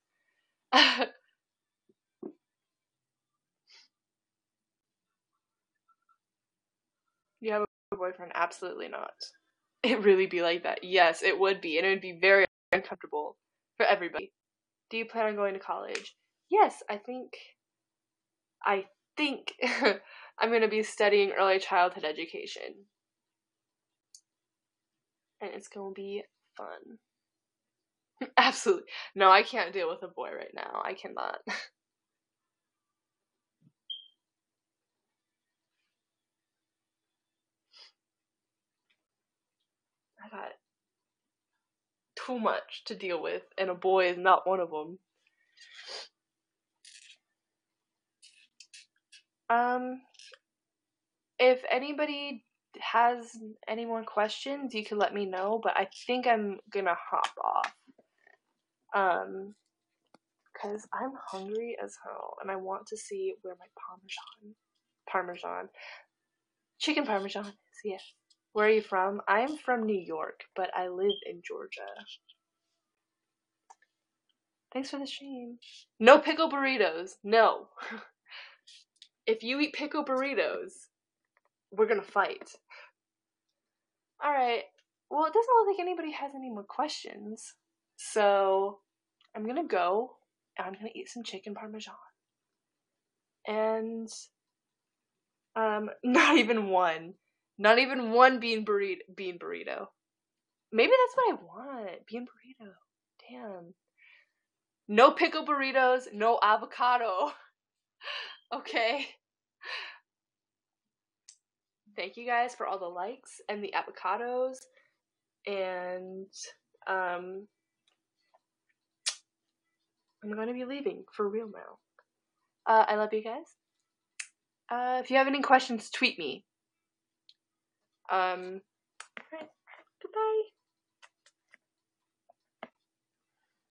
You have a boyfriend? Absolutely not. It'd really be like that. Yes, it would be. And it would be very uncomfortable for everybody. Do you plan on going to college? Yes, I think I'm going to be studying early childhood education. And it's going to be fun. Absolutely. No, I can't deal with a boy right now. I cannot. I got too much to deal with, and a boy is not one of them. If anybody has any more questions, you can let me know, but I think I'm gonna hop off. Because I'm hungry as hell, and I want to see where my chicken parmesan is, yeah. Where are you from? I am from New York, but I live in Georgia. Thanks for the stream. No pickle burritos. No. If you eat pickle burritos, we're gonna fight. Alright. Well, it doesn't look like anybody has any more questions. So, I'm gonna go, and I'm gonna eat some chicken parmesan. And, not even one. Not even one bean burrito. Maybe that's what I want. Bean burrito. Damn. No pickle burritos, no avocado. Okay. Thank you guys for all the likes and the avocados. And I'm going to be leaving for real now. I love you guys. If you have any questions, tweet me. Alright. Goodbye.